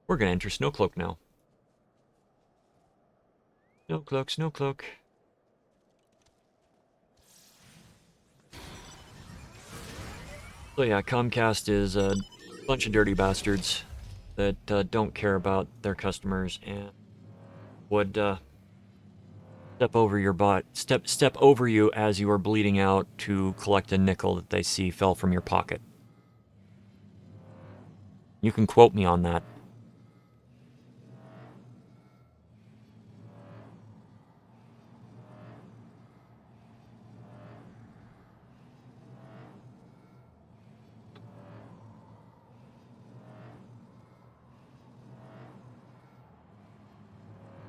we're going to enter Snowcloak now. Snowcloak, Snowcloak. So yeah, Comcast is a bunch of dirty bastards that don't care about their customers and would step over you as you are bleeding out to collect a nickel that they see fell from your pocket. You can quote me on that.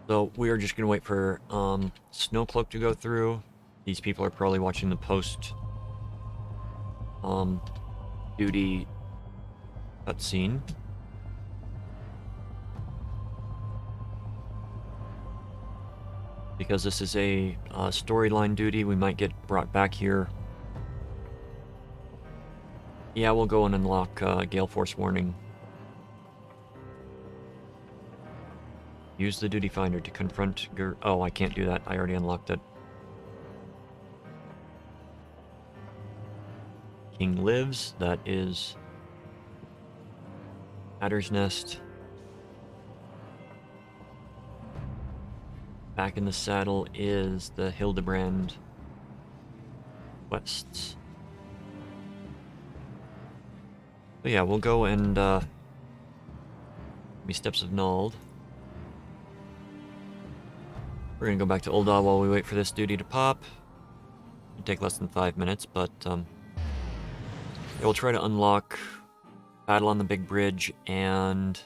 So we are just gonna wait for Snowcloak to go through. These people are probably watching the post duty cutscene. Because this is a storyline duty, we might get brought back here. Yeah, we'll go and unlock Gale Force Warning. Use the duty finder to confront oh, I can't do that. I already unlocked it. King lives. That is Adder's Nest. Back in the saddle is the Hildebrand quests. But yeah, we'll go and be Steps of Nald. We're gonna go back to Ul'dah while we wait for this duty to pop. It'll take less than 5 minutes, but yeah, we'll try to unlock Battle on the Big Bridge and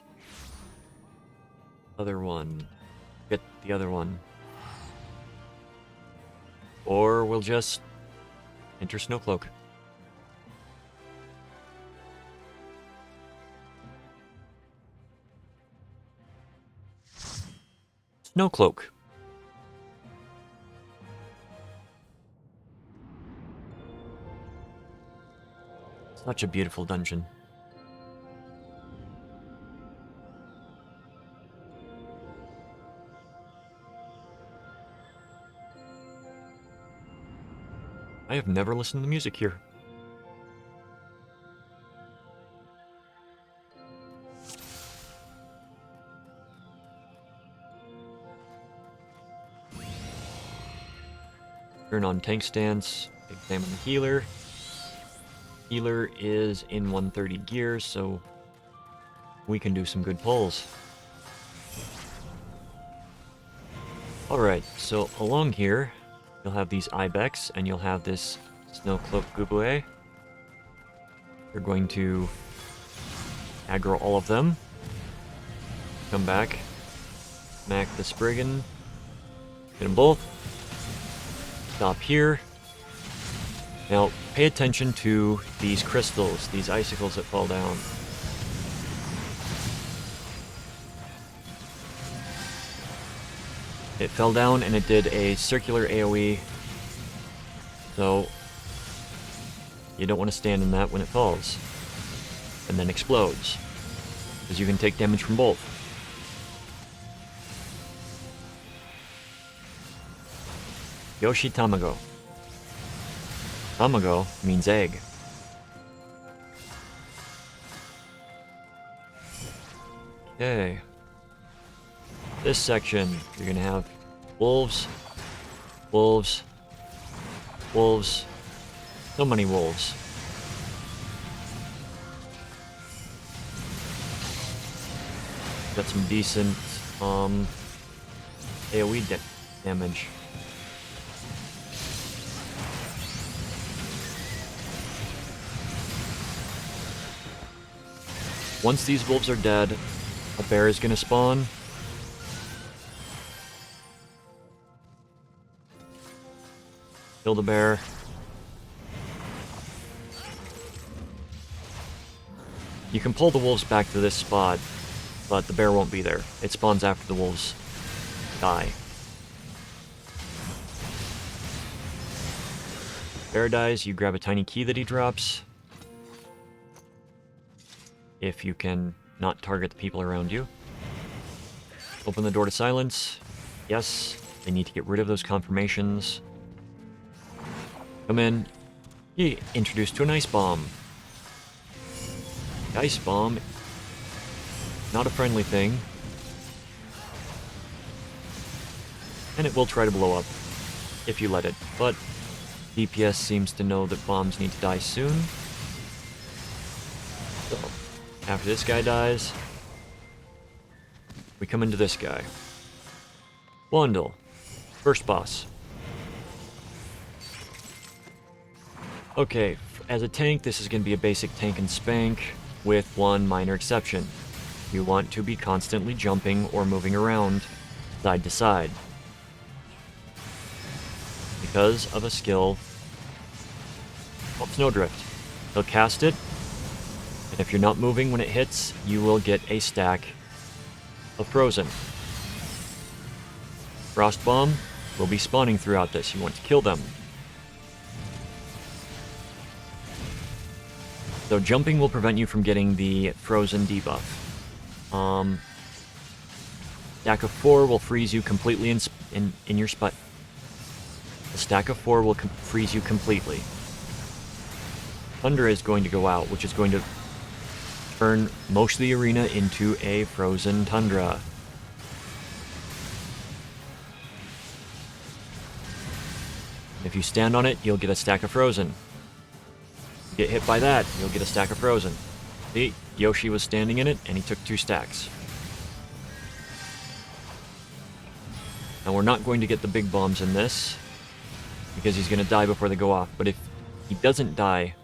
other one. Get the other one. Or we'll just enter Snowcloak. Snowcloak. Such a beautiful dungeon. I have never listened to music here. Turn on tank stance, examine the healer. Healer is in 130 gears, so we can do some good pulls. Alright, so along here, you'll have these ibex, and you'll have this Snowcloak Gubue. You're going to aggro all of them. Come back. Smack the Spriggan. Hit them both. Stop here. Now, pay attention to these crystals, these icicles that fall down. It fell down and it did a circular AoE, so you don't want to stand in that when it falls and then explodes, because you can take damage from both. Yoshi Tamago. Tamago means egg. Okay. This section, you're gonna have wolves, wolves, wolves, so many wolves. Got some decent AoE damage. Once these wolves are dead, a bear is gonna spawn. Kill the bear. You can pull the wolves back to this spot, but the bear won't be there. It spawns after the wolves die. Bear dies, you grab a tiny key that he drops. If you can not target the people around you. Open the door to silence. Yes, they need to get rid of those confirmations. Come in. You're introduced to an ice bomb. The ice bomb, not a friendly thing. And it will try to blow up if you let it, but DPS seems to know that bombs need to die soon. So, after this guy dies, we come into this guy. Wandel, first boss. Okay, as a tank, this is going to be a basic tank and spank with one minor exception. You want to be constantly jumping or moving around side to side. Because of a skill called Snowdrift. He'll cast it, and if you're not moving when it hits, you will get a stack of frozen. Frost Bomb will be spawning throughout this. You want to kill them. So jumping will prevent you from getting the frozen debuff. Stack of 4 will freeze you completely in your spot. A stack of 4 will freeze you completely. Thunder is going to go out, which is going to turn most of the arena into a frozen tundra. If you stand on it, you'll get a stack of frozen. Get hit by that, you'll get a stack of frozen. See, Yoshi was standing in it, and he took 2 stacks. Now we're not going to get the big bombs in this, because he's going to die before they go off. But if he doesn't die,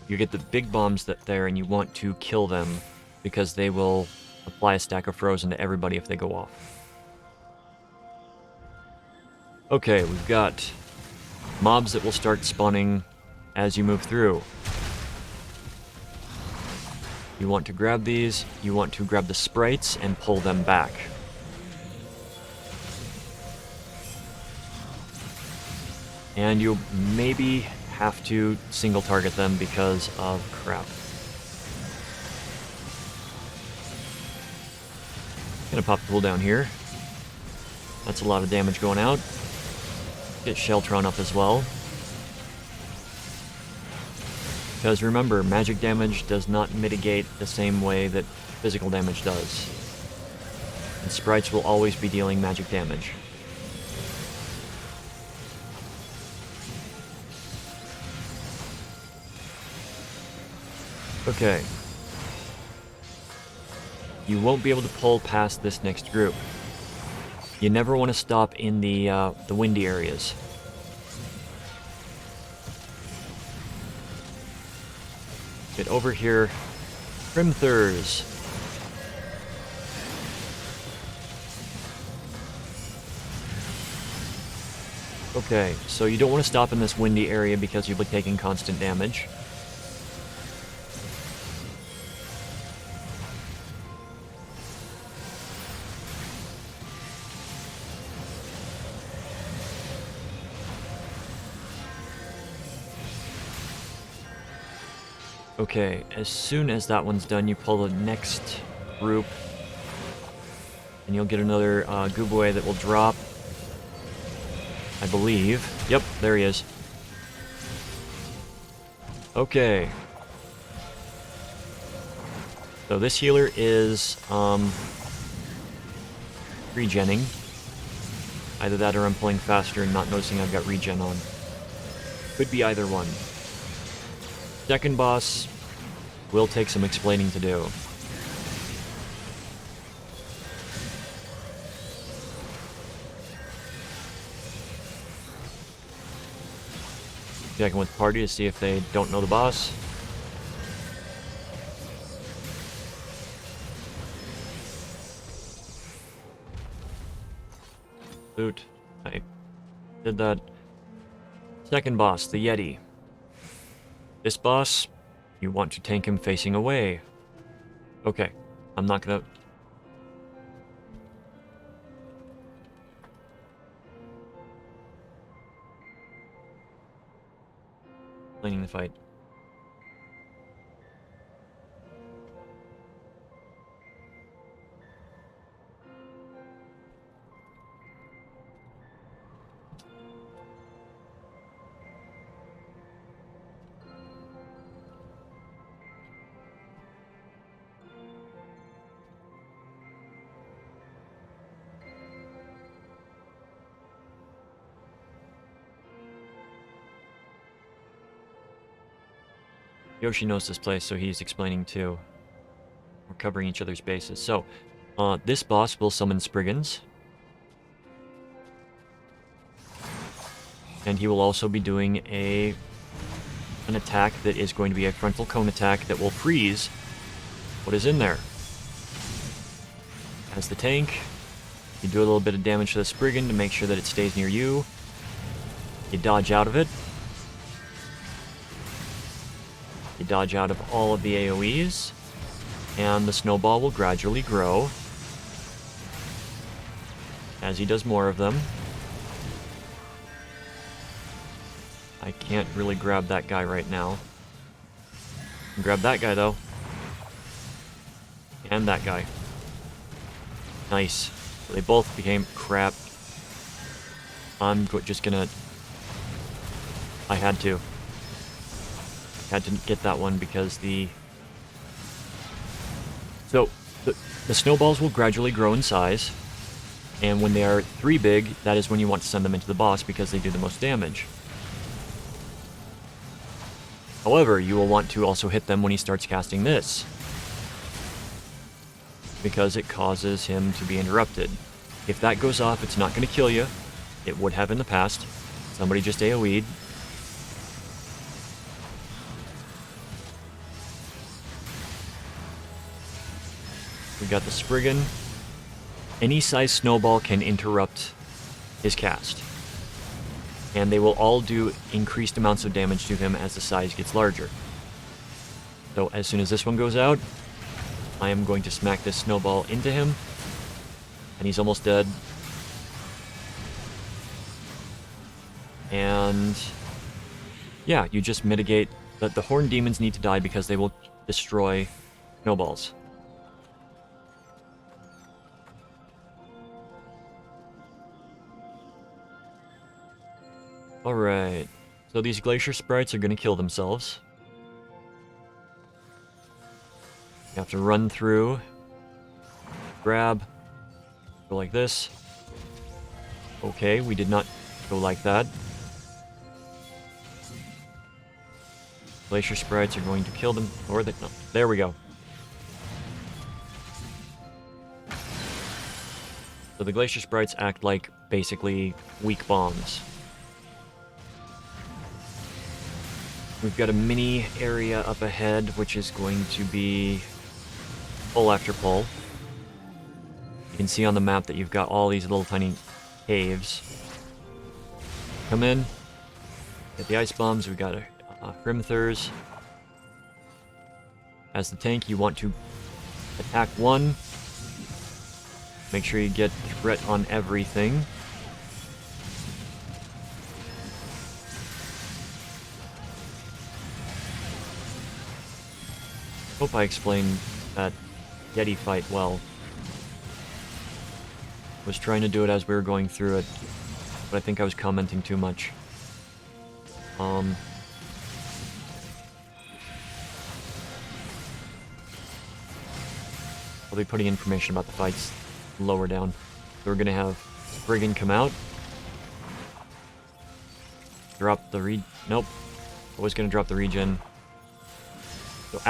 you get the big bombs there, and you want to kill them, because they will apply a stack of frozen to everybody if they go off. Okay, we've got mobs that will start spawning as you move through. You want to grab these, you want to grab the sprites and pull them back. And you'll maybe have to single target them because of crap. Gonna pop the cooldown here. That's a lot of damage going out. Get Sheltron up as well. Because remember, magic damage does not mitigate the same way that physical damage does. And sprites will always be dealing magic damage. Okay. You won't be able to pull past this next group. You never want to stop in the windy areas. Get over here. Primthurs. Okay, so you don't want to stop in this windy area because you'll be taking constant damage. Okay, as soon as that one's done, you pull the next group, and you'll get another Gooboy that will drop, I believe. Yep, there he is. Okay. So this healer is regenning. Either that or I'm pulling faster and not noticing I've got regen on. Could be either one. Second boss will take some explaining to do. Checking with the party to see if they don't know the boss. Loot. I did that. Second boss, the Yeti. This boss, you want to tank him facing away. Okay, I'm not gonna... Planning the fight. Yoshi knows this place, so he's explaining too. We're covering each other's bases. So, this boss will summon Spriggans. And he will also be doing an attack that is going to be a frontal cone attack that will freeze what is in there. As the tank, You do a little bit of damage to the Spriggan to make sure that it stays near you. You dodge out of it. You dodge out of all of the AoEs. And the snowball will gradually grow as he does more of them. I can't really grab that guy right now. I can grab that guy though. And that guy. Nice. They both became crap. I'm just gonna... I had to. Had to get that one because the... So, the snowballs will gradually grow in size. And when they are 3 big, that is when you want to send them into the boss because they do the most damage. However, you will want to also hit them when he starts casting this, because it causes him to be interrupted. If that goes off, it's not going to kill you. It would have in the past. Somebody just AoE'd. We got the Spriggan. Any size snowball can interrupt his cast. And they will all do increased amounts of damage to him as the size gets larger. So as soon as this one goes out, I am going to smack this snowball into him. And he's almost dead. And yeah, you just mitigate that the horned demons need to die because they will destroy snowballs. Alright, so these glacier sprites are going to kill themselves. You have to run through, grab, go like this. Okay, we did not go like that. Glacier sprites are going to kill them, or they, no, there we go. So the glacier sprites act like basically weak bombs. We've got a mini area up ahead, which is going to be pull after pull. You can see on the map that you've got all these little tiny caves. Come in, get the ice bombs. We've got Hrimthurs. As the tank, you want to attack one. Make sure you get threat on everything. Hope I explained that Yeti fight well. Was trying to do it as we were going through it, but I think I was commenting too much. I'll be putting information about the fights lower down. So we're gonna have Spriggan come out. Drop the nope. I was gonna drop the regen. So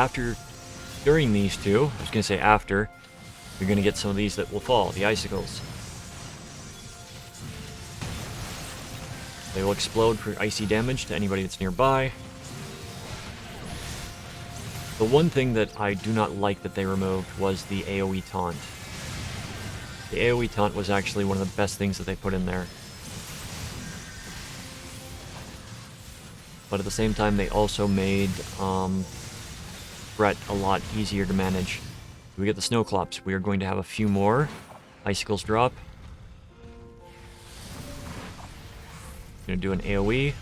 during these two, I was going to say after, you're going to get some of these that will fall, the icicles. They will explode for icy damage to anybody that's nearby. The one thing that I do not like that they removed was the AoE taunt. The AoE taunt was actually one of the best things that they put in there. But at the same time, they also made threat a lot easier to manage. We get the snowclops. We are going to have a few more icicles drop. Gonna do an AoE.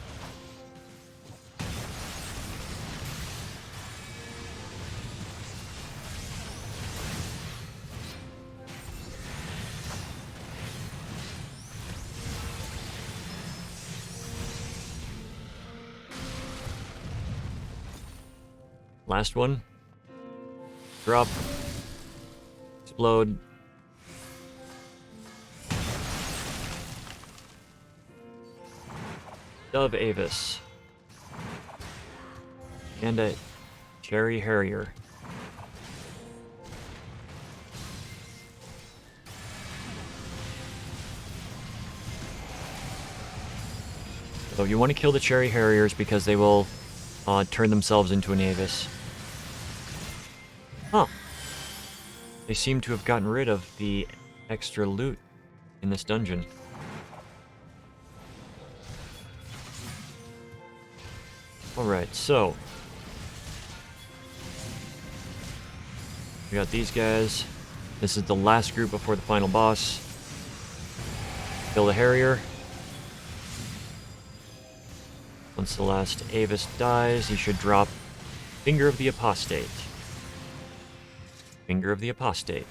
Last one. Drop. Explode. Dove Avis. And a Cherry Harrier. So you want to kill the Cherry Harriers because they will turn themselves into an Avis. Huh. They seem to have gotten rid of the extra loot in this dungeon. Alright, so we got these guys. This is the last group before the final boss. Kill the Harrier. Once the last Avis dies, he should drop Finger of the Apostate. Finger of the Apostate.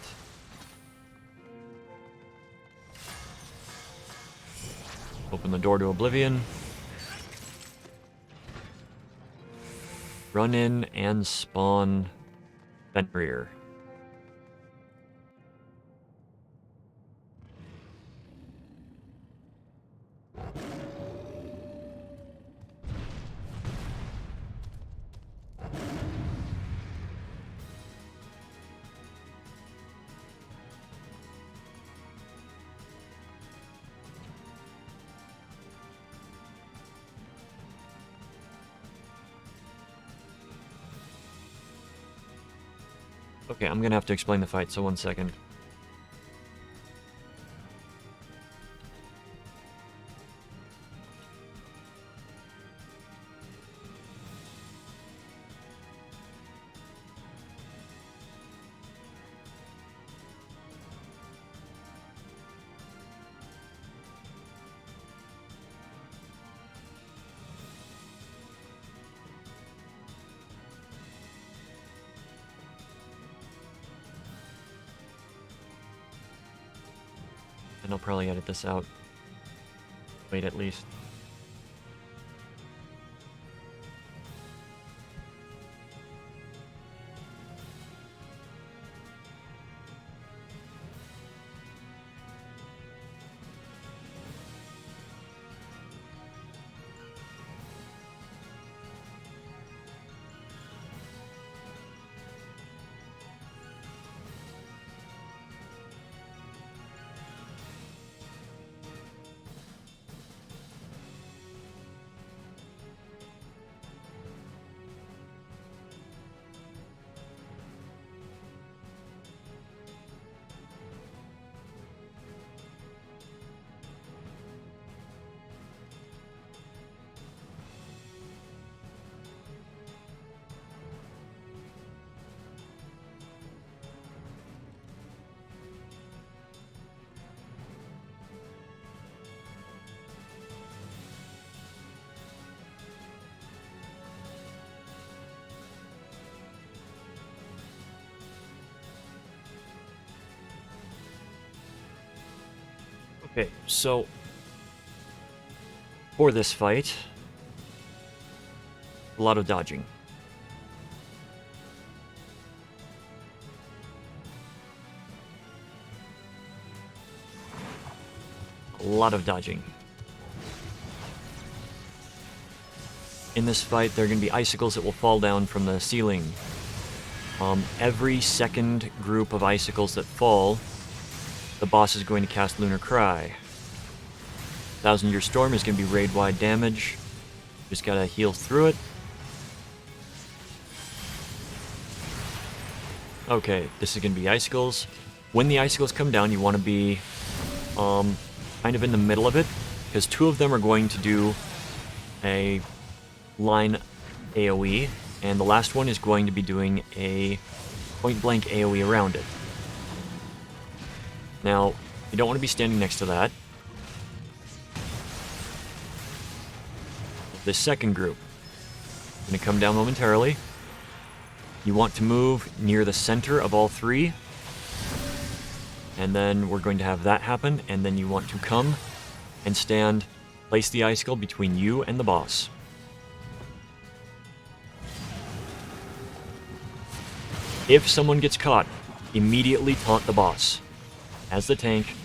Open the door to Oblivion. Run in and spawn Fenrir. Okay, I'm gonna have to explain the fight, so 1 second. And I'll probably edit this out. Wait, at least. Okay, so for this fight, a lot of dodging. A lot of dodging. In this fight, there are going to be icicles that will fall down from the ceiling. Every second group of icicles that fall, the boss is going to cast Lunar Cry. 1,000-Year Storm is going to be raid-wide damage. Just gotta heal through it. Okay, this is going to be icicles. When the icicles come down, you want to be kind of in the middle of it, because 2 of them are going to do a line AoE, and the last one is going to be doing a point-blank AoE around it. Now, you don't want to be standing next to that. The second group is going to come down momentarily. You want to move near the center of all 3. And then we're going to have that happen, and then you want to come and stand, place the icicle between you and the boss. If someone gets caught, immediately taunt the boss. As the tank,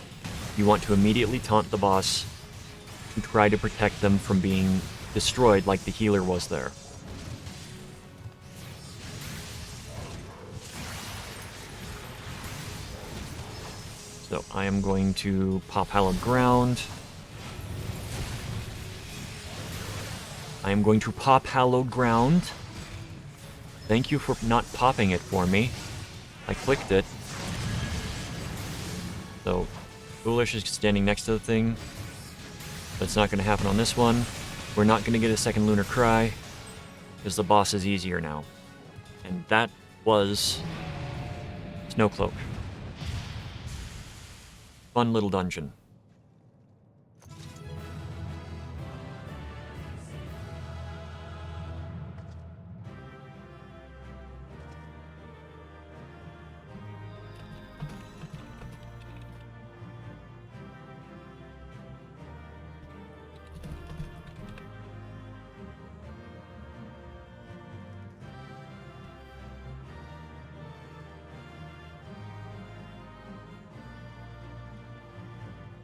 you want to immediately taunt the boss to try to protect them from being destroyed like the healer was there. So I am going to pop Hallowed Ground. I am going to pop Hallowed Ground. Thank you for not popping it for me. I clicked it. So Foolish is standing next to the thing. But it's not going to happen on this one. We're not going to get a second Lunar Cry. Because the boss is easier now. And that was Snowcloak. Fun little dungeon.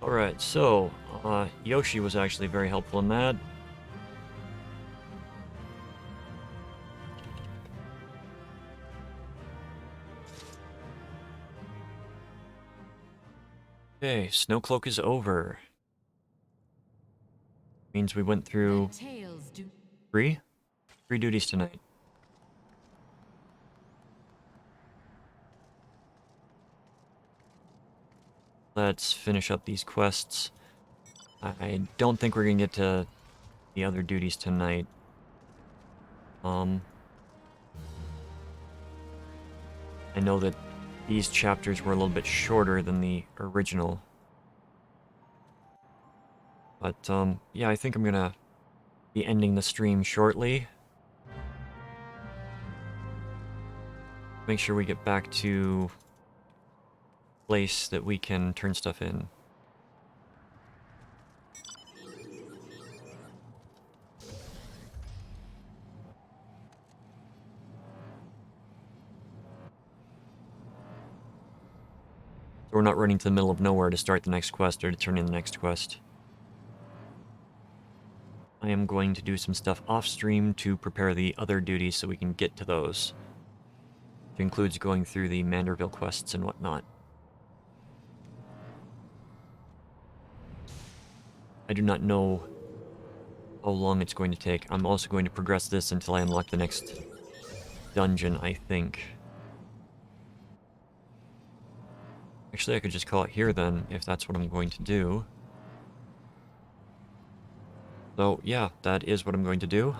Alright, so, Yoshi was actually very helpful in that. Okay, Snowcloak is over. Means we went through three duties tonight. Let's finish up these quests. I don't think we're gonna get to the other duties tonight. I know that these chapters were a little bit shorter than the original. But, yeah, I think I'm gonna be ending the stream shortly. Make sure we get back to place that we can turn stuff in. So we're not running to the middle of nowhere to start the next quest or to turn in the next quest. I am going to do some stuff off stream to prepare the other duties so we can get to those. Which includes going through the Manderville quests and whatnot. I do not know how long it's going to take. I'm also going to progress this until I unlock the next dungeon, I think. Actually, I could just call it here then, if that's what I'm going to do. So, yeah, that is what I'm going to do.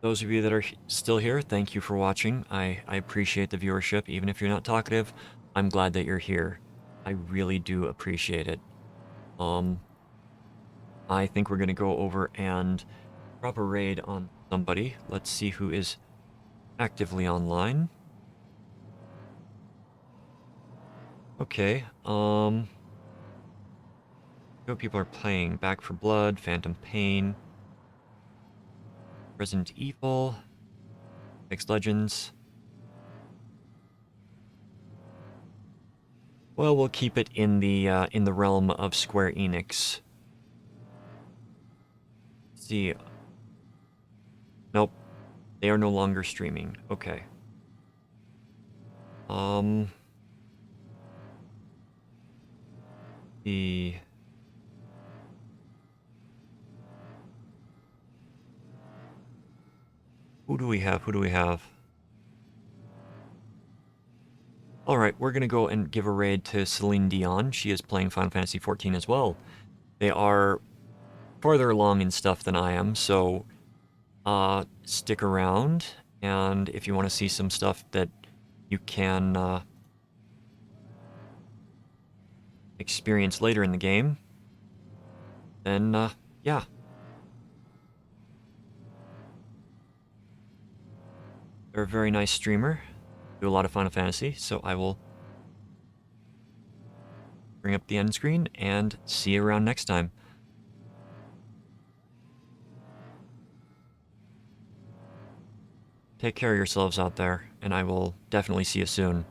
Those of you that are still here, thank you for watching. I appreciate the viewership. Even if you're not talkative, I'm glad that you're here. I really do appreciate it. I think we're going to go over and drop a raid on somebody. Let's see who is actively online. Okay, what people are playing? Back for Blood, Phantom Pain, Resident Evil, Apex Legends. Well, we'll keep it in the realm of Square Enix. Let's see. Nope. They are no longer streaming. Okay. The... Who do we have? Who do we have? Alright, we're gonna go and give a raid to Celine Dion. She is playing Final Fantasy XIV as well. They are farther along in stuff than I am, so stick around, and if you want to see some stuff that you can experience later in the game, then yeah. They're a very nice streamer, do a lot of Final Fantasy, so I will bring up the end screen and see you around next time. Take care of yourselves out there, and I will definitely see you soon.